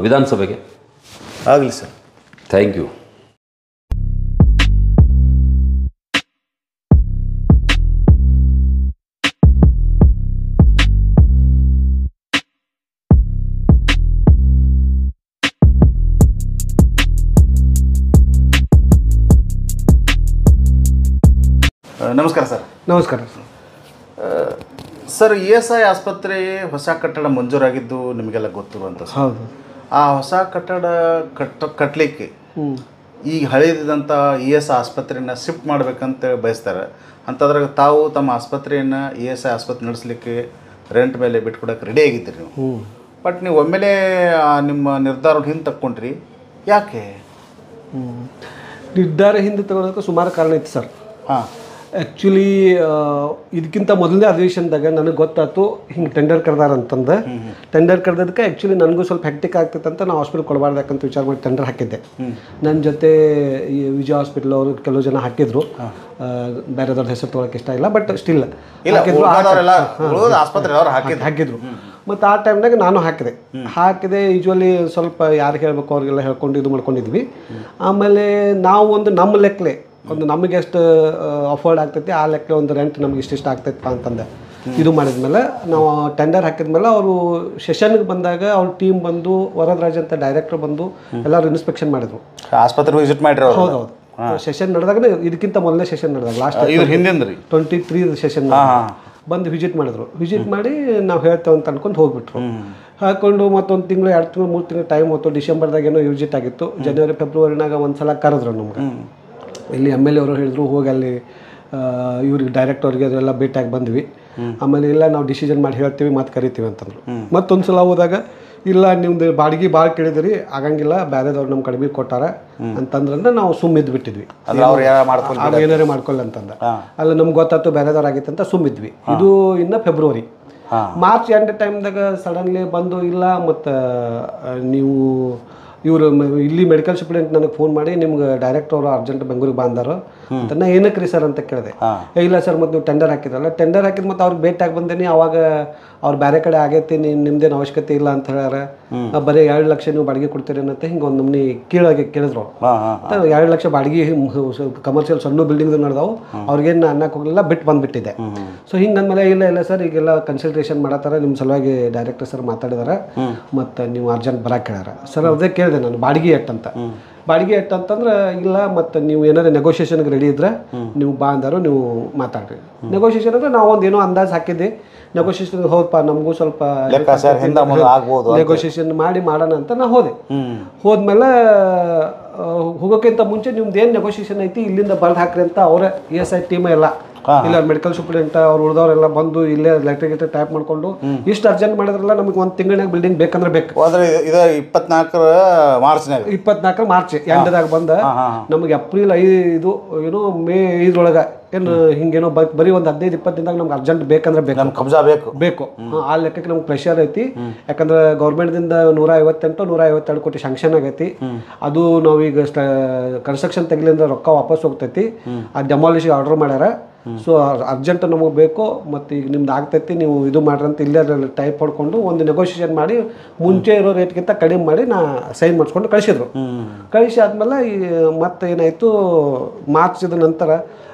ವಿಧಾನಸಭೆಗೆ. ಆಗಲಿ ಸರ್, ಥ್ಯಾಂಕ್ ಯು. ನಮಸ್ಕಾರ ಸರ್. ನಮಸ್ಕಾರ ಸರ್, ESI ಆಸ್ಪತ್ರೆ ಹೊಸ ಕಟ್ಟಡ ಮಂಜೂರಾಗಿದ್ದು ನಿಮಗೆಲ್ಲ ಗೊತ್ತಿರುವಂಥ. ಹೌದು. ಆ ಹೊಸ ಕಟ್ಟಡ ಕಟ್ಟಲಿಕ್ಕೆ ಈ ಹಳೆಯದಂಥ ESI ಆಸ್ಪತ್ರೆಯನ್ನು ಶಿಫ್ಟ್ ಮಾಡಬೇಕಂತ ಬಯಸ್ತಾರೆ. ಅಂತಂದ್ರೆ ತಾವು ತಮ್ಮ ಆಸ್ಪತ್ರೆಯನ್ನು ESI ಆಸ್ಪತ್ರೆ ನಡೆಸಲಿಕ್ಕೆ ರೆಂಟ್ ಮೇಲೆ ಬಿಟ್ಕೊಡಕ್ಕೆ ರೆಡಿ ಆಗಿದ್ದೀರಿ ನೀವು. ಬಟ್ ನೀವು ಒಮ್ಮೆಲೇ ನಿಮ್ಮ ನಿರ್ಧಾರ ಹಿಂದೆ ತಕ್ಕೊಂಡ್ರಿ, ಯಾಕೆ? ನಿರ್ಧಾರ ಹಿಂದೆ ತಗೊಳೋದಕ್ಕೆ ಸುಮಾರು ಕಾರಣ ಇತ್ತು ಸರ್. ಹಾಂ. ಆ್ಯಕ್ಚುಲಿ ಇದಕ್ಕಿಂತ ಮೊದಲನೇ ಅಧಿವೇಶನದಾಗ ನನಗೆ ಗೊತ್ತಾಯ್ತು ಹಿಂಗೆ ಟೆಂಡರ್ ಕರೆದಾರ ಅಂತಂದು. ಟೆಂಡರ್ ಕರೆದದಕ್ಕೆ ಆ್ಯಕ್ಚುಲಿ ನನಗೂ ಸ್ವಲ್ಪ ಹೆಕ್ಟಿಕ್ ಆಗ್ತೈತೆ ಅಂತ ನಾವು ಹಾಸ್ಪಿಟಲ್ ಕೊಡಬಾರ್ದಕ್ಕಂತ ವಿಚಾರ ಮಾಡಿ ಟೆಂಡರ್ ಹಾಕಿದ್ದೆ. ನನ್ನ ಜೊತೆ ಈ ವಿಜಯ ಹಾಸ್ಪಿಟಲ್ ಅವರು ಕೆಲವು ಜನ ಹಾಕಿದ್ರು. ಬೇರೆದವ್ರ ಹೆಸರು ತೊಗೊಳಕ್ಕೆ ಇಷ್ಟ ಇಲ್ಲ, ಬಟ್ ಸ್ಟಿಲ್ ಹಾಕಿದ್ರು. ಮತ್ತು ಆ ಟೈಮ್ನಾಗ ನಾನು ಹಾಕಿದೆ. ಯೂಶ್ವಲಿ ಸ್ವಲ್ಪ ಯಾರು ಹೇಳಬೇಕು ಅವ್ರಿಗೆಲ್ಲ ಹೇಳ್ಕೊಂಡು ಇದು ಮಾಡ್ಕೊಂಡಿದ್ವಿ. ಆಮೇಲೆ ನಾವು ಒಂದು ನಮ್ಮ ಲೆಕ್ಕಲೆ ಒಂದು ನಮಗೆ ಎಷ್ಟು ಅಫೋರ್ಡ್ ಆಗ್ತೈತಿ ಆ ಲೆಕ್ಕ ಒಂದು ರೆಂಟ್ ನಮ್ಗೆ ಇಷ್ಟಿಷ್ಟ ಆಗ್ತೈತಪ್ಪ ಅಂತಂದೆ ಇದು ಮಾಡಿದ್ಮೇಲೆ ನಾವು ಟೆಂಡರ್ ಹಾಕಿದ್ಮೇಲೆ ಅವರು ಸೆಷನ್ಗೆ ಬಂದಾಗ ಅವ್ರ ಟೀಮ್ ಬಂದು ವರದರಾಜ್ ಅಂತ ಡೈರೆಕ್ಟರ್ ಬಂದು ಎಲ್ಲರೂ ಇನ್ಸ್ಪೆಕ್ಷನ್ ಮಾಡಿದ್ರು. ಆಸ್ಪತ್ರೆ ವಿಸಿಟ್ ಮಾಡಿರೋ? ಹೌದೌದು. ಸೆಷನ್ ನಡೆದಾಗ ಇದಕ್ಕಿಂತ ಮೊದಲನೇ ಸೆಷನ್ ನಡೆದಾಗ ಲಾಸ್ಟ್ 23 ಸೆಷನ್ ಬಂದು ವಿಸಿಟ್ ಮಾಡಿದ್ರು. ವಿಸಿಟ್ ಮಾಡಿ ನಾವು ಹೇಳ್ತೇವೆ ಅಂತ ಅನ್ಕೊಂಡು ಹೋಗ್ಬಿಟ್ರು. ಹಾಕೊಂಡು ಮತ್ತೊಂದು ತಿಂಗಳು 2 ತಿಂಗಳು 3 ತಿಂಗಳು ಟೈಮ್ ಹೋಯ್ತು. ಡಿಸೆಂಬರ್ದಾಗ ಏನೋ ವಿಸಿಟ್ ಆಗಿತ್ತು. ಜನವರಿ ಫೆಬ್ರವರಿನಾಗ ಒಂದ್ಸಲ ಕರೆದ್ರು ನಮ್ಗೆ. ಇಲ್ಲಿ MLA ಅವರು ಹೇಳಿದ್ರು ಹೋಗಿ ಅಲ್ಲಿ ಇವ್ರಿಗೆ ಡೈರೆಕ್ಟ್ ಅವ್ರಿಗೆ ಅದೆಲ್ಲ ಭೇಟಿಯಾಗಿ ಬಂದ್ವಿ. ಆಮೇಲೆ ಇಲ್ಲ ನಾವು ಡಿಸಿಷನ್ ಮಾಡಿ ಹೇಳ್ತೀವಿ ಮತ್ತು ಕರಿತೀವಿ ಅಂತಂದ್ರು. ಮತ್ತೊಂದು ಸಲ ಹೋದಾಗ ಇಲ್ಲ ನಿಮ್ದು ಬಾಡಿಗೆ ಭಾಳ ಕೇಳಿದ್ರಿ, ಆಗಂಗಿಲ್ಲ, ಬೇರೆದವ್ರು ನಮ್ಮ ಕಡಿಮೆ ಕೊಟ್ಟಾರ ಅಂತಂದ್ರೆ ನಾವು ಸುಮ್ಮಿದ್ದು ಬಿಟ್ಟಿದ್ವಿ. ಏನಾರೇ ಮಾಡ್ಕೊಳ್ಳ ಅಂತಂದ. ಅಲ್ಲ ನಮ್ಗೆ ಗೊತ್ತಾಯ್ತು ಬೇರೆದವ್ರು ಆಗಿತ್ತು ಅಂತ ಸುಮ್ಮಿದ್ವಿ. ಇದು ಇನ್ನು ಫೆಬ್ರವರಿ. ಮಾರ್ಚ್ ಎಂಡ್ ಟೈಮ್ದಾಗ ಸಡನ್ಲಿ ಬಂದು ಇಲ್ಲ ಮತ್ತು ನೀವು ಇವರು ಇಲ್ಲಿ ಮೆಡಿಕಲ್ ಸೂಪರಿಂಟೆಂಡೆಂಟ್ ನನಗೆ ಫೋನ್ ಮಾಡಿ ನಿಮ್ಗೆ ಡೈರೆಕ್ಟರ್ ಅವರು ಅರ್ಜೆಂಟ್ ಬೆಂಗಳೂರಿಗೆ ಬಂದಾರೋ ಅಂತ. ನಾ ಏನಕ್ಕೆ ರೀ ಸರ್ ಅಂತ ಕೇಳಿದೆ. ಇಲ್ಲ ಸರ್ ಮತ್ತು ನೀವು ಟೆಂಡರ್ ಹಾಕಿದ್ರಲ್ಲ, ಟೆಂಡರ್ ಹಾಕಿದ್ ಮತ್ತು ಅವ್ರಿಗೆ ಭೇಟಿಯಾಗಿ ಬಂದೇನಿ. ಅವಾಗ ಅವ್ರು ಬೇರೆ ಕಡೆ ಆಗೈತಿ, ನಿಮ್ದೇನು ಅವಶ್ಯಕತೆ ಇಲ್ಲ ಅಂತ ಹೇಳ್ಯಾರ. ಬರೀ 2 ಲಕ್ಷ ನೀವು ಬಾಡಿಗೆ ಕೊಡ್ತೀರಿ ಅನ್ನತ್ತೆ ಹಿಂಗೆ ಒಂದು ನಮ್ನಿ ಕೇಳಿದ್ರು. 2 ಲಕ್ಷ ಬಾಡಿಗೆ ಕಮರ್ಷಿಯಲ್ ಸಣ್ಣ ಬಿಲ್ಡಿಂಗ್ ನಡೆದವು. ಅವ್ರಿಗೇನು ಅನ್ನಕ್ಕೆ ಹೋಗಲಿಲ್ಲ, ಬಿಟ್ಟು ಬಂದುಬಿಟ್ಟಿದೆ. ಸೊ ಹಿಂಗೆ ಅಂದಮೇಲೆ ಇಲ್ಲ ಸರ್ ಈಗೆಲ್ಲ ಕನ್ಸಲ್ಟೇಷನ್ ಮಾಡತ್ತಾರ, ನಿಮ್ಮ ಸಲುವಾಗಿ ಡೈರೆಕ್ಟರ್ ಸರ್ ಮಾತಾಡಿದಾರೆ ಮತ್ತು ನೀವು ಅರ್ಜೆಂಟ್ ಬರಕ್ಕೆ ಹೇಳ್ಯಾರ. ಸರ್ ಅದೇ ಕೇಳಿದೆ ನಾನು ಬಾಡಿಗೆ ಎಟ್ಟಂತ. ಬಾಡಿಗೆ ಎಟ್ಟಂತಂದ್ರೆ ಇಲ್ಲ ಮತ್ತು ನೀವು ಏನಾದ್ರು ನೆಗೋಷಿಯೇಷನ್ಗೆ ರೆಡಿ ಇದ್ರೆ ನೀವು ಬಾ ಅಂದಾರು, ನೀವು ಮಾತಾಡ್ರಿ. ನೆಗೋಷಿಯೇಷನ್ ಅಂದರೆ ನಾವು ಒಂದು ಏನೋ ಅಂದಾಜು ಹಾಕಿದ್ದೆ. ನೆಗೋಷಿಯೇಷನ್ ಹೌದಪ್ಪ ನಮಗೂ ಸ್ವಲ್ಪ ನೆಗೋಷಿಯೇಷನ್ ಮಾಡೋಣ ಅಂತ ನಾ ಹೋದ್ಮೇಲೆ ಹೋಗೋಕ್ಕಿಂತ ಮುಂಚೆ ನಿಮ್ದು ಏನು ನೆಗೋಷಿಯೇಷನ್ ಐತಿ ಇಲ್ಲಿಂದ ಬರ್ದು ಹಾಕ್ರಿ ಅಂತ ಅವರೇ ESI ಟೀಮ್ ಎಲ್ಲ ಇಲ್ಲ ಮೆಡಿಕಲ್ ಸೂಪರಿಂಟೆಂಡೆಂಟ್ ಅವ್ರು ಉಳಿದವರೆಲ್ಲ ಬಂದು ಇಲ್ಲೇ ಲೆಟರ್ ಟೈಪ್ ಮಾಡ್ಕೊಂಡು ಇಷ್ಟು ಅರ್ಜೆಂಟ್ ಮಾಡಿದ್ರಲ್ಲ ನಮಗೆ ಒಂದು ತಿಂಗಳಾಗ ಬಿಲ್ಡಿಂಗ್ ಬೇಕಂದ್ರೆ ಬೇಕು. 24 ಮಾರ್ಚ್ ಎಂಡದಾಗ ಬಂದ ನಮಗೆ ಏಪ್ರಿಲ್ 5 ಏನೋ ಮೇ 5 ಏನು ಹಿಂಗೇನೋ ಬರೀ ಒಂದು 15-20 ದಿನದಾಗ ನಮ್ಗೆ ಅರ್ಜೆಂಟ್ ಬೇಕಂದ್ರೆ ಬೇಕು. ಆ ಲೆಕ್ಕಕ್ಕೆ ನಮ್ಗೆ ಪ್ರೆಷರ್ ಐತಿ. ಯಾಕಂದ್ರೆ ಗೌರ್ಮೆಂಟ್ದಿಂದ 158-152 ಕೋಟಿ ಶಾಂಕ್ಷನ್ ಆಗೈತಿ. ಅದು ನಾವೀಗ ಕನ್ಸ್ಟ್ರಕ್ಷನ್ ತೆಗಿಲಿಂದ ರೊಕ್ಕ ವಾಪಸ್ ಹೋಗ್ತೈತಿ. ಆ ಡೆಮಾಲಿಷ್ ಆರ್ಡರ್ ಮಾಡ್ಯಾರ. ಸೊ ಅರ್ಜೆಂಟ್ ನಮಗೆ ಬೇಕು ಮತ್ತು ಈಗ ನಿಮ್ದು ಆಗ್ತೈತಿ, ನೀವು ಇದು ಮಾಡ್ರಿ ಅಂತ ಇಲ್ಲೇ ಟೈಪ್ ಹೊಡ್ಕೊಂಡು ಒಂದು ನೆಗೋಷಿಯೇಷನ್ ಮಾಡಿ ಮುಂಚೆ ಇರೋ ರೇಟ್ಗಿಂತ ಕಡಿಮೆ ಮಾಡಿ ನಾ ಸೈನ್ ಮಾಡಿಸ್ಕೊಂಡು ಕಳಿಸಿದ್ರು. ಕಳಿಸಿ ಆದಮೇಲೆ ಮತ್ತೆ ಏನಾಯಿತು ಮಾರ್ಚ್ ನಂತರ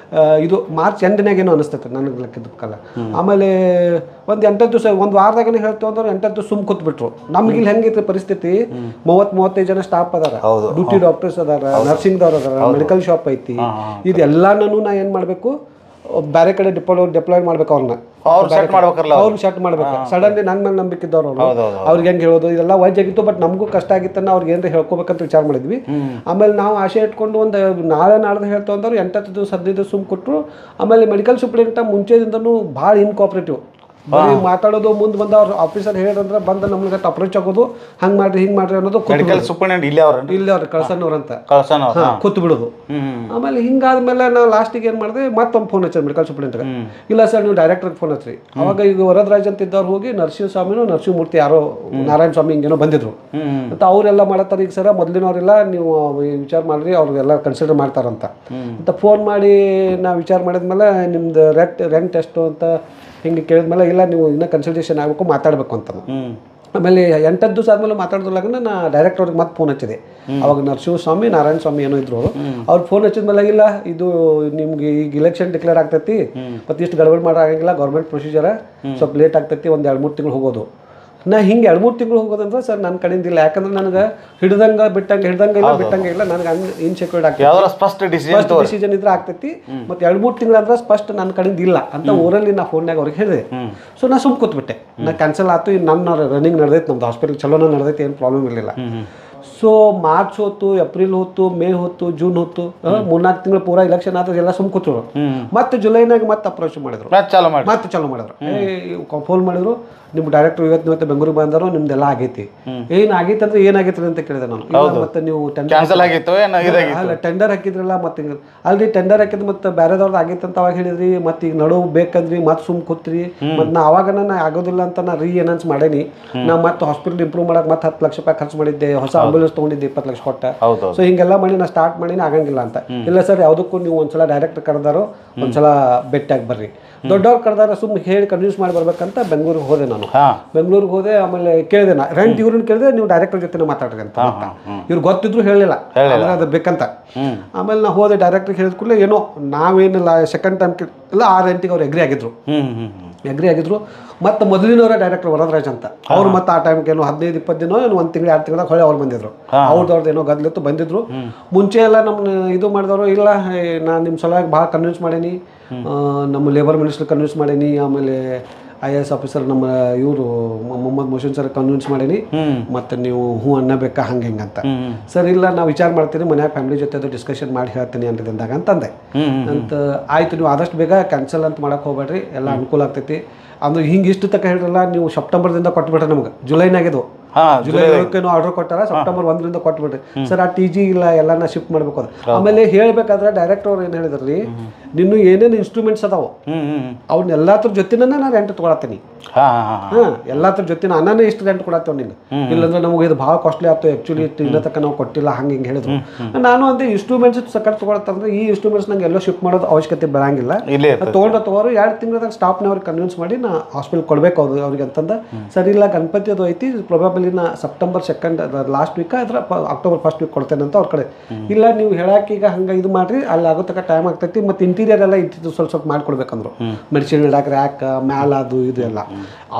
ಇದು ಮಾರ್ಚ್ ಎಂಡ್ನಾಗ ಏನೋ ಅನಿಸ್ತೈತೆ ನನಗೆ ಲೆಕ್ಕದಕ್ಕಲ್ಲ. ಆಮೇಲೆ ಒಂದು 8 ದಿವಸ ಒಂದು ವಾರದಾಗನೇ ಹೇಳ್ತೇವೆ ಅಂದ್ರೆ 8 ದಿವಸ ಸುಮ್ ಕೂತ್ಬಿಟ್ರು. ನಮ್ಗೆ ಇಲ್ಲಿ ಹೆಂಗೈತಿ ಪರಿಸ್ಥಿತಿ, 30-35 ಜನ ಸ್ಟಾಫ್ ಅದಾರ, ಡ್ಯೂಟಿ ಡಾಕ್ಟರ್ಸ್ ಅದಾರ, ನರ್ಸಿಂಗ್ದವ್ರು ಅದಾರ, ಮೆಡಿಕಲ್ ಶಾಪ್ ಐತಿ. ಇದೆಲ್ಲನೂ ನಾ ಏನು ಮಾಡಬೇಕು, ಬೇರೆ ಕಡೆ ಡಿಪ್ಲಾಯ್ ಮಾಡ್ಬೇಕು. ಅವ್ರನ್ನ ಅವ್ರು ಸೆಟ್ ಮಾಡ್ಬೇಕು. ಸಡನ್ಲಿ ನನ್ನ ಮೇಲೆ ನಂಬಿಕಿದ್ದವ್ರು ಅವರು, ಅವ್ರಿಗೆ ಹೆಂಗೆ ಹೇಳೋದು ಇದೆಲ್ಲ ವೈಜಾಗಿತ್ತು. ಬಟ್ ನಮಗೂ ಕಷ್ಟ ಆಗಿತ್ತನ್ನ ಅವ್ರಿಗೆ ಏನಾರ ಹೇಳ್ಕೋಬೇಕಂತ ವಿಚಾರ ಮಾಡಿದ್ವಿ. ಆಮೇಲೆ ನಾವು ಆಸೆ ಇಟ್ಕೊಂಡು ಒಂದು ನಾಳೆ ಹೇಳ್ತೇವೆ ಅಂದವ್ರು 8 ದಿವಸ 15 ದಿವಸ ಸುಮ್ ಕೊಟ್ಟರು. ಆಮೇಲೆ ಮೆಡಿಕಲ್ ಸೂಪರಿಂಟೆಂಡೆಂಟ್ ಮುಂಚೆದಿಂದನೂ ಭಾಳ ಇನ್ಕೋಆಪರೇಟಿವ್. ಬರೀ ಮಾತಾಡೋದು, ಮುಂದೆ ಬಂದ ಅವ್ರ ಆಫೀಸರ್ ಹೇಳಿದ್ರೆ ಬಂದು ನಮ್ಗೆ ಅಪ್ರೋಚ್ ಆಗೋದು, ಹಂಗೆ ಮಾಡ್ರಿ ಅನ್ನೋದು. ಇಲ್ಲೇ ಅವ್ರು ಕಳ್ಸನ್ನವ್ರು ಅಂತ ಕೂತು ಬಿಡೋದು. ಆಮೇಲೆ ಹಿಂಗಾದ್ಮೇಲೆ ನಾವು ಲಾಸ್ಟಿಗೆ ಏನು ಮಾಡಿದೆ, ಮತ್ತೊಂದು ಫೋನ್ ಹಚ್ಚಿದ್ರು ಮೆಡಿಕಲ್ ಸೂಪರಿಂಟೆಂಟ್ಗೆ. ಇಲ್ಲ ಸರ್ ನೀವು ಡೈರೆಕ್ಟರ್ಗೆ ಫೋನ್ ಹಚ್ಚಿರಿ. ಅವಾಗ ಈಗ ವರದರಾಜ್ ಅಂತ ಇದ್ದವ್ರು ಹೋಗಿ ನರಸಿಂಹಮೂರ್ತಿ ಯಾರೋ ನಾರಾಯಣ ಸ್ವಾಮಿ ಹಿಂಗೇನೋ ಬಂದಿದ್ರು ಅಂತ ಅವರೆಲ್ಲ ಮಾಡತ್ತಾರೆ. ಈಗ ಸರ ಮೊದಲಿನವರೆಲ್ಲ ನೀವು ವಿಚಾರ ಮಾಡ್ರಿ, ಅವ್ರಿಗೆಲ್ಲ ಕನ್ಸಿಡರ್ ಮಾಡ್ತಾರಂತ ಫೋನ್ ಮಾಡಿ ನಾವು ವಿಚಾರ ಮಾಡಿದ್ಮೇಲೆ ನಿಮ್ದು ರೆಂಟ್ ಎಷ್ಟು ಅಂತ ಹಿಂಗೆ ಕೇಳಿದ್ಮೇಲೆ ಇಲ್ಲ ನೀವು ಇನ್ನೂ ಕನ್ಸಲ್ಟೇಷನ್ ಆಗಬೇಕು, ಮಾತಾಡಬೇಕು ಅಂತ. ಆಮೇಲೆ 8 ದಿವಸ ಆದಮೇಲೆ ಮಾತಾಡಿದ್ಲಾಗ ನಾ ಡೈರೆಕ್ಟ್ ಅವ್ರಿಗೆ ಮತ್ತೆ ಫೋನ್ ಹಚ್ಚಿದೆ. ಅವಾಗ ನರಸಿಂಹಸ್ವಾಮಿ ನಾರಾಯಣ ಸ್ವಾಮಿ ಏನೋ ಇದ್ರು. ಅವ್ರು ಫೋನ್ ಹಚ್ಚಿದ್ಮೇಲೆ ಇಲ್ಲ ಇದು ನಿಮ್ಗೆ ಈಗ ಇಲೆಕ್ಷನ್ ಡಿಕ್ಲೇರ್ ಆಗ್ತೈತಿ ಮತ್ತು ಇಷ್ಟು ಗಡಬಡಿ ಮಾಡೋಂಗಿಲ್ಲ, ಗೌರ್ಮೆಂಟ್ ಪ್ರೊಸೀಜರ ಸ್ವಲ್ಪ ಲೇಟ್ ಆಗ್ತೈತಿ, ಒಂದು 2-3 ತಿಂಗಳು ಹೋಗೋದು. ನಾ ಹಿಂಗೆ 2-3 ತಿಂಗಳು ಹೋಗೋದಂದ್ರೆ ಸರ್ ನನ್ನ ಕಡೆಯಿಂದ ಇಲ್ಲ. ಯಾಕಂದ್ರೆ ನನಗೆ ಹಿಡ್ದಂಗೆ ಬಿಟ್ಟಂಗೆ ಇಲ್ಲ ನನಗೆ ಇನ್ಸೆಕ್ಯೂರ್ಡ್ ಆಗ್ತದೆ. ಸ್ಪಷ್ಟ ಡಿಸಿಷನ್ ಇದ್ರೆ ಆಗ್ತೈತಿ. ಮತ್ತೆ 2-3 ತಿಂಗಳು ಅಂದ್ರೆ ಸ್ಪಷ್ಟ ನನ್ನ ಕಡೆಯಿಂದ ಇಲ್ಲ ಅಂತ ಊರಲ್ಲಿ ನಾ ಫೋನ್ಯಾಗ ಅವ್ರಿಗೆ ಹೇಳಿದೆ. ಸೊ ನಾ ಸುಮ್ ಕೂತ್ಬಿಟ್ಟೆ. ನಾ ಕ್ಯಾನ್ಸಲ್ ಆಯ್ತು. ನನ್ನ ರನ್ನಿಂಗ್ ನಡೆದೈತೆ, ನಮ್ದು ಹಾಸ್ಪಿಟಲ್ ಚಲೋನ ನಡೆದೈತೆ, ಏನು ಪ್ರಾಬ್ಲಮ್ ಇರಲಿಲ್ಲ. ಸೊ ಮಾರ್ಚ್ ಹೊತ್ತು, ಏಪ್ರಿಲ್ ಹೊತ್ತು, ಮೇ ಹೊತ್ತು, ಜೂನ್ ಹೊತ್ತು 3-4 ತಿಂಗಳು ಪೂರಾ ಇಲೆಕ್ಷನ್ ಆದ್ರೆ ಎಲ್ಲ ಸುಮ್ ಕೂತರು. ಮತ್ತೆ ಜುಲೈನಾಗ ಮತ್ತೆ ಅಪ್ರೋಚ್ ಮಾಡಿದ್ರು, ಮತ್ತೆ ಚಾಲೂ ಮಾಡಿದ್ರು. ಫೋನ್ ಮಾಡಿದ್ರು, ನಿಮ್ಮ ಡೈರೆಕ್ಟರ್ ಇವತ್ತು ಬೆಂಗಳೂರಿಗೆ ಬಂದರು, ನಿಮ್ದೆಲ್ಲ ಆಗೈತಿ. ಏನಾಗೈತೆ ಅಂದ್ರೆ ಏನಾಗೈತಿ ಅಂತ ಕೇಳಿದೆ ನಾನು. ಮತ್ತೆ ನೀವು ಟೆಂಡರ್ ಹಾಕಿದ್ರಲ್ಲ, ಮತ್ತೆ ಅಲ್ರಿ ಟೆಂಡರ್ ಹಾಕಿದ್ ಮತ್ತೆ ಬೇರೆದವ್ರದ್ದು ಆಗೈತೆ ಅಂತ ಅವಾಗ ಹೇಳಿದ್ರಿ, ಮತ್ತೆ ಈಗ ನಡುವು ಬೇಕಂದ್ರಿ, ಮತ್ತೆ ಸುಮ್ ಕೂತ್ರಿ. ಮತ್ತೆ ನಾ ಅವಾಗ ನಾ ಆಗೋದಿಲ್ಲ ಅಂತ ನಾ ಎನೌನ್ಸ್ ಮಾಡೇನಿ. ನಾ ಮತ್ತೆ ಹಾಸ್ಪಿಟಲ್ ಇಂಪ್ರೂವ್ ಮಾಡಕ್ ಮತ್ತೆ 10 ಲಕ್ಷ ರೂಪಾಯಿ ಖರ್ಚು ಮಾಡಿದ್ದೆ, ಹೊಸ ಆಂಬುಲೆನ್ಸ್ ತಗೊಂಡಿದ್ದೆ 20 ಲಕ್ಷ ಕೊಟ್ಟ. ಸೊ ಹಿಂಗೆಲ್ಲ ಮಾಡಿ ನಾ ಸ್ಟಾರ್ಟ್ ಮಾಡೀನಿ, ಆಗಂಗಿಲ್ಲ ಅಂತ. ಇಲ್ಲ ಸರ್, ಯಾವುದಕ್ಕೂ ನೀವು ಒಂದ್ಸಲ ಡೈರೆಕ್ಟರ್ ಕರೆದಾರೋ ಒಂದ್ಸಲ ಭೇಟಿಯಾಗಿ ಬರ್ರಿ. ದೊಡ್ಡವ್ರು ಕರೆದಾರ ಸುಮ್ ಹೇಳಿ ಕನ್ವಿನ್ಸ್ ಮಾಡಿ ಬರ್ಬೇಕಂತ ಬೆಂಗಳೂರಿಗೆ ಹೋದೆ ನಾನು. ಬೆಂಗಳೂರಿಗೆ ಹೋದೆ. ಆಮೇಲೆ ಕೇಳಿದೆ ನಾ ರೆಂಟ್ ಇವ್ರನ್ನ ಕೇಳಿದೆ, ನೀವು ಡೈರೆಕ್ಟರ್ ಜೊತೆ ಮಾತಾಡ್ರಿ ಅಂತ. ಇವ್ರು ಗೊತ್ತಿದ್ರು ಹೇಳಿಲ್ಲ ಅದು ಬೇಕಂತ. ಆಮೇಲೆ ನಾ ಹೋದೆ, ಡೈರೆಕ್ಟರ್ ಹೇಳಿದ ಕೂಡಲೇ ಏನೋ ನಾವೇನಿಲ್ಲ ಸೆಕೆಂಡ್ ಟೈಮ್ ಇಲ್ಲ ಆ ರೆಂಟಿಗೆ ಅವ್ರು ಎಗ್ರಿ ಆಗಿದ್ರು. ಮತ್ತು ಮೊದಲಿನವರ ಡೈರೆಕ್ಟರ್ ವರದರಾಜ್ ಅಂತ ಅವ್ರು ಮತ್ತೆ ಆ ಟೈಮ್ಗೆ ಏನೋ 15-20 ದಿನ ಏನು 1 ತಿಂಗಳು 2 ತಿಂಗಳಾಗ ಹೊಳೆ ಅವ್ರು ಬಂದಿದ್ರು. ಅವ್ರದ್ದು ಏನೋ ಗದ್ಲಿತ್ತು, ಬಂದಿದ್ರು. ಮುಂಚೆ ಎಲ್ಲ ನಮ್ಮನ್ನ ಇದು ಮಾಡಿದವರು ಇಲ್ಲ, ನಾನು ನಿಮ್ಮ ಸಲುವಾಗಿ ಭಾಳ ಕನ್ವಿನ್ಸ್ ಮಾಡೀನಿ, ನಮ್ಮ ಲೇಬರ್ ಮಿನಿಸ್ಟರ್ ಕನ್ವಿನ್ಸ್ ಮಾಡೀನಿ, ಆಮೇಲೆ IAS ಆಫೀಸರ್ ನಮ್ಮ ಇವರು ಮೊಹಮ್ಮದ್ ಮೊಹಸಿನ್ ಸರ್ ಕನ್ವಿನ್ಸ್ ಮಾಡೀನಿ, ಮತ್ತು ನೀವು ಹ್ಞೂ ಅನ್ನಬೇಕಾ ಹಂಗೆ ಹಿಂಗೆ ಅಂತ. ಸರ್ ಇಲ್ಲ, ನಾವು ವಿಚಾರ ಮಾಡ್ತೀನಿ, ಮನ್ಯಾಗ ಫ್ಯಾಮಿಲಿ ಜೊತೆ ಅದು ಡಿಸ್ಕಷನ್ ಮಾಡಿ ಹೇಳ್ತೀನಿ ಅಂದಾಗ ಅಂತಂದೆ. ಅಂತ ಆಯ್ತು, ನೀವು ಆದಷ್ಟು ಬೇಗ ಕ್ಯಾನ್ಸಲ್ ಅಂತ ಮಾಡಕ್ಕೆ ಹೋಗ್ಬೇಡ್ರಿ, ಎಲ್ಲ ಅನುಕೂಲ ಆಗ್ತೈತಿ. ಅಂದ್ರೆ ಹಿಂಗೆ ಇಷ್ಟು ತನಕ ಹೇಳಿರಲ್ಲ, ನೀವು ಸೆಪ್ಟೆಂಬರ್ದಿಂದ ಕೊಟ್ಬಿಟ್ರೆ ನಮ್ಗೆ ಜುಲೈನಾಗಿದ್ದು. ಜುಲೈ 1 ಆರ್ಡರ್ ಕೊಟ್ಟಾರ, ಸೆಪ್ಟೆಂಬರ್ 1ರಿಂದ ಕೊಟ್ಬಿಡ್ರಿ ಸರ್. ಆ TG ಇಲ್ಲ, ಎಲ್ಲನ ಶಿಫ್ಟ್ ಮಾಡ್ಬೇಕು ಅದು. ಆಮೇಲೆ ಹೇಳ್ಬೇಕಾದ್ರೆ ಡೈರೆಕ್ಟರ್ ಅವ್ರು ಏನು ಹೇಳಿದ್ರಿ, ನಿನ್ನ ಏನೇನು ಇನ್ಸ್ಟ್ರೂಮೆಂಟ್ಸ್ ಅದಾವ ಅವ್ನೆಲ್ಲದ್ರ ಜೊತೆನ ನಾನು ರೆಂಟ್ ತೊಗೊಳತ್ತೀನಿ. ಎಲ್ಲದ್ರ ಜೊತೆ ನಾನೇ ಇಷ್ಟು ರೆಂಟ್ ಕೊಡತ್ತೇವೆ ನಿನ್ನ, ಇಲ್ಲಾಂದ್ರೆ ನಮಗೆ ಇದು ಭಾಳ ಕಾಸ್ಟ್ಲಿ ಆಗ್ತದೆ, ಆ್ಯಕ್ಚುಲಿ ಇಲ್ಲ ತಕ್ಕ ನಾವು ಕೊಟ್ಟಿಲ್ಲ ಹಂಗೆ ಹಿಂಗೆ ಹೇಳಿದ್ರು. ನಾನು ಅಂದೆ ಇನ್ಸ್ಟ್ರೂಮೆಂಟ್ಸ್ ಸಕಟ್ ತೊಗೊಳತ್ತಂದ್ರೆ ಈ ಇನ್ಸ್ಟ್ರೂಮೆಂಟ್ಸ್ ನಂಗೆ ಎಲ್ಲೋ ಶಿಫ್ಟ್ ಮಾಡೋದು ಅವಶ್ಯಕತೆ ಬರಂಗಿಲ್ಲ, ತಗೋರು 2 ತಿಂಗಳದಾಗ ಸ್ಟಾಫ್ನವ್ರಿಗೆ ಕನ್ವಿನ್ಸ್ ಮಾಡಿ ನಾ ಹಾಸ್ಪಿಟಲ್ ಕೊಡಬೇಕು ಅವ್ರಿಗೆ ಅಂತಂದ. ಸರಿ ಇಲ್ಲ, ಗಣಪತಿ ಅದು ಐತಿ, ಪ್ರೊಬಾಬಲಿ ನಾ ಸೆಪ್ಟೆಂಬರ್ 2 ಲಾಸ್ಟ್ ವೀಕ್ ಅದರ ಅಕ್ಟೋಬರ್ 1st ವೀಕ್ ಕೊಡ್ತೇನೆ ಅಂತ ಅವ್ರ ಕಡೆ. ಇಲ್ಲ ನೀವು ಹೇಳಕ್ಕೆ ಈಗ ಹಂಗೆ ಇದು ಮಾಡ್ರಿ, ಅಲ್ಲಿ ಆಗೋ ತಕ್ಕ ಟೈಮ್ ಆಗ್ತೈತಿ. ಮತ್ತು ಇಂಟೀರಿಯರ್ ಎಲ್ಲ ಇಟ್ಟಿದ್ದು ಸ್ವಲ್ಪ ಮಾಡ್ಕೊಡ್ಬೇಕಂದ್ರು, ಮೆಡಿಸಿನ್ ಇಡಕ್ಕೆ ರ್ಯಾಕ್ ಮ್ಯಾಲ ಅದು ಇದು ಎಲ್ಲ.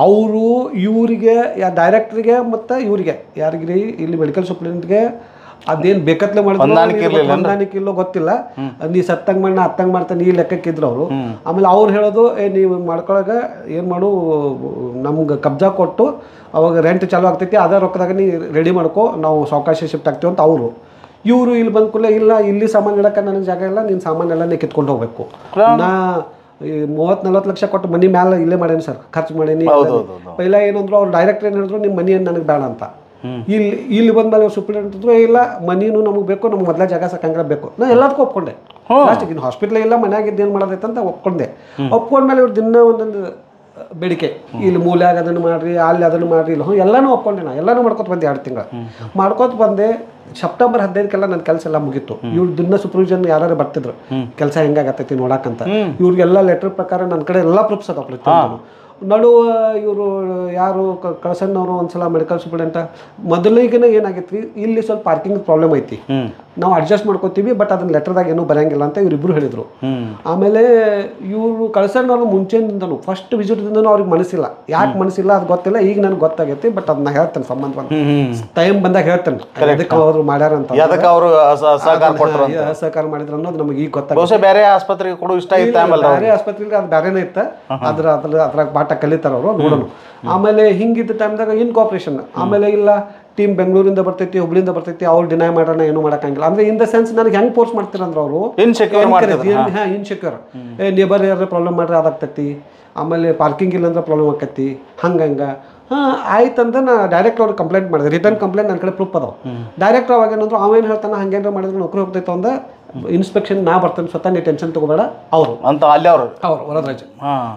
ಅವರು ಇವರಿಗೆ ಡೈರೆಕ್ಟ್ರಿಗೆ ಮತ್ತು ಇವರಿಗೆ ಯಾರಿಗ್ರಿ ಇಲ್ಲಿ ಮೆಡಿಕಲ್ ಸಪ್ಲಿಮೆಂಟ್ಗೆ ಅದೇನು ಬೇಕತ್ಲೆ ಮಾಡಿದ್ರು ಹೊಂದಾಣಿಕೆ ಇಲ್ಲೋ ಗೊತ್ತಿಲ್ಲ. ನೀ ಸತ್ತಂಗೆ ಮಾಡಿ ನಾ ಹತ್ತಂಗೆ ಮಾಡ್ತಾನೆ ಈ ಲೆಕ್ಕಕ್ಕಿದ್ರು ಅವರು. ಆಮೇಲೆ ಅವ್ರು ಹೇಳೋದು, ನೀವು ಮಾಡ್ಕೊಳಗ ಏನು ಮಾಡು, ನಮ್ಗೆ ಕಬ್ಜಾ ಕೊಟ್ಟು ಅವಾಗ ರೆಂಟ್ ಚಾಲು ಆಗ್ತೈತಿ, ಅದೇ ರೊಕ್ಕದಾಗ ನೀ ರೆಡಿ ಮಾಡ್ಕೋ, ನಾವು ಸಾವಕಾಶ ಶಿಫ್ಟ್ ಆಗ್ತೀವಿ ಅಂತ ಅವರು. ಇವರು ಇಲ್ಲಿ ಬಂದ ಕೂಡಲೇ ಇಲ್ಲ, ಇಲ್ಲಿ ಸಾಮಾನು ಇಡಕ್ಕೆ ನನಗೆ ಜಾಗ ಇಲ್ಲ, ನೀನು ಸಾಮಾನೆಲ್ಲ ನೀ ಕಿತ್ಕೊಂಡು ಹೋಗ್ಬೇಕು. ನಾ 30-40 ಲಕ್ಷ ಕೊಟ್ಟು ಮನಿ ಮ್ಯಾಲೆ ಇಲ್ಲೇ ಮಾಡೇನಿ ಸರ್, ಖರ್ಚು ಮಾಡೀನಿ. ಪೈಲ ಏನಂದ್ರು ಅವ್ರು ಡೈರೆಕ್ಟರ್ ಏನು ಹೇಳಿದ್ರು, ನಿಮ್ಮ ಮನಿ ಏನು ನನಗೆ ಬೇಡ ಅಂತ. ಇಲ್ಲಿ ಬಂದ್ಮೇಲೆ ಅವ್ರು ಸುಪ್ರೀಂ ಅಂತಿದ್ರು, ಇಲ್ಲ ಮನಿನೂ ನಮಗೆ ಬೇಕು, ನಮ್ಗೆ ಮೊದಲೇ ಜಾಗ ಸಾಕಂಗ್ರೆ ಬೇಕು. ನಾ ಎಲ್ಲದಕ್ಕೂ ಒಪ್ಕೊಂಡೆ. ಲಾಸ್ಟಿಗೆ ಇನ್ನು ಹಾಸ್ಪಿಟ್ಲ್ ಇಲ್ಲ, ಮನ್ಯಾಗಿದ್ದು ಏನು ಮಾಡೋದೈತೆ ಅಂತ ಒಪ್ಕೊಂಡ್ಮೇಲೆ ಇವ್ರು ದಿನ ಒಂದೊಂದು ಬೇಡಿಕೆ, ಇಲ್ಲಿ ಮೂಲ್ಯಾಗ ಅದನ್ನು ಮಾಡ್ರಿ, ಅಲ್ಲಿ ಅದನ್ನು ಮಾಡ್ರಿ, ಇಲ್ಲ ಎಲ್ಲನೂ ಒಪ್ಕೊಂಡೆ. ನಾ ಎಲ್ಲನೂ ಮಾಡ್ಕೊತ ಬಂದೆ, 2 ತಿಂಗಳು ಮಾಡ್ಕೊತ ಬಂದೆ. ಸೆಪ್ಟೆಂಬರ್ 15 ನನ್ನ ಕೆಲಸ ಎಲ್ಲ ಮುಗೀತು. ಇವ್ರು ದಿನ ಸೂಪರ್ವಿಷನ್ ಯಾರು ಬರ್ತಿದ್ರು, ಕೆಲಸ ಹೆಂಗಾಗತ್ತೈತಿ ನೋಡಕ್ಕಂತ. ಇವ್ರಿಗೆಲ್ಲ ಲೆಟರ್ ಪ್ರಕಾರ ನನ್ನ ಕಡೆ ಎಲ್ಲ ಪ್ರೂಫ್ಸ್ ಅದಾವ ಪ್ರತಿಯೊಂದು. ನಡುವ ಇವರು ಯಾರು ಕಳಸಣ್ಣವರು ಒಂದ್ಸಲ ಮೆಡಿಕಲ್ ಸೂಪರ್ಡೆಂಟ ಮೊದಲಿಗೆ ಏನಾಗೈತಿ, ಇಲ್ಲಿ ಸ್ವಲ್ಪ ಪಾರ್ಕಿಂಗ್ ಪ್ರಾಬ್ಲಮ್ ಐತಿ, ನಾವು ಅಡ್ಜಸ್ಟ್ ಮಾಡ್ಕೋತೀವಿ, ಬಟ್ ಅದನ್ನ ಲೆಟರ್ದಾಗ ಏನೂ ಬರಂಗಿಲ್ಲ ಅಂತ ಇವರಿಬ್ರು ಹೇಳಿದ್ರು. ಆಮೇಲೆ ಇವರು ಕಳಸಣ್ಣವ್ರು ಮುಂಚೆಯಿಂದನು ಫಸ್ಟ್ ವಿಸಿಟ್ದಿಂದನೂ ಅವ್ರಿಗೆ ಮನಸ್ಸಿಲ್ಲ. ಯಾಕೆ ಮನಸ್ಸಿಲ್ಲ ಅದು ಗೊತ್ತಿಲ್ಲ, ಈಗ ನನಗೆ ಗೊತ್ತಾಗೈತಿ. ಬಟ್ ಅದನ್ನ ಹೇಳ್ತೇನೆ, ಸಂಬಂಧ ಟೈಮ್ ಬಂದಾಗ ಹೇಳ್ತೇನೆ, ಅದಕ್ಕೆ ಅವರು ಮಾಡ್ಯಾರ ಅಂತ, ಸಹಕಾರ ಮಾಡಿದ್ರು ಅನ್ನೋದು ನಮಗೆ ಈಗ ಗೊತ್ತಾಗ. ಬೇರೆ ಆಸ್ಪತ್ರೆಗೆ ಕೊಡು ಇಷ್ಟ ಬೇರೆ ಆಸ್ಪತ್ರೆಗೆ ಅದು ಬೇರೆನೇ ಇತ್ತ, ಅದ್ರಾಗ ಪಾಠ ಕಲಿತಾರ ಅವರು ನೋಡೋಣ. ಆಮೇಲೆ ಹಿಂಗಿದ್ದ ಟೈಮ್ದಾಗ ಇನ್ ಕೋಆಪರೇಷನ್. ಆಮೇಲೆ ಇಲ್ಲ, ಟೀಮ್ ಬೆಂಗಳೂರಿಂದ ಬರ್ತೈತಿ, ಹುಬ್ಳಿಯಿಂದ ಬರ್ತೈತಿ, ಅವ್ರು ಡಿನೈ ಮಾಡೋಣ, ಏನು ಮಾಡೋಕ್ಕಾಗಿಲ್ಲ. ಅಂದ್ರೆ ಇನ್ ದ ಸೆನ್ಸ್ ನನಗೆ ಹೆಂಗೆ ಫೋರ್ಸ್ ಮಾಡ್ತೀರಂದ್ರೆ ಅವರು ಇನ್ಸೆಕ್ಯೂರ್, ನೇಬರ್ ಯಾರು ಪ್ರಾಬ್ಲಮ್ ಮಾಡ್ರೆ ಅದಾಗ್ತೈತಿ, ಆಮೇಲೆ ಪಾರ್ಕಿಂಗ್ ಇಲ್ಲ ಅಂದ್ರೆ ಪ್ರಾಬ್ಲಮ್ ಆಕೈತಿ, ಹಂಗೆ ಆಯ್ತಂದ್ರೆ ನಾ ಡೈರೆಕ್ಟ್ ಅವ್ರಿಗೆ ಕಂಪ್ಲೇಂಟ್ ಮಾಡಿದೆ. ರಿಟರ್ನ್ ಕಂಪ್ಲೇಂಟ್ ನನ್ನ ಕಡೆ ಪ್ರೂಫ್ ಅದಾವ. ಡೈರೆಕ್ಟ್ ಅವಾಗ ಏನಂದ್ರು, ಅವೇನು ಹೇಳ್ತಾನೆ ಹಂಗೇನಾರ ಮಾಡಿದ್ರೆ ನೌಕರಿ ಹೋಗ್ತೈತೆ ಅಂದ್ರೆ ಇನ್ಸ್ಪೆಕ್ಷನ್ ನಾ ಬರ್ತೇನೆ ಸ್ವತಃ, ನೀ ಟೆನ್ಷನ್ ತಗೋಬೇಡ ಅವರು ಅಂತ ಅಲ್ಲಿ ಅವ್ರು ವರದರಾಜ್.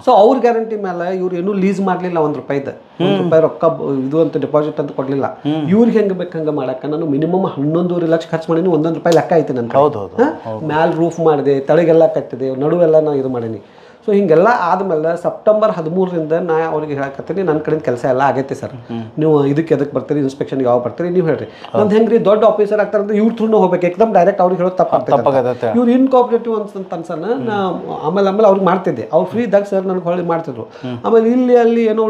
ಸೊ ಅವ್ರ ಗ್ಯಾರಂಟಿ ಮೇಲೆ ಇವ್ರು ಏನೂ ಲೀಸ್ ಮಾಡಲಿಲ್ಲ, ₹1 ರೊಕ್ಕ ಇದು ಅಂತ ಡೆಪಾಸಿಟ್ ಅಂತ ಕೊಡಲಿಲ್ಲ. ಇವ್ರಿಗೆ ಹೆಂಗೆ ಬೇಕು ಹಂಗೆ ಮಾಡಕ್ಕೆ ನಾನು ಮಿನಿಮಮ್ 11.5 ಲಕ್ಷ ಖರ್ಚು ಮಾಡೀನಿ. ₹1 ಲೆಕ್ಕ ಐತಿ ನನ್ನ. ಮ್ಯಾಲ್ ರೂಫ್ ಮಾಡಿದೆ, ತಳಗೆಲ್ಲ ಕಟ್ಟಿದೆ, ನಡುವೆಲ್ಲ ನಾನು ಇದು ಮಾಡೀನಿ. ಸೊ ಹಿಂಗೆಲ್ಲ ಆದಮೇಲೆ ಸೆಪ್ಟೆಂಬರ್ 13ರಿಂದ ನಾ ಅವ್ರಿಗೆ ಹೇಳಕತ್ತೀನಿ, ನನ್ನ ಕಡೆಯಿಂದ ಕೆಲಸ ಎಲ್ಲ ಆಗೈತೆ ಸರ್, ನೀವು ಇದಕ್ಕೆ ಎದಕ್ಕೆ ಬರ್ತೀರಿ, ಇನ್ಸ್ಪೆಕ್ಷನ್ಗೆ ಯಾವ ಬರ್ತೀರಿ ನೀವು ಹೇಳ್ರಿ. ನಂದು ಹೆಂಗ್ರಿ ದೊಡ್ಡ ಆಫೀಸರ್ ಆಗ್ತಾರೆ ಅಂದ್ರೆ ಇವ್ರ ಥ್ರೂನು ಹೋಗ್ಬೇಕು, ಏಕದಮ್ ಡೈರೆಕ್ಟ್ ಅವ್ರಿಗೆ ಹೇಳೋದು ತಪ್ಪಾಗ್ತದೆ. ಇವ್ರು ಇನ್ಕೋಆಪರೇಟಿವ್ ಅಂತ ಅನ್ಸನ ನಾ ಆಮೇಲೆ ಅವ್ರಿಗೆ ಮಾಡ್ತಿದ್ದೆ. ಅವ್ರು ಫ್ರೀ ಇದ್ದಾಗ ಸರ್ ನನಗೆ ಹೊಳ್ಳಿ ಮಾಡ್ತಿದ್ರು. ಆಮೇಲೆ ಇಲ್ಲಿ ಅಲ್ಲಿ ಏನೋ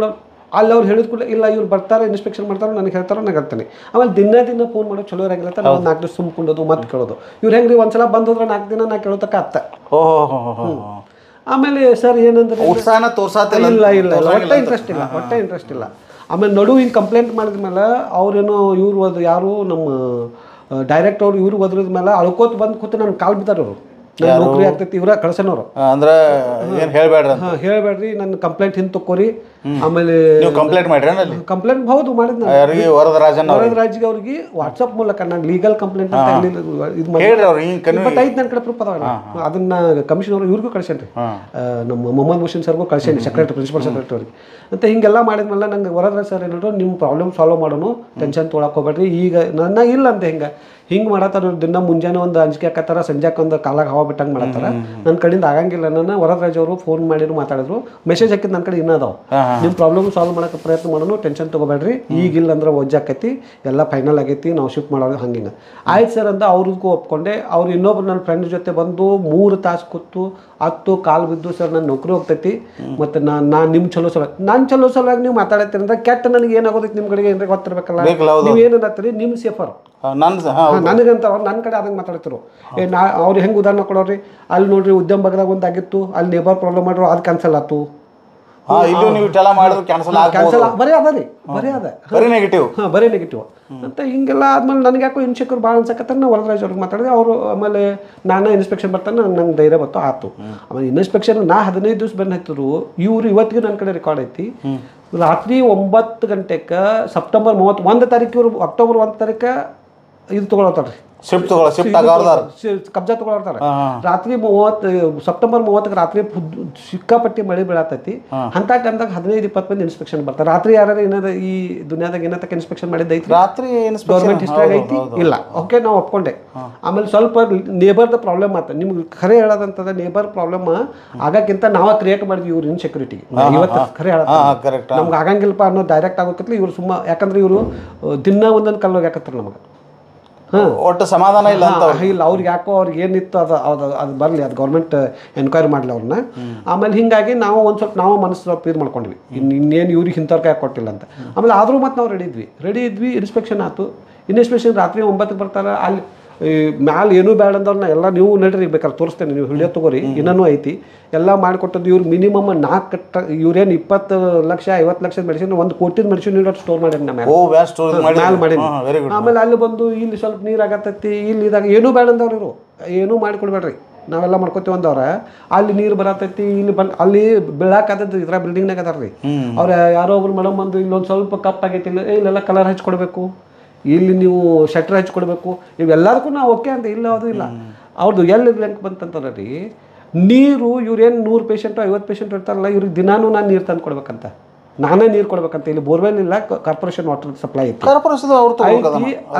ಅಲ್ಲಿ ಅವ್ರು ಹೇಳಿದ ಕೂಡ ಇಲ್ಲ ಇವ್ರು ಬರ್ತಾರೆ ಇನ್ಸ್ಪೆಕ್ಷನ್ ಮಾಡ್ತಾರೆ ನನಗೆ ಹೇಳ್ತಾರೆ ನಾನು ಹೇಳ್ತೇನೆ. ಆಮೇಲೆ ದಿನ ಫೋನ್ ಮಾಡೋದು ಚಲೋ ಇರಂಗಿಲ್ಲ, ನಾವು 4 ದಿವಸ ಸುಮ್ಕೊಂಡೋದು ಮತ್ತೆ ಕೇಳೋದು. ಇವ್ರು ಹೆಂಗ್ರಿ ಒಂದ್ಸಲ ಬಂದೋದ್ರೆ 4 ದಿನ ನಾ ಕೇಳೋತಕ್ಕ ಅತ್ತ. ಆಮೇಲೆ ಸರ್ ಏನಂದ್ರೆ ಉತ್ಸಾಹನ ತೋರ್ಸಾತಿಲ್ಲ. ಇಲ್ಲ ಒಟ್ಟೆ ಇಂಟ್ರೆಸ್ಟ್ ಇಲ್ಲ. ಆಮೇಲೆ ನಡು ಹಿಂಗೆ ಕಂಪ್ಲೇಂಟ್ ಮಾಡಿದ್ಮೇಲೆ ಅವ್ರೇನೋ ಇವ್ರು ಅದು ಯಾರು ನಮ್ಮ ಡೈರೆಕ್ಟ್ ಅವ್ರು ಇವ್ರು ಒದ್ರದ ಮೇಲೆ ಅಳ್ಕೋತ ಬಂದು ಕೂತು ನನ್ನ ಕಾಲು ಬಿದ್ದಾರ ಅವರು. ನೌಕರಿ ಆಗ್ತೈತಿ ಇವರ ಕಳ್ಸನವ್ರು. ಅಂದ್ರೆ ಏನು ಹೇಳ್ಬೇಡ್ರಿ, ಹೇಳ್ಬೇಡ್ರಿ ನನ್ನ ಕಂಪ್ಲೇಂಟ್ ಹಿಂದೆ ತಕ್ಕೋರಿ. ಆಮೇಲೆ ಕಂಪ್ಲೇಂಟ್ ಮಾಡ್ರಿ ಅಲ್ಲಿ ಕಂಪ್ಲೇಂಟ್ ಹೌದು ಮಾಡಿದ್ ಯಾರಿಗೆ ವರದರಾಜ್ಗೆ ಅವ್ರಿಗೆ ವಾಟ್ಸಪ್ ಮೂಲಕ ನಾನು ಲೀಗಲ್ ಕಂಪ್ಲೇಂಟ್ ಅಂತ ಇದು ಐದು ನನ್ನ ಕಡೆ ಪ್ರೂಫ್ ಅದಾವಲ್ಲ ಅದನ್ನ ಕಮಿಷನ್ ಅವ್ರು ಇವ್ರಿಗೂ ಕಳ್ಸೇನ್ರಿ, ನಮ್ಮ ಮೊಹಮ್ಮದ್ ಮುಷಿನ್ ಸರ್ಗೂ ಕಳ್ಸೇನಿ, ಸೆಕ್ರೆಟರಿ ಪ್ರಿನ್ಸಿಪಲ್ ಸೆಕ್ರೆಟರಿ ಅವ್ರಿಗೆ. ಅಂತ ಹಿಂಗೆಲ್ಲ ಮಾಡಿದ್ಮೇಲೆ ನಂಗೆ ವರದರಾಜ್ ಸರ್ ಏನಾದ್ರು ನಿಮ್ಮ ಪ್ರಾಬ್ಲಮ್ ಸಾಲ್ವ್ ಮಾಡೋಣ, ಟೆನ್ಷನ್ ತೊಗೊಳಕ್ ಹೋಗ್ಬೇಡ್ರಿ. ಈಗ ನನ್ನ ಇಲ್ಲ ಅಂತ ಹಿಂಗೆ ಮಾಡತ್ತಾರ. ದಿನ ಮುಂಜಾನೆ ಒಂದು ಅಂಜಿಕೆ ಹಾಕತ್ತಾರ, ಸಂಜೆಗೆ ಒಂದು ಕಾಲಾಗ ಹವಾ ಬಿಟ್ಟಂಗೆ ಮಾಡತ್ತಾರ. ನನ್ನ ಕಡೆಯಿಂದ ಆಗಂಗಿಲ್ಲ. ನನ್ನ ವರದರಾಜ್ ಅವರು ಫೋನ್ ಮಾಡಿದ್ರು ಮಾತಾಡಿದ್ರು, ಮೆಸೇಜ್ ಹಾಕಿದ್ದು ನನ್ನ ಕಡೆ ಇನ್ನೂ ಅದಾವ. ನಿಮ್ಮ ಪ್ರಾಬ್ಲಮ್ ಸಾಲ್ವ್ ಮಾಡೋಕೆ ಪ್ರಯತ್ನ ಮಾಡೋಣ, ಟೆನ್ಷನ್ ತೊಗೋಬೇಡ್ರಿ. ಈಗಿಲ್ಲ ಅಂದ್ರೆ ಒಜ್ಜಾಕೈತಿ, ಎಲ್ಲ ಫೈನಲ್ ಆಗೈತಿ, ನಾವು ಶಿಫ್ಟ್ ಮಾಡೋದು ಹಂಗಿಂಗ ಆಯ್ತು ಸರ್ ಅಂತ ಅವ್ರಿಗೂ ಒಪ್ಕೊಂಡೆ. ಅವ್ರು ಇನ್ನೊಬ್ರು ನನ್ನ ಫ್ರೆಂಡ್ ಜೊತೆ ಬಂದು 3 ತಾಸು ಕೂತು ಹತ್ತು ಕಾಲು ಬಿದ್ದು ಸರ್ ನನ್ನ ನೌಕರಿ ಹೋಗ್ತೈತಿ ಮತ್ತು ನಾನು ನಿಮ್ಮ ಚಲೋ ಸಲುವಾಗಿ ನೀವು ಮಾತಾಡತ್ತೀರಿ ಅಂದ್ರೆ ಕೆಟ್ಟ ನನಗೆ ಏನಾಗೋದೈತಿ ನಿಮ್ಮ ಕಡೆಗೆ ಏನಾರ ಗೊತ್ತಿರ್ಬೇಕಲ್ಲ. ನೀವು ಏನಂತೀರಿ ನಿಮ್ಮ ಸೇಫರ್ ನನಗಂತ ಅವ್ರು ನನ್ನ ಕಡೆ ಆದಂಗೆ ಮಾತಾಡ್ತಿರು. ಅವ್ರು ಹೆಂಗೆ ಉದಾಹರಣೆ ಕೊಡೋರಿ, ಅಲ್ಲಿ ನೋಡ್ರಿ ಉದ್ಯಮ ಭಾಗದಾಗ ಒಂದು ಆಗಿತ್ತು, ಅಲ್ಲಿ ನೇಬರ್ ಪ್ರಾಬ್ಲಮ್ ಮಾಡ್ರು, ಅದು ಕ್ಯಾನ್ಸಲ್ ಆಯ್ತು. ಬರೀ ನೆಗೆಟಿವ್ ಅಂತ ಹಿಂಗೆಲ್ಲ ಆದ್ಮೇಲೆ ನನಗೆ ಯಾಕೋ ಇನ್ಸೆಕ್ಯೂರ್ ಭಾಳ ಅನ್ಸಕತ್ತ. ನಾವು ವರದರಾಜ್ ಅವ್ರಿಗೆ ಮಾತಾಡಿದೆ. ಅವರು ಆಮೇಲೆ ನಾನು ಇನ್ಸ್ಪೆಕ್ಷನ್ ಬರ್ತಾನೆ, ನಂಗೆ ಧೈರ್ಯ ಬತ್ತು ಆಯ್ತು. ಆಮೇಲೆ ಇನ್ಸ್ಪೆಕ್ಷನ್ ನಾ 15 ದಿವಸ ಬಂದು ಹತ್ತಿರು. ಇವರು ಇವತ್ತಿಗೆ ನನ್ನ ಕಡೆ ರೆಕಾರ್ಡ್ ಐತಿ. ರಾತ್ರಿ 9 ಗಂಟೆಗೆ ಸೆಪ್ಟೆಂಬರ್ 31 ತಾರೀಕು ಇವರು ಅಕ್ಟೋಬರ್ 1 ತಾರೀಕು ಇದು ತೊಗೊಳತ್ತಾರ್ರಿ, ಕಬ್ಜಾ ತಗೊಳ್ತಾರೆ. ರಾತ್ರಿ ಸೆಪ್ಟೆಂಬರ್ 30 ರಾತ್ರಿ ಸಿಕ್ಕಾಪಟ್ಟಿ ಮಳೆ ಬೀಳತೈತಿ. ಅಂತ ಟೈಮ್ದಾಗ 15-20 ಮಂದಿ ಇನ್ಸ್ಪೆಕ್ಷನ್ ಬರ್ತಾರೆ. ರಾತ್ರಿ ಯಾರು ಏನಾರ ಈ ದುನಿಯಾದಾಗ ಏನಂತ ಇನ್ಸ್ಪೆಕ್ಷನ್ ಮಾಡಿದ್ದೈತಿ ರಾತ್ರಿ ಗೌರ್ಮೆಂಟ್ ಹಿಸ್ಟ್ರಿ ಐತಿ ಇಲ್ಲ. ಓಕೆ ನಾವು ಒಪ್ಕೊಂಡೆ. ಆಮೇಲೆ ಸ್ವಲ್ಪ ನೇಬರ್ದ ಪ್ರಾಬ್ಲಮ್ ಆತ. ನಿಮ್ಗೆ ಖರೆ ಹೇಳೋದಂತದ ನೇಬರ್ ಪ್ರಾಬ್ಲಮ್ ಆಗಕ್ಕಿಂತ ನಾವ ಕ್ರಿಯೇಟ್ ಮಾಡಿದ್ವಿ ಇವ್ರ ಇನ್ಸೆಕ್ಯೂರಿಟಿ. ಇವತ್ತು ಖರೆ ಹೇಳ ನಮ್ಗೆ ಆಗಂಗಿಲ್ಲಪ್ಪ ಅನ್ನೋ ಡೈರೆಕ್ಟ್ ಆಗೋಕತ್ಲಿ ಇವ್ರು ಸುಮ್ಮ. ಯಾಕಂದ್ರೆ ಇವರು ದಿನ ಒಂದೊಂದು ಕಲ್ಲು ಹೋಗ್ಯಾಕತ್ತಾರೆ ನಮಗೆ. ಒಟ್ಟು ಸಮಾಧಾನ ಇಲ್ಲ ಅಂತ ಇಲ್ಲ. ಅವ್ರಿಗೆ ಯಾಕೋ ಅವ್ರಿಗೆ ಏನಿತ್ತು ಅದು ಬರಲಿ, ಅದು ಗೌರ್ಮೆಂಟ್ ಎನ್ಕ್ವೈರಿ ಮಾಡಲಿ ಅವ್ರನ್ನ. ಆಮೇಲೆ ಹಿಂಗಾಗಿ ನಾವು ಒಂದು ಸ್ವಲ್ಪ ನಾವು ಮನಸ್ಸು ಸ್ವಲ್ಪ ಇದು ಮಾಡ್ಕೊಂಡ್ವಿ, ಇನ್ನೇನು ಇವ್ರಿಗೆ ಇಂಥವ್ರಿಗೆ ಯಾಕೆ ಕೊಟ್ಟಿಲ್ಲ ಅಂತ. ಆಮೇಲೆ ಆದರೂ ಮತ್ತು ನಾವು ರೆಡಿ ಇದ್ವಿ. ಇನ್ಸ್ಪೆಕ್ಷನ್ ಆಯ್ತು. ಇನ್ಸ್ಪೆಕ್ಷನ್ ರಾತ್ರಿ 9ಕ್ಕೆ ಬರ್ತಾರೆ. ಅಲ್ಲಿ ಮ್ಯಾಲೆ ಏನೂ ಬೇಡ ಅಂದವ್ರನ್ನ ಎಲ್ಲ ನೀವು ನಡ್ರಿ ಬೇಕಾದ್ರೆ ತೋರಿಸ್ತೇನೆ, ನೀವು ಹಿಡಿಯೋ ತಗೋರಿ, ಇನ್ನೂ ಐತಿ ಎಲ್ಲ ಮಾಡಿಕೊಟ್ಟದ್ದು. ಇವ್ರು ಮಿನಿಮಮ್ 4 ಇವ್ರೇನು 20 ಲಕ್ಷ 50 ಲಕ್ಷದ ಮೆಡಿಸಿನ್ 1 ಕೋಟಿ ಮೆಡಿಸಿನ್ ಇಡೋದು ಸ್ಟೋರ್ ಮಾಡ್ಯಾರ ನಮ್ಮ ಮ್ಯಾಲೆ ಮಾಡೀನಿ. ಆಮೇಲೆ ಅಲ್ಲಿ ಬಂದು ಇಲ್ಲಿ ಸ್ವಲ್ಪ ನೀರು ಆಗತ್ತೈತಿ, ಇಲ್ಲಿ ಇದಾಗ ಏನೂ ಬೇಡ ಅಂದವ್ರು ಇವರು, ಏನೂ ಮಾಡಿಕೊಡ್ಬೇಡ್ರಿ ನಾವೆಲ್ಲ ಮಾಡ್ಕೊತೀವಿ ಅಂದವ್ರ. ಅಲ್ಲಿ ನೀರು ಬರತೈತಿ, ಇಲ್ಲಿ ಬಂದು ಅಲ್ಲಿ ಬೀಳಾಕತ್ತೈತಿ ಇದ್ರ ಬಿಲ್ಡಿಂಗ್ನಾಗ ಅದಾರ ರೀ. ಅವ್ರು ಯಾರೋ ಒಬ್ರು ಮೇಡಮ್ ಬಂದು ಇಲ್ಲೊಂದು ಸ್ವಲ್ಪ ಕಪ್ ಆಗೈತಿ, ಇಲ್ಲೆಲ್ಲ ಕಲರ್ ಹಚ್ಕೊಡ್ಬೇಕು, ಇಲ್ಲಿ ನೀವು ಶಟ್ರ್ ಹಚ್ಕೊಡ್ಬೇಕು, ಇವೆಲ್ಲದಕ್ಕೂ ನಾವು ಓಕೆ ಅಂತ ಇಲ್ಲ. ಅದು ಇಲ್ಲ ಅವ್ರದ್ದು ಎಲ್ಲಿ ಬ್ಲ್ಯಾಂಕ್ ಬಂತಂತಾರೆ ರೀ. ನೀರು ಇವ್ರೇನು 100 ಪೇಷಂಟು 50 ಪೇಷಂಟ್ ಇರ್ತಾರಲ್ಲ, ಇವ್ರಿಗೆ ದಿನಾನೂ ನಾನು ನೀರು ತಂದು ಕೊಡ್ಬೇಕಂತ, ನಾನೇ ನೀರು ಕೊಡ್ಬೇಕಂತ. ಇಲ್ಲಿ ಬೋರ್ವೆಲ್ ಇಲ್ಲ, ಕಾರ್ಪೊರೇಷನ್ ವಾಟರ್ ಸಪ್ಲೈ ಐತಿ.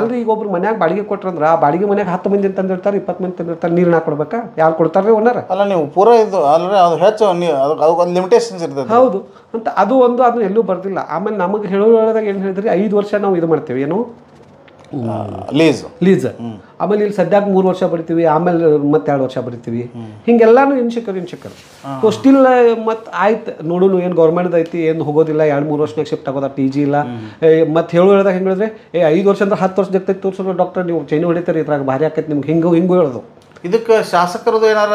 ಅಲ್ರಿ ಈಗ ಒಬ್ರು ಮನ್ಯಾಗ ಬಾಡಿಗೆ ಕೊಟ್ರಂದ್ರೆ ಆ ಬಾಡಿಗೆ ಮನ್ಯಾಗ 10 ಮಂದಿ ತಂದಿರ್ತಾರೆ, 20 ಮಂದಿ ತಂದಿರ್ತಾರೆ. ನೀರು ನಾ ಕೊಡ್ಬೇಕಾ? ಯಾರು ಕೊಡ್ತಾರ್ರಿ ಓನರ್? ಅಲ್ಲ ನೀವು ಪೂರ ಇದು ಅಲ್ರಿ, ಅದು ಹೆಚ್ಚು ಲಿಮಿಟೇಷನ್ಸ್ ಇರ್ತದೆ. ಹೌದು ಅಂತ ಅದು ಒಂದು ಅದನ್ನ ಎಲ್ಲೂ ಬರ್ದಿಲ್ಲ. ಆಮೇಲೆ ನಮಗೆ ಹೇಳೋದಾಗ ಏನು ಹೇಳಿದ್ರಿ, 5 ವರ್ಷ ನಾವು ಇದು ಮಾಡ್ತೇವೆ, ಏನು ಲೀಸ್. ಆಮೇಲೆ ಇಲ್ಲಿ ಸದ್ಯಕ್ಕೆ 3 ವರ್ಷ ಬರಿತೀವಿ, ಆಮೇಲೆ ಮತ್ತೆ 2 ವರ್ಷ ಬರಿತೀವಿ. ಹಿಂಗೆಲ್ಲಾನು ಇನ್ಸೆಕ್ಯೂರ್. ಸೊ ಸ್ಟಿಲ್ ಮತ್ತೆ ಆಯ್ತು ನೋಡೋಣ ಏನು ಗೌರ್ಮೆಂಟ್ ಐತಿ, ಏನು ಹೋಗೋದಿಲ್ಲ, 2-3 ವರ್ಷನಾಗ ಶಿಫ್ಟ್ ಆಗೋದ, PG ಇಲ್ಲ. ಮತ್ತೆ ಹೇಳಿದಾಗ ಹೆಂಗೆ ಹೇಳಿದ್ರೆ 5 ವರ್ಷ ಅಂದ್ರೆ 10 ವರ್ಷ ಜಗ್ತೈತಿ ತೋರಿಸೋದು ಡಾಕ್ಟರ್, ನೀವು ಚೈನಿ ಹೊಡಿತಾರೆ, ಇದ್ರಾಗ ಭಾರಿ ಆಕೈತಿ ನಿಮ್ಗೆ, ಹಿಂಗೂ ಹೇಳೋದು. ಇದಕ್ಕೆ ಶಾಸಕರದು ಏನಾರ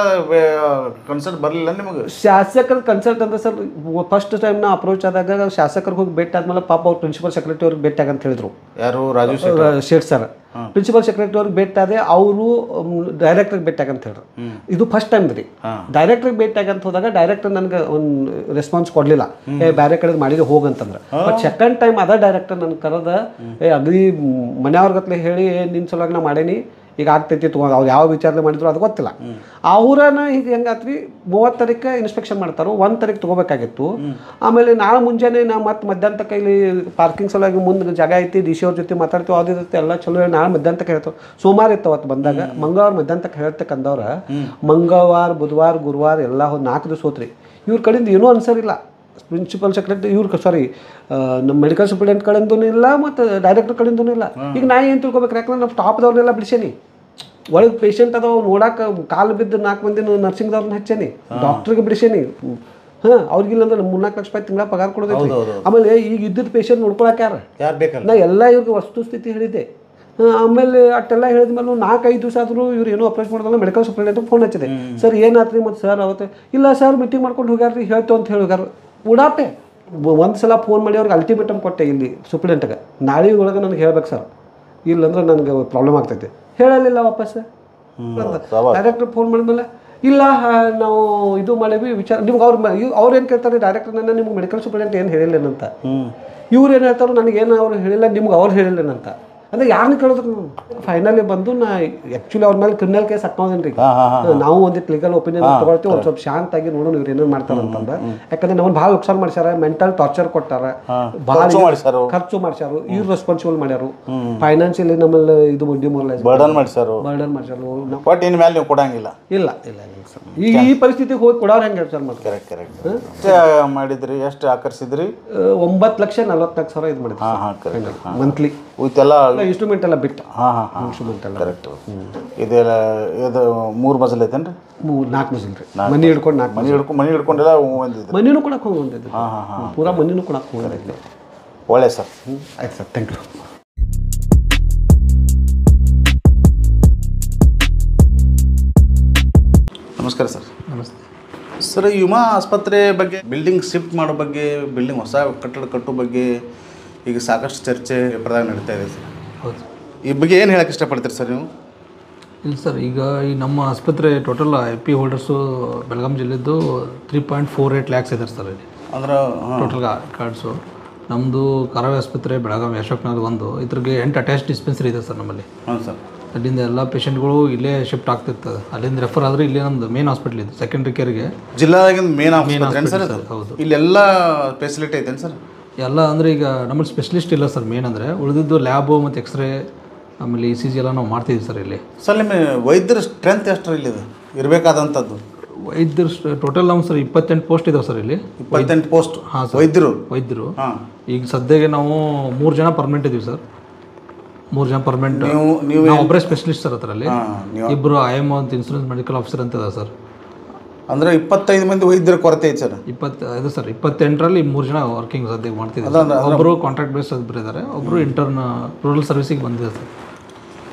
ಕನ್ಸಲ್ಟ್ ಬರಲಿಲ್ಲ ನಿಮಗೆ? ಶಾಸಕರ ಕನ್ಸಲ್ಟ್ ಅಂದ್ರೆ ಸರ್ ಫಸ್ಟ್ ಟೈಮ್ ನಾ ಅಪ್ರೋಚ್ ಆದಾಗ ಶಾಸಕರಿಗೆ ಹೋಗಿ ಭೇಟಿ ಆದ್ಮೇಲೆ ಪಾಪ ಅವ್ರು ಪ್ರಿನ್ಸಿಪಲ್ ಸೆಕ್ರೆಟರಿ ಅವ್ರಿಗೆ ಭೇಟಿ ಆಗಂತ ಹೇಳಿದ್ರು. ಯಾರು? ರಾಜು ಶೇಟ್ ಸರ್. ಪ್ರಿನ್ಸಿಪಲ್ ಸೆಕ್ರೆಟರಿ ಅವ್ರಿಗೆ ಭೇಟಿ ಆದೆ, ಅವರು ಡೈರೆಕ್ಟರ್ಗೆ ಭೇಟಿ ಆಗಂತ ಹೇಳ್ರು. ಇದು ಫಸ್ಟ್ ಟೈಮ್ ರೀ. ಡೈರೆಕ್ಟರ್ಗೆ ಭೇಟಿ ಆಗಂತ ಹೋದಾಗ ಡೈರೆಕ್ಟರ್ ನನಗೆ ಒಂದು ರೆಸ್ಪಾನ್ಸ್ ಕೊಡಲಿಲ್ಲ, ಬೇರೆ ಕಡೆ ಮಾಡಿದ್ರೆ ಹೋಗಂತಂದ್ರೆ. ಬಟ್ ಸೆಕೆಂಡ್ ಟೈಮ್ ಅದ ಡೈರೆಕ್ಟರ್ ನನ್ನ ಕರೆದ ಅಗದಿ ಮನೆಯವ್ರಿಗತ್ಲೆ ಹೇಳಿ ನಿನ್ನ ಸಲುವಾಗಿ ನಾ ಮಾಡೇನಿ, ಈಗ ಆಗ್ತೈತಿ ತೊಗೊಂಡು ಅವ್ರು ಯಾವ ವಿಚಾರಣೆ ಮಾಡಿದ್ರು ಅದು ಗೊತ್ತಿಲ್ಲ. ಅವ್ರನ್ನ ಈಗ ಹೆಂಗಾತ್ರಿ 30 ತಾರೀಕು ಇನ್ಸ್ಪೆಕ್ಷನ್ ಮಾಡ್ತಾರೋ, 1 ತಾರೀಕು ತೊಗೋಬೇಕಾಗಿತ್ತು. ಆಮೇಲೆ ನಾಳೆ ಮುಂಜಾನೆ ನಾ ಮತ್ತೆ ಮಧ್ಯಾಹ್ನ ಕೈಲಿ ಪಾರ್ಕಿಂಗ್ ಸಲುವಾಗಿ ಮುಂದೆ ಜಾಗ ಐತಿ, DC ಅವ್ರ ಜೊತೆ ಮಾತಾಡ್ತೀವಿ, ಅದು ಇರುತ್ತೆ ಎಲ್ಲ ಚಲೋ. ನಾಳೆ ಮಧ್ಯಾಹ್ನ ತಕ್ಕ ಹೇಳ್ತಾವೆ, ಸೋಮವಾರ ಇತ್ತು ಅವತ್ತು ಬಂದಾಗ. ಮಂಗಳವಾರ ಮಧ್ಯಾಹ್ನ ತಕ್ಕ ಹೇಳ್ತಕ್ಕಂದವ್ರ ಮಂಗಳವಾರ ಬುಧವಾರ ಗುರುವಾರ ಎಲ್ಲ 4 ದಿವಸ ಹೋತ್ರಿ. ಇವ್ರ ಕಡೆಯಿಂದ ಏನೂ ಅನ್ಸರಿಲ್ಲ. ಪ್ರಿನ್ಸಿಪಲ್ ಸೆಕ್ರೆಟರಿ ಇವ್ರು ನಮ್ಮ ಮೆಡಿಕಲ್ ಸೂಪರಿಂಟೆಂಡೆಂಟ್ ಕಡೆಯಿಂದೂ ಇಲ್ಲ, ಮತ್ತು ಡೈರೆಕ್ಟರ್ ಕಡೆಯಿಂದೂ ಇಲ್ಲ. ಈಗ ನಾ ಏನು ತಿಳ್ಕೊಬೇಕು, ಯಾಕಂದ್ರೆ ನಾವು ಟಾಪ್ದವ್ರನ್ನೆಲ್ಲ ಬಿಡಿಸೇನಿ, ಒಳಗೆ ಪೇಷಂಟ್ ಅದಾವ ನೋಡಕ್ಕೆ ಕಾಲು ಬಿದ್ದು 4 ಮಂದಿ ನರ್ಸಿಂಗ್ದವ್ರನ್ನ ಹಚ್ಚೇನಿ, ಡಾಕ್ಟ್ರಿಗೆ ಬಿಡಿಸೇನಿ, ಹಾಂ ಅವ್ರಿಗಿಲ್ಲ ಅಂದ್ರೆ 3-4 ಲಕ್ಷ ರೂಪಾಯಿ ತಿಂಗಳ ಪಗಾರ ಕೊಡೋದೈತಿ. ಆಮೇಲೆ ಈಗ ಇದ್ದಿದ್ದ ಪೇಷಂಟ್ ನೋಡ್ಕೊಳಕ್ಕೆ ಯಾರು ಬೇಕಲ್ಲ? ನಾ ಎಲ್ಲ ಇವ್ರಿಗೆ ವಸ್ತುಸ್ಥಿತಿ ಹೇಳಿದ್ದೆ. ಆಮೇಲೆ ಅಷ್ಟೆಲ್ಲ ಹೇಳಿದ್ಮೇಲೆ 4-5 ದಿವಸ ಆದರೂ ಇವ್ರು ಏನೋ ಅಪ್ರೋಚ್ ಮಾಡೋದಲ್ಲ ಮೆಡಿಕಲ್ ಸೂಪರಿಂಟೆಂಡೆಂಟ್ ಫೋನ್ ಹಚ್ಚಿದೆ. ಸರ್ ಏನಾತ್ರಿ ಮತ್ತು ಸರ್ ಅವತ್ತು ಇಲ್ಲ ಸರ್ ಮೀಟಿಂಗ್ ಮಾಡ್ಕೊಂಡು ಹೋಗ್ಯಾರ್ರಿ ಹೇಳ್ತು ಅಂತ ಹೇಳಿ ಹೋಗ್ಯಾರ. ಉಡಾಪೆ ಒಂದು ಸಲ ಫೋನ್ ಮಾಡಿ ಅವ್ರಿಗೆ ಅಲ್ಟಿಮೇಟಮ್ ಕೊಟ್ಟೆ ಇಲ್ಲಿ ಸೂಪ್ರಿಡೆಂಟ್ಗೆ, ನಾಳೆ ಒಳಗೆ ನನಗೆ ಹೇಳ್ಬೇಕು ಸರ್, ಇಲ್ಲಂದ್ರೆ ನನಗೆ ಪ್ರಾಬ್ಲಮ್ ಆಗ್ತೈತೆ. ಹೇಳಲಿಲ್ಲ ವಾಪಸ್. ಡೈರೆಕ್ಟ್ರ್ ಫೋನ್ ಮಾಡಿದ್ಮೇಲೆ ಇಲ್ಲ ನಾವು ಇದು ಮಾಡೀವಿ ವಿಚಾರ, ನಿಮ್ಗೆ ಅವ್ರು ಏನು ಕೇಳ್ತಾರೆ ಡೈರೆಕ್ಟರ್ ನನ್ನ ನಿಮ್ಗೆ ಮೆಡಿಕಲ್ ಸೂಪರಿಂಟೆಂಟ್ ಏನು ಹೇಳಿಲ್ಲೇನಂತ. ಇವ್ರು ಏನು ಹೇಳ್ತಾರೋ ನನಗೇನು ಅವ್ರು ಹೇಳಿಲ್ಲ, ನಿಮ್ಗೆ ಅವ್ರು ಹೇಳಿಲ್ಲೇನಂತ. ಅಂದರೆ ಯಾರನ್ನ ಕೇಳಿದ್ರು ಫೈನಲಿ ಬಂದು ನಾ ಆ್ಯಕ್ಚುಲಿ ಅವ್ರ ಮೇಲೆ ಕ್ರಿಮಿನಲ್ ಕೇಸ್ ಹಾಕೋದೇನು ರೀ. ನಾವು ಒಂದಿಟ್ಟು ಲೀಗಲ್ ಒಪಿನಿಯನ್ ತೊಗೊಳ್ತೀವಿ, ಒಂದು ಸ್ವಲ್ಪ ಶಾಂತಾಗಿ ನೋಡೋಣ ಇವ್ರು ಏನೇನು ಮಾಡ್ತಾರೆ ಅಂತಂದ್ರೆ. ಯಾಕಂದ್ರೆ ನಾವು ಭಾಳ ನುಕ್ಸಾನ ಮಾಡ್ಸ್ಯಾರ, ಮೆಂಟಲ್ ಟಾರ್ಚರ್ ಕೊಟ್ಟಾರ, ಭಾಳ ಖರ್ಚು ಮಾಡ್ಸ್ಯಾರು, ಇವ್ರು ರೆಸ್ಪಾನ್ಸಿಬಲ್ ಮಾಡ್ಯಾರು, ಫೈನಾನ್ಷಿಯಲಿ ನಮ್ಮಲ್ಲಿ ಇದು ಡಿಮೋರಲೈಸ್ ಬರ್ಡನ್ ಮಾಡ್ಸ್ಯಾರು. ಬಟ್ ಇನ್ ಮೇಲೆ ನೀವು ಕೊಡಂಗಿಲ್ಲ. ಇಲ್ಲ ಇಲ್ಲ ಇಲ್ಲ ಸರ್, ಈಗ ಈ ಪರಿಸ್ಥಿತಿಗೆ ಹೋಗಿ ಕೊಡೋರು ಹೆಂಗೆ ಸರ್? ಮತ್ತೆ ಕರೆಕ್ಟ್ ಮಾಡಿದ್ರಿ, ಎಷ್ಟು ಆಕರ್ಸಿದ್ರಿ? 9,40,00,000 ಇದು ಮಾಡಿದ್ರಿ ಮಂತ್ಲಿ ಉಯ್ತೆಲ್ಲ ಇನ್ಸ್ಟ್ರೂಮೆಂಟ್ ಎಲ್ಲ ಬಿಟ್ಟು. ಇನ್ಸ್ಟ್ರೂಮೆಂಟ್ ಎಲ್ಲ ಕರೆಕ್ಟ್. ಇದೆಲ್ಲ ಇದು 3 ಮಜಲ್ ಐತೇನ್ರಿ? 4 ಮಜಲ್ ರೀ. ಮನೆ ಹಿಡ್ಕೊಂಡು 4 ಮನೆ ಹಿಡ್ಕೊಂಡೆಲ್ಲ ಬಂದಿದ್ರಿ? ಮನಿನೂ ಕೊಡಕ್ಕೆ ಹೋಗಿದ್ದೆ, ಪೂರಾ ಮನಿನೂ ಕೊಡಕ್ಕೆ ಹೋಗಿದ್ದೆ. ಒಳ್ಳೆ ಸರ್. ಆಯ್ತು ಸರ್, ಥ್ಯಾಂಕ್ ಯು. ನಮಸ್ಕಾರ ಸರ್. ನಮಸ್ತೆ ಸರ್, ಯುಮಾ ಆಸ್ಪತ್ರೆ ಬಗ್ಗೆ, ಬಿಲ್ಡಿಂಗ್ ಶಿಫ್ಟ್ ಮಾಡೋ ಬಗ್ಗೆ, ಬಿಲ್ಡಿಂಗ್ ಹೊಸ ಕಟ್ಟಡ ಕಟ್ಟೋ ಬಗ್ಗೆ ಈಗ ಸಾಕಷ್ಟು ಚರ್ಚೆ ಪೇಪರ್ದಾಗ ನಡೀತಾ ಇದೆ ಸರ್. ಹೌದು. ಈ ಬಗ್ಗೆ ಏನು ಹೇಳಕ್ಕೆ ಇಷ್ಟಪಡ್ತೀರಿ ಸರ್ ನೀವು? ಇಲ್ಲ ಸರ್, ಈಗ ಈ ನಮ್ಮ ಆಸ್ಪತ್ರೆ ಟೋಟಲ್ IP ಹೋಲ್ಡರ್ಸು ಬೆಳಗಾಂ ಜಿಲ್ಲೆದ್ದು 3.48 ಲ್ಯಾಕ್ಸ್ ಇದ್ದಾರೆ ಸರ್ ಇಲ್ಲಿ. ಅಂದ್ರೆ ಟೋಟಲ್ ಕಾರ್ಡ್ಸು ನಮ್ಮದು ಕಾರಾವಿ ಆಸ್ಪತ್ರೆ ಬೆಳಗಾವಿ ಅಶೋಕ್ನಗರ ಒಂದು, ಇದ್ರಿಗೆ 8 ಅಟ್ಯಾಚ್ ಡಿಸ್ಪೆನ್ಸರಿ ಇದೆ ಸರ್ ನಮ್ಮಲ್ಲಿ. ಹಾಂ ಸರ್. ಅಲ್ಲಿಂದ ಎಲ್ಲ ಪೇಷಂಟ್ಗಳು ಇಲ್ಲೇ ಶಿಫ್ಟ್ ಆಗ್ತಿರ್ತದೆ. ಅಲ್ಲಿಂದ ರೆಫರ್ ಆದರೆ ಇಲ್ಲೇ ನಮ್ಮದು ಮೇನ್ ಹಾಸ್ಪಿಟ್ಲ್ ಇದೆ, ಸೆಕೆಂಡ್ರಿ ಕೇರ್ಗೆ. ಜಿಲ್ಲಾದಾಗಿಂದ ಮೇನ್ ಆಸ್ಪತ್ರೆ ಸರ್? ಹೌದು. ಇಲ್ಲೆಲ್ಲ ಫೆಸಿಲಿಟಿ ಐತೇನು ಸರ್? ಎಲ್ಲ ಅಂದರೆ ಈಗ ನಮ್ಮಲ್ಲಿ ಸ್ಪೆಷಲಿಸ್ಟ್ ಇಲ್ಲ ಸರ್ ಮೇನ್ ಅಂದರೆ, ಉಳಿದಿದ್ದು ಲ್ಯಾಬು ಮತ್ತು ಎಕ್ಸ್ರೇ ಆಮೇಲೆ ECG ಎಲ್ಲ ನಾವು ಮಾಡ್ತಿದ್ದೀವಿ ಸರ್ ಇಲ್ಲಿ. ಸರ್ ನಿಮ್ಮ ವೈದ್ಯರ ಸ್ಟ್ರೆಂತ್ ಎಷ್ಟು ಇಲ್ಲಿದೆ ಇರಬೇಕಾದಂಥದ್ದು? ವೈದ್ಯರು ಟೋಟಲ್ ನಮ್ಮ ಸರ್ 28 ಪೋಸ್ಟ್ ಇದಾವೆ ಸರ್ ಇಲ್ಲಿ. 28 ಪೋಸ್ಟ್? ಹಾಂ ಸರ್, ವೈದ್ಯರು. ಹಾಂ. ಈಗ ಸದ್ಯಕ್ಕೆ ನಾವು 3 ಜನ ಪರ್ಮನೆಂಟ್ ಇದ್ದೀವಿ ಸರ್. 3 ಜನ ಪರ್ಮನೆಂಟ್. ನೀವು ಒಬ್ಬರೇ ಸ್ಪೆಷಲಿಸ್ಟ್ ಸರ್ ಅದರಲ್ಲಿ, ಇಬ್ಬರು IM ಅಂತ ಇನ್ಶೂರೆನ್ಸ್ ಮೆಡಿಕಲ್ ಆಫೀಸರ್ ಅಂತ ಇದೆ ಸರ್. ಅಂದರೆ 25 ಮಂದಿ ವೈದ್ಯರ ಕೊರತೆ ಐತೆ ಸರ್? 25 ಸರ್. 28ರಲ್ಲಿ 3 ಜನ ವರ್ಕಿಂಗ್ ಸದ್ಯಕ್ಕೆ ಮಾಡ್ತಿದ್ದಾರೆ. ಒಬ್ಬರು ಕಾಂಟ್ರಾಕ್ಟ್ ಬೇಸ್ ಒಬ್ಬರು ಇದ್ದಾರೆ, ಒಬ್ಬರು ಇಂಟರ್ನ್ ರೂರಲ್ ಸರ್ವಿಸಿಗೆ ಬಂದಿದೆ ಸರ್.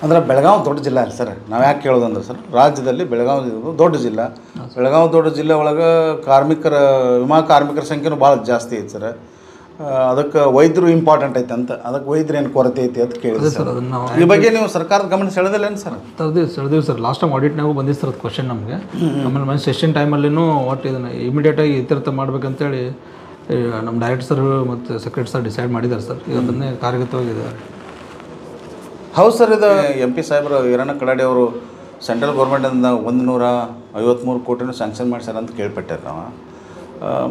ಅಂದರೆ ಬೆಳಗಾವಿ ದೊಡ್ಡ ಜಿಲ್ಲೆ ಅಲ್ಲ ಸರ್. ನಾವು ಯಾಕೆ ಕೇಳೋದಂದ್ರೆ ಸರ್, ರಾಜ್ಯದಲ್ಲಿ ಬೆಳಗಾವಿ ದೊಡ್ಡ ಜಿಲ್ಲೆ. ಬೆಳಗಾವಿ ದೊಡ್ಡ ಜಿಲ್ಲೆ ಒಳಗೆ ವಿಮಾ ಕಾರ್ಮಿಕರ ಸಂಖ್ಯೆನೂ ಭಾಳ ಜಾಸ್ತಿ ಐತೆ ಸರ್. ಅದಕ್ಕೆ ವೈದ್ಯರು ಇಂಪಾರ್ಟೆಂಟ್ ಐತೆ ಅಂತ, ಅದಕ್ಕೆ ವೈದ್ಯರು ಏನು ಕೊರತೆ ಐತಿ ಅಂತ ಕೇಳಿದೆ ಸರ್. ಈ ಬಗ್ಗೆ ನೀವು ಸರ್ಕಾರದ ಗಮನ ಸೆಳೆದಿಲ್ಲೇನು ಸರ್? ಸೆಳೆದಿವಿ ಸರ್. ಲಾಸ್ಟ್ ಟೈಮ್ ಆಡಿಟ್ನಾಗೂ ಬಂದಿತ್ತು ಸರ್ ಅದು ಕ್ವಶನ್ ನಮಗೆ. ಆಮೇಲೆ ಸೆಷನ್ ಟೈಮಲ್ಲಿನೂ ಒಟ್ಟು ಇದನ್ನು ಇಮಿಡಿಯೇಟಾಗಿ ಇತ್ಯರ್ಥ ಮಾಡ್ಬೇಕಂತೇಳಿ ನಮ್ಮ ಡೈರೆಕ್ಟರ್ ಸರ್ ಮತ್ತು ಸೆಕ್ರೆಟರಿ ಸರ್ ಡಿಸೈಡ್ ಮಾಡಿದ್ದಾರೆ ಸರ್. ಈಗ ಅದನ್ನೇ ಕಾರ್ಯಗತವಾಗಿದ್ದಾರೆ. ಹೌದು ಸರ್. ಇದು MP ಸಾಹೇಬರು ಈರಣ್ಣ ಕಡಾಡಿ ಅವರು ಸೆಂಟ್ರಲ್ ಗೌರ್ಮೆಂಟಿಂದ 153 ಕೋಟಿನೂ ಸ್ಯಾಂಕ್ಷನ್ ಮಾಡ್ಸ್ಯಾರ ಅಂತ ಕೇಳ್ಪಟ್ಟಾರೆ ನಾವು.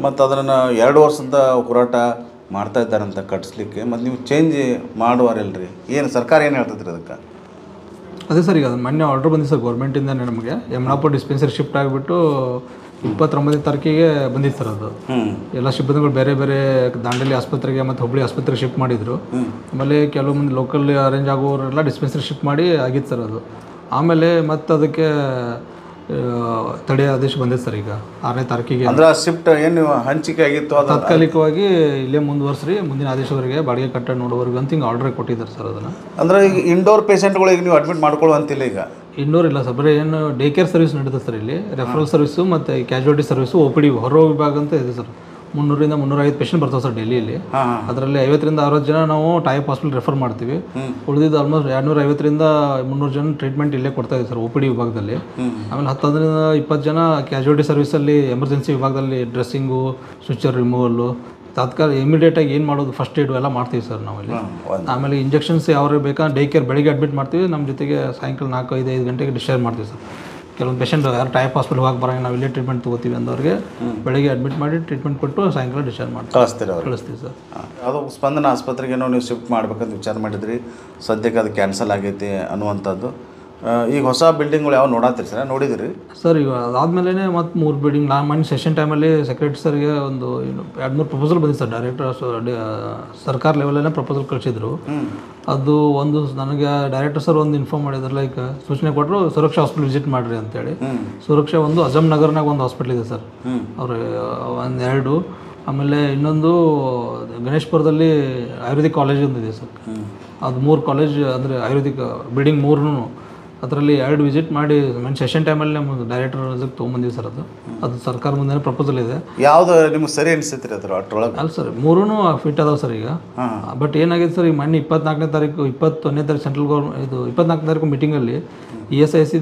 ಮತ್ತು ಅದನ್ನು 2 ವರ್ಷದ ಹೋರಾಟ ಮಾಡ್ತಾ ಇದ್ದಾರಂತ ಕಟ್ಸ್ಲಿಕ್ಕೆ. ಮತ್ತು ನೀವು ಚೇಂಜ್ ಮಾಡುವಾರಲ್ರಿ, ಏನು ಸರ್ಕಾರ ಏನು ಹೇಳ್ತದ್ರಿ ಅದಕ್ಕೆ? ಅದೇ ಸರ್, ಈಗ ಮೊನ್ನೆ ಆರ್ಡರ್ ಬಂದಿದೆ ಸರ್ ಗೌರ್ಮೆಂಟಿಂದ ನಮಗೆ. ಯಮನಾಪುರ ಡಿಸ್ಪೆನ್ಸರಿ ಶಿಫ್ಟ್ ಆಗಿಬಿಟ್ಟು 29ನೇ ತಾರೀಕಿಗೆ ಬಂದಿತ್ತು ಸರ್ ಅದು. ಎಲ್ಲ ಸಿಬ್ಬಂದಿಗಳು ಬೇರೆ ಬೇರೆ ದಾಂಡೇಲಿ ಆಸ್ಪತ್ರೆಗೆ ಮತ್ತು ಹುಬ್ಬಳ್ಳಿ ಆಸ್ಪತ್ರೆಗೆ ಶಿಫ್ಟ್ ಮಾಡಿದರು. ಆಮೇಲೆ ಕೆಲವು ಮಂದಿ ಲೋಕಲ್ ಅರೇಂಜ್ ಆಗೋರೆಲ್ಲ ಡಿಸ್ಪೆನ್ಸರಿ ಶಿಫ್ಟ್ ಮಾಡಿ ಆಗಿತ್ತು ಸರ್ ಅದು. ಆಮೇಲೆ ಮತ್ತು ಅದಕ್ಕೆ ತಡೆ ಆದೇಶ ಬಂದಿದೆ ಸರ್ ಈಗ 6ನೇ ತಾರೀಕಿಗೆ. ಅಂದ್ರೆ ಶಿಫ್ಟ್ ಏನು ಹಂಚಿಕೆ ಆಗಿತ್ತು ಅದು ತಾತ್ಕಾಲಿಕವಾಗಿ ಇಲ್ಲೇ ಮುಂದುವರ್ಸ್ರಿ, ಮುಂದಿನ ಆದೇಶವರೆಗೆ ಬಾಡಿಗೆ ಕಟ್ಟಡ ನೋಡುವವರೆಗೆ ಅಂತ ಹಿಂಗೆ ಆರ್ಡರ್ ಕೊಟ್ಟಿದ್ದಾರೆ ಸರ್ ಅದನ್ನು. ಅಂದರೆ ಈಗ ಇಂಡೋರ್ ಪೇಷಂಟ್ಗಳಿಗೆ ನೀವು ಅಡ್ಮಿಟ್ ಮಾಡ್ಕೊಳ್ಳುವಂತಿಲ್ಲ ಈಗ? ಇಂಡೋರ್ ಇಲ್ಲ ಸರ್, ಬರೀ ಏನು ಡೇ ಕೇರ್ ಸರ್ವಿಸ್ ನಡೀತದೆ ಸರ್ ಇಲ್ಲಿ. ರೆಫರಲ್ ಸರ್ವಿಸು ಮತ್ತು ಕ್ಯಾಶುಯಾಲಿಟಿ ಸರ್ವಿಸು OPD ಹೊರ ವಿಭಾಗ ಅಂತ ಇದೆ ಸರ್. 300ರಿಂದ 350 ಪೇಷಂಟ್ ಬರ್ತಾವೆ ಸರ್ ಡೈಲಿಯಲ್ಲಿ. ಅದರಲ್ಲಿ 50ರಿಂದ 60 ಜನ ನಾವು ಟೈಪ್ ಹಾಸ್ಪಿಟಲ್ ರೆಫರ್ ಮಾಡ್ತೀವಿ. ಉಳಿದಿದ್ದು ಆಲ್ಮೋಸ್ಟ್ 250ರಿಂದ 300 ಜನ ಟ್ರೀಟ್ಮೆಂಟ್ ಇಲ್ಲೇ ಕೊಡ್ತಾ ಇದೆ ಸರ್ OPD ವಿಭಾಗದಲ್ಲಿ. ಆಮೇಲೆ 10ರಿಂದ 20 ಜನ ಕ್ಯಾಶುಯಾಲಿಟಿ ಸರ್ವಿಸಲ್ಲಿ ಎಮರ್ಜೆನ್ಸಿ ವಿಭಾಗದಲ್ಲಿ ಡ್ರೆಸ್ಸಿಂಗು, ಸ್ವಿಚರ್ ರಿಮೂವಲ್ಲು, ಇಮಿಡಿಯೇಟಾಗಿ ಏನು ಮಾಡೋದು ಫಸ್ಟ್ ಏಡು ಎಲ್ಲ ಮಾಡ್ತೀವಿ ಸರ್ ನಾವಿಲ್ಲಿ. ಆಮೇಲೆ ಇಂಜೆಕ್ಷನ್ಸ್ ಯಾವ್ದು ಬೇಕಾ ಡೇ ಕೇರ್ ಬೆಳಿಗ್ಗೆ ಅಡ್ಮಿಟ್ ಮಾಡ್ತೀವಿ, ನಮ್ಮ ಜೊತೆಗೆ ಸಾಯಂಕಾಲ 4-5 ಗಂಟೆಗೆ ಡಿಸ್ಚಾರ್ಜ್ ಮಾಡ್ತೀವಿ ಸರ್. ಕೆಲವೊಂದು ಪೇಷಂಟ್ ಯಾರು ಟೈಪ್ ಹಾಸ್ಪಿಟಲ್ ಹೋಗಿ ಬರೋಂಗೆ ನಾವು ಇಲ್ಲೇ ಟ್ರೀಟ್ಮೆಂಟ್ ತೊಗೋತೀವಿ ಅಂದವ್ರಿಗೆ ಬೆಳಿಗ್ಗೆ ಅಡ್ಮಿಟ್ ಮಾಡಿ ಟ್ರೀಟ್ಮೆಂಟ್ ಕೊಟ್ಟು ಸಾಯಂಕಾಲ ಡಿಸ್ಚಾರ್ಜ್ ಮಾಡ್ತೀವಿ, ಕಳಿಸ್ತೀವಿ ಸರ್. ಅದು ಸ್ಪಂದನ ಆಸ್ಪತ್ರೆಗೆ ನಾವು ನೀವು ಶಿಫ್ಟ್ ಮಾಡ್ಬೇಕಂತ ವಿಚಾರ ಮಾಡಿದ್ರಿ, ಸದ್ಯಕ್ಕೆ ಅದು ಕ್ಯಾನ್ಸಲ್ ಆಗೈತಿ ಅನ್ನುವಂಥದ್ದು. ಈಗ ಹೊಸ ಬಿಲ್ಡಿಂಗ್ಗಳು ಯಾವ ನೋಡತ್ತೀರಿ ಸರ್, ನೋಡಿದಿರಿ ಸರ್ ಈಗ ಅದಾದ್ಮೇಲೆ ಮತ್ತು 3 ಬಿಲ್ಡಿಂಗ್ ನಾನು ಮೊನ್ನೆ ಸೆಷನ್ ಟೈಮಲ್ಲಿ ಸೆಕ್ರೆಟರಿ ಸರ್ಗೆ ಒಂದು 2-3 ಪ್ರಪೋಸಲ್ ಬಂದಿತ್ತು ಸರ್. ಡೈರೆಕ್ಟರ್ ಸರ್ಕಾರ ಲೆವೆಲಲ್ಲೇ ಪ್ರಪೋಸಲ್ ಕಳಿಸಿದ್ರು. ಅದು ಒಂದು ನನಗೆ ಡೈರೆಕ್ಟರ್ ಸರ್ ಒಂದು ಇನ್ಫಾರ್ಮ್ ಮಾಡಿದ್ರು, ಲೈಕ್ ಸೂಚನೆ ಕೊಟ್ಟರು ಸುರಕ್ಷಾ ಹಾಸ್ಪಿಟಲ್ ವಿಸಿಟ್ ಮಾಡಿರಿ ಅಂತೇಳಿ. ಸುರಕ್ಷಾ ಒಂದು ಅಜಮ್ ನಗರ್ನಾಗ ಒಂದು ಹಾಸ್ಪಿಟ್ಲ್ ಇದೆ ಸರ್, ಅವ್ರು ಒಂದೆರಡು. ಆಮೇಲೆ ಇನ್ನೊಂದು ಗಣೇಶ್ಪುರದಲ್ಲಿ ಆಯುರ್ವೇದಿಕ್ ಕಾಲೇಜ್ ಒಂದಿದೆ ಸರ್. ಅದು 3 ಕಾಲೇಜ್ ಅಂದರೆ ಆಯುರ್ವೇದಿಕ್ ಬಿಲ್ಡಿಂಗ್ 3 ಅದರಲ್ಲಿ 2 ವಿಸಿಟ್ ಮಾಡಿ ಮನೆ ಸೆಷನ್ ಟೈಮಲ್ಲಿ ನಮ್ಮ ಡೈರೆಕ್ಟರ್ ತೊಗೊಂಬಂದಿವಿ ಸರ್. ಅದು ಸರ್ಕಾರ ಮುಂದೆ ಪ್ರಪೋಸಲ್ ಇದೆ. ಯಾವ್ದು ನಿಮ್ಗೆ ಸರಿ ಅನಿಸ್ತೈತಿ ಅದ್ರ ಅಷ್ಟರೊಳಗೆ? ಅಲ್ಲ ಸರ್, 3 ಫಿಟ್ ಅದಾವೆ ಸರ್ ಈಗ. ಬಟ್ ಏನಾಗಿದೆ ಸರ್, ಈಗ ಮೊನ್ನೆ 24ನೇ ತಾರೀಕು 21ನೇ ತಾರೀಕು ಸೆಂಟ್ರಲ್ ಗೌರ್ಮೆಂಟ್ ಇದು 24ನೇ ತಾರೀಕು ಮೀಟಿಂಗಲ್ಲಿ ESIC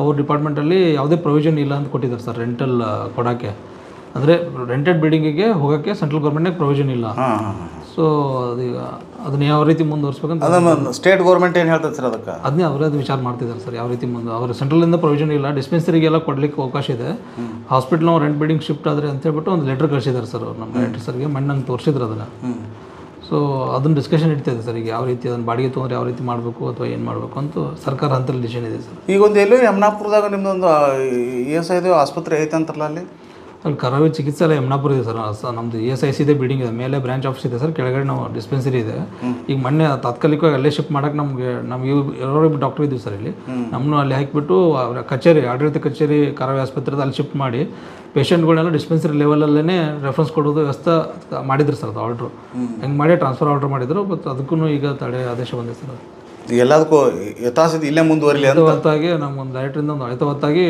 ಅವ್ರ ಡಿಪಾರ್ಟ್ಮೆಂಟಲ್ಲಿ ಯಾವುದೇ ಪ್ರೊವಿಷನ್ ಇಲ್ಲ ಅಂತ ಕೊಟ್ಟಿದ್ದಾರೆ ಸರ್ ರೆಂಟಲ್ ಕೊಡೋಕ್ಕೆ. ಅಂದರೆ ರೆಂಟೆಡ್ ಬಿಲ್ಡಿಂಗಿಗೆ ಹೋಗೋಕ್ಕೆ ಸೆಂಟ್ರಲ್ ಗೌರ್ಮೆಂಟ್ನಾಗ ಪ್ರೊವಿಷನ್ ಇಲ್ಲ. ಸೊ ಅದೀಗ ಅದನ್ನ ಯಾವ ರೀತಿ ಮುಂದುವರಿಸ್ಬೇಕಂತ ಅದನ್ನು ಸ್ಟೇಟ್ ಗೌರ್ಮೆಂಟ್ ಏನು ಹೇಳ್ತದೆ ಸರ್ ಅದಕ್ಕೆ? ಅದನ್ನೇ ಅವರೇ ಅದು ವಿಚಾರ ಮಾಡ್ತಿದ್ದಾರೆ ಸರ್, ಯಾವ ರೀತಿ ಮುಂದೆ ಅವರು ಸೆಂಟ್ರಲಿಂದ ಪ್ರೊವಿಷನ್ ಇಲ್ಲ, ಡಿಸ್ಪೆನ್ಸರಿಗೆಲ್ಲ ಕೊಡಲಿಕ್ಕೆ ಅವಕಾಶ ಇದೆ. ಹಾಸ್ಪಿಟ್ಲ್ ನಾವು ರೆಂಟ್ ಬಿಲ್ಡಿಂಗ್ ಶಿಫ್ಟ್ ಆದರೆ ಅಂತ ಹೇಳ್ಬಿಟ್ಟು ಒಂದು ಲೆಟರ್ ಕಳಿಸಿದ್ದಾರೆ ಸರ್ ಅವ್ರು ನಮ್ಮ ಡೈರೆಕ್ಟರ್ ಸರ್ಗೆ. ಮೊನ್ನೆ ನಂಗೆ ತೋರಿಸಿದ್ರು ಅದನ್ನು. ಸೊ ಅದನ್ನು ಡಿಸ್ಕಷನ್ ಇಡ್ತಾಯಿದೆ ಸರ್, ಈಗ ಯಾವ ರೀತಿ ಅದನ್ನು ಬಾಡಿಗೆ ತೊಗೊಂಡ್ರೆ ಯಾವ ರೀತಿ ಮಾಡಬೇಕು ಅಥವಾ ಏನು ಮಾಡಬೇಕು ಅಂತ ಸರ್ಕಾರ ಹಂತಲ್ಲಿ ಡಿಸಿಷನ್ ಇದೆ ಸರ್. ಈಗ ಒಂದು ಎಲ್ಲೋ ಯಮನಾಪುರದಾಗ ನಿಮ್ಮದೊಂದು ESI ಆಸ್ಪತ್ರೆ ಐತೆ ಅಂತಾರಲ್ಲ, ಅಲ್ಲಿ ಕರಾವಳಿ ಚಿಕಿತ್ಸಾಲಯ ಯಮನಾಪುರ ಇದೆ ಸರ್. ನಮ್ಮದು ESIC ಇದೆ ಬಿಲ್ಡಿಂಗ್ ಇದೆ, ಮೇಲೆ ಬ್ರಾಂಚ್ ಆಫೀಸ್ ಇದೆ ಸರ್, ಕೆಳಗಡೆ ನಾವು ಡಿಸ್ಪೆನ್ಸರಿ ಇದೆ. ಈಗ ಮೊನ್ನೆ ತಾತ್ಕಾಲಿಕವಾಗಿ ಅಲ್ಲೇ ಶಿಫ್ಟ್ ಮಾಡೋಕೆ ನಮ್ಗೆ ಎಲ್ಲರೂ ಡಾಕ್ಟರ್ ಇದ್ದೀವಿ ಸರ್ ಇಲ್ಲಿ. ನಮ್ಮನ್ನು ಅಲ್ಲಿ ಹಾಕಿಬಿಟ್ಟು ಕಚೇರಿ ಆಡಳಿತ ಕಚೇರಿ ಕರಾವಳಿ ಆಸ್ಪತ್ರೆದ ಅಲ್ಲಿ ಶಿಫ್ಟ್ ಮಾಡಿ ಪೇಷಂಟ್ಗಳನ್ನೆಲ್ಲ ಡಿಸ್ಪೆನ್ಸರಿ ಲೆವೆಲಲ್ಲೇ ರೆಫರೆನ್ಸ್ ಕೊಡೋದು ವ್ಯವಸ್ಥೆ ಮಾಡಿದ್ರು ಸರ್. ಅದು ಆರ್ಡ್ರು ಹೆಂಗೆ ಮಾಡಿ ಟ್ರಾನ್ಸ್ಫರ್ ಆರ್ಡ್ರ್ ಮಾಡಿದ್ರು. ಬಟ್ ಅದಕ್ಕೂ ಈಗ ತಡೆ ಆದೇಶ ಬಂದಿದೆ ಸರ್. ಎಲ್ಲದಕ್ಕೂ ಯಥಾಸ್ಥಿತಿ ಇಲ್ಲೇ ಮುಂದುವರಿಲಿ ಅಂತ ಹೊತ್ತಾಗಿ ನಮ್ಗೊಂದು ಡೈರೆಕ್ಟ್ರಿಂದ ಒಂದು ಅಳಿತವತ್ತಾಗಿ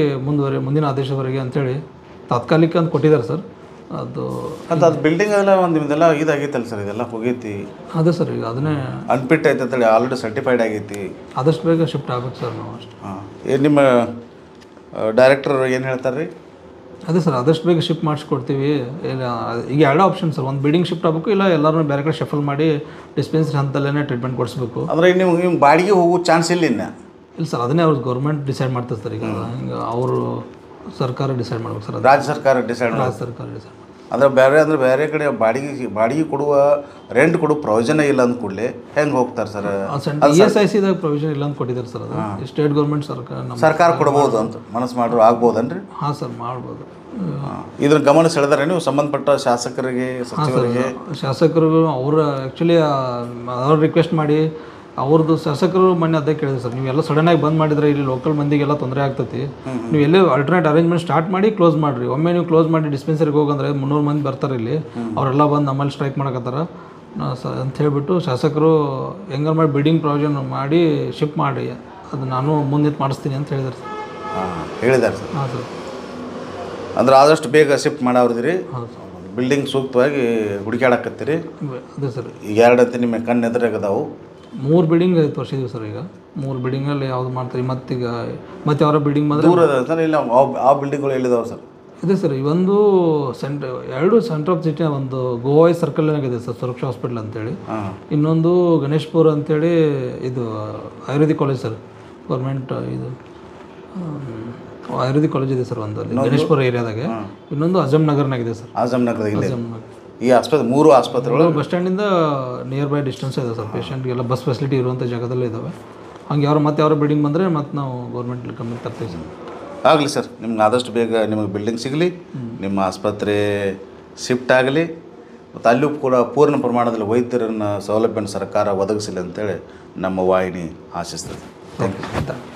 ಮುಂದಿನ ಆದೇಶವರೆಗೆ ಅಂತೇಳಿ ತಾತ್ಕಾಲಿಕ ಅಂತ ಕೊಟ್ಟಿದ್ದಾರೆ ಸರ್. ಅದು ಬಿಲ್ಡಿಂಗ್ ಎಲ್ಲ ಒಂದು ನಿಮ್ದೆಲ್ಲ ಇದಾಗೈತಲ್ಲ ಸರ್, ಇದೆಲ್ಲ ಹೋಗೈತಿ. ಅದೇ ಸರ್, ಈಗ ಅದನ್ನೇ ಅನ್ಫಿಟ್ ಐತೆ ಅಂತೇಳಿ ಆಲ್ರೆಡಿ ಸರ್ಟಿಫೈಡ್ ಆಗೈತಿ. ಆದಷ್ಟು ಬೇಗ ಶಿಫ್ಟ್ ಆಗ್ಬೇಕು ಸರ್ ನಾವು ಅಷ್ಟು. ನಿಮ್ಮ ಡೈರೆಕ್ಟರ್ ಏನು ಹೇಳ್ತಾರೆ ರೀ? ಅದೇ ಸರ್, ಆದಷ್ಟು ಬೇಗ ಶಿಫ್ಟ್ ಮಾಡಿಸ್ಕೊಡ್ತೀವಿ. ಇಲ್ಲ ಈಗ 2 ಆಪ್ಷನ್ ಸರ್, ಒಂದು ಬಿಲ್ಡಿಂಗ್ ಶಿಫ್ಟ್ ಆಗಬೇಕು, ಇಲ್ಲ ಎಲ್ಲರೂ ಬೇರೆ ಕಡೆ ಶಫಲ್ ಮಾಡಿ ಡಿಸ್ಪೆನ್ಸರಿ ಹಂತಲ್ಲೇ ಟ್ರೀಟ್ಮೆಂಟ್ ಕೊಡಿಸ್ಬೇಕು. ಅಂದರೆ ನೀವು ಬಾಡಿಗೆ ಹೋಗೋ ಚಾನ್ಸ್ ಇಲ್ಲ ಇನ್ನು? ಇಲ್ಲ ಸರ್, ಅದನ್ನೇ ಅವ್ರು ಗೌರ್ಮೆಂಟ್ ಡಿಸೈಡ್ ಮಾಡ್ತಾರೆ ಸರ್. ಈಗ ಹಿಂಗೆ ಅವರು ಸರ್ಕಾರ ಡಿಸೈಡ್ ಮಾಡ್ಬೇಕು ಸರ್. ರಾಜ್ಯ ಸರ್ಕಾರ ಡಿಸೈಡ್ ರಾಜ್ಯ ಸರ್ಕಾರ ಡಿಸೈಡ್ ಅಂದರೆ ಬೇರೆ ಕಡೆ ಬಾಡಿಗೆ ಕೊಡುವ ರೆಂಟ್ ಕೊಡುವ ಪ್ರಯೋಜನ ಇಲ್ಲ ಅಂದ ಕೂಡಲೇ ಹೆಂಗೆ ಹೋಗ್ತಾರೆ ಸರ್? ESICದಾಗ ಪ್ರೊವಿಷನ್ ಇಲ್ಲ ಅಂತ ಕೊಟ್ಟಿದ್ದಾರೆ ಸರ್. ಅದು ಸ್ಟೇಟ್ ಗೌರ್ಮೆಂಟ್ ಸರ್ಕಾರ ಕೊಡ್ಬೋದು ಅಂತ ಮನಸ್ಸು ಮಾಡ್ರು ಆಗ್ಬೋದನ್ರಿ? ಹಾಂ ಸರ್, ಮಾಡ್ಬೋದು. ಇದನ್ನ ಗಮನ ಸೆಳೆದಾರೆ ನೀವು ಸಂಬಂಧಪಟ್ಟ ಶಾಸಕರಿಗೆ, ಸಚಿವರಿಗೆ? ಶಾಸಕರು ಅವರು ಆ್ಯಕ್ಚುಲಿ ಅವ್ರು ರಿಕ್ವೆಸ್ಟ್ ಮಾಡಿ ಅವ್ರದ್ದು ಶಾಸಕರು ಮೊನ್ನೆ ಅದೇ ಕೇಳಿದ್ರು ಸರ್, ನೀವೆಲ್ಲ ಸಡನ್ನಾಗಿ ಬಂದ್ ಮಾಡಿದ್ರೆ ಇಲ್ಲಿ ಲೋಕಲ್ ಮಂದಿಗೆಲ್ಲ ತೊಂದರೆ ಆಗ್ತೈತಿ, ನೀವು ಎಲ್ಲೇ ಆಲ್ಟರ್ನೇಟ್ ಅರೇಂಜ್ಮೆಂಟ್ ಸ್ಟಾರ್ಟ್ ಮಾಡಿ ಕ್ಲೋಸ್ ಮಾಡಿರಿ. ಒಮ್ಮೆ ನೀವು ಕ್ಲೋಸ್ ಮಾಡಿ ಡಿಸ್ಪೆನ್ಸರಿಗೆ ಹೋಗಂದ್ರೆ 300 ಮಂದಿ ಬರ್ತಾರೆ ಇಲ್ಲಿ, ಅವರೆಲ್ಲ ಬಂದು ನಮ್ಮಲ್ಲಿ ಸ್ಟ್ರೈಕ್ ಮಾಡಕತ್ತಾರ ಅಂತ ಹೇಳ್ಬಿಟ್ಟು ಶಾಸಕರು ಹೆಂಗಾರ ಮಾಡಿ ಬಿಲ್ಡಿಂಗ್ ಪ್ರಾವಿಷನ್ ಮಾಡಿ ಶಿಫ್ಟ್ ಮಾಡಿ ಅದು ನಾನು ಮುಂದಿಟ್ಟು ಮಾಡಿಸ್ತೀನಿ ಅಂತ ಹೇಳಿದ್ದಾರೆ ಸರ್. ಹೇಳಿದ್ದಾರೆ ಸರ್? ಹಾಂ ಸರ್. ಅಂದ್ರೆ ಆದಷ್ಟು ಬೇಗ ಶಿಫ್ಟ್ ಮಾಡವ್ರದ್ರಿ? ಹೌದು ಸರ್. ಬಿಲ್ಡಿಂಗ್ ಸೂಕ್ತವಾಗಿ ಹುಡುಕಾಡಕತ್ತೀರಿ? ಅದೇ ಸರ್. ಈಗ 2 ಅಂತೆ ನಿಮ್ಮ ಕಣ್ಣು ಎದುರಾಗದಾವು. 3 ಬಿಲ್ಡಿಂಗ್ ತೋರಿಸಿದ್ವಿ ಸರ್. ಈಗ 3 ಬಿಲ್ಡಿಂಗಲ್ಲಿ ಯಾವ್ದು ಮಾಡ್ತೀರಿ? ಮತ್ತೀಗ ಮತ್ತೆ ಅವರ ಬಿಲ್ಡಿಂಗ್ ಬಂದರೆ ದೂರ ಸರ್? ಇಲ್ಲ ಆ ಬಿಲ್ಡಿಂಗ್ಗಳು ಎಲ್ಲಿದಾವೆ ಸರ್? ಇದೆ ಸರ್. ಇವೊಂದು 2 ಸೆಂಟರ್ ಆಫ್ ಸಿಟಿ, ಒಂದು ಗೋವಾಯ್ ಸರ್ಕಲ್ನಾಗಿದೆ ಸರ್ ಸುರಕ್ಷಾ ಹಾಸ್ಪಿಟ್ಲ್ ಅಂತೇಳಿ. ಇನ್ನೊಂದು ಗಣೇಶ್ಪುರ ಅಂತೇಳಿ ಇದು ಆಯುರ್ವೇದಿಕ್ ಕಾಲೇಜ್ ಸರ್, ಗೌರ್ಮೆಂಟ್ ಇದು ಆಯುರ್ವೇದಿಕ್ ಕಾಲೇಜ್ ಇದೆ ಸರ್ ಒಂದು ಅಲ್ಲಿ ಗಣೇಶ್ಪುರ ಏರಿಯಾದಾಗೆ. ಇನ್ನೊಂದು ಅಜಮ್ ನಗರ್ನಾಗಿದೆ ಸರ್. ಅಜಮ್ ನಗರದಾಗ ಇದೆ ಈ ಆಸ್ಪತ್ರೆ. 3 ಆಸ್ಪತ್ರೆಗಳು ಬಸ್ ಸ್ಟ್ಯಾಂಡಿಂದ ನಿಯರ್ ಬೈ ಡಿಸ್ಟೆನ್ಸ್ ಇದೆ ಸರ್. ಪೇಷಂಟ್ಗೆಲ್ಲ ಬಸ್ ಫೆಸಿಲಿಟಿ ಇರುವಂಥ ಜಾಗದಲ್ಲೇ ಇದ್ದಾವೆ. ಹಂಗೆ ಯಾರೋ ಬಿಲ್ಡಿಂಗ್ ಬಂದರೆ ಮತ್ತೆ ನಾವು ಗೌರ್ಮೆಂಟ್ ಗಮನಕ್ಕೆ ತರ್ತೀವಿ ಸರ್. ಆಗಲಿ ಸರ್, ನಿಮ್ಗೆ ಆದಷ್ಟು ಬೇಗ ನಿಮಗೆ ಬಿಲ್ಡಿಂಗ್ ಸಿಗಲಿ, ನಿಮ್ಮ ಆಸ್ಪತ್ರೆ ಶಿಫ್ಟ್ ಆಗಲಿ, ಮತ್ತು ಅಲ್ಲೂ ಕೂಡ ಪೂರ್ಣ ಪ್ರಮಾಣದಲ್ಲಿ ವೈದ್ಯರನ್ನು ಸೌಲಭ್ಯನ ಸರ್ಕಾರ ಒದಗಿಸಲಿ ಅಂತೇಳಿ ನಮ್ಮ ವಾಹಿನಿ ಆಶಿಸ್ತದೆ. Thank you.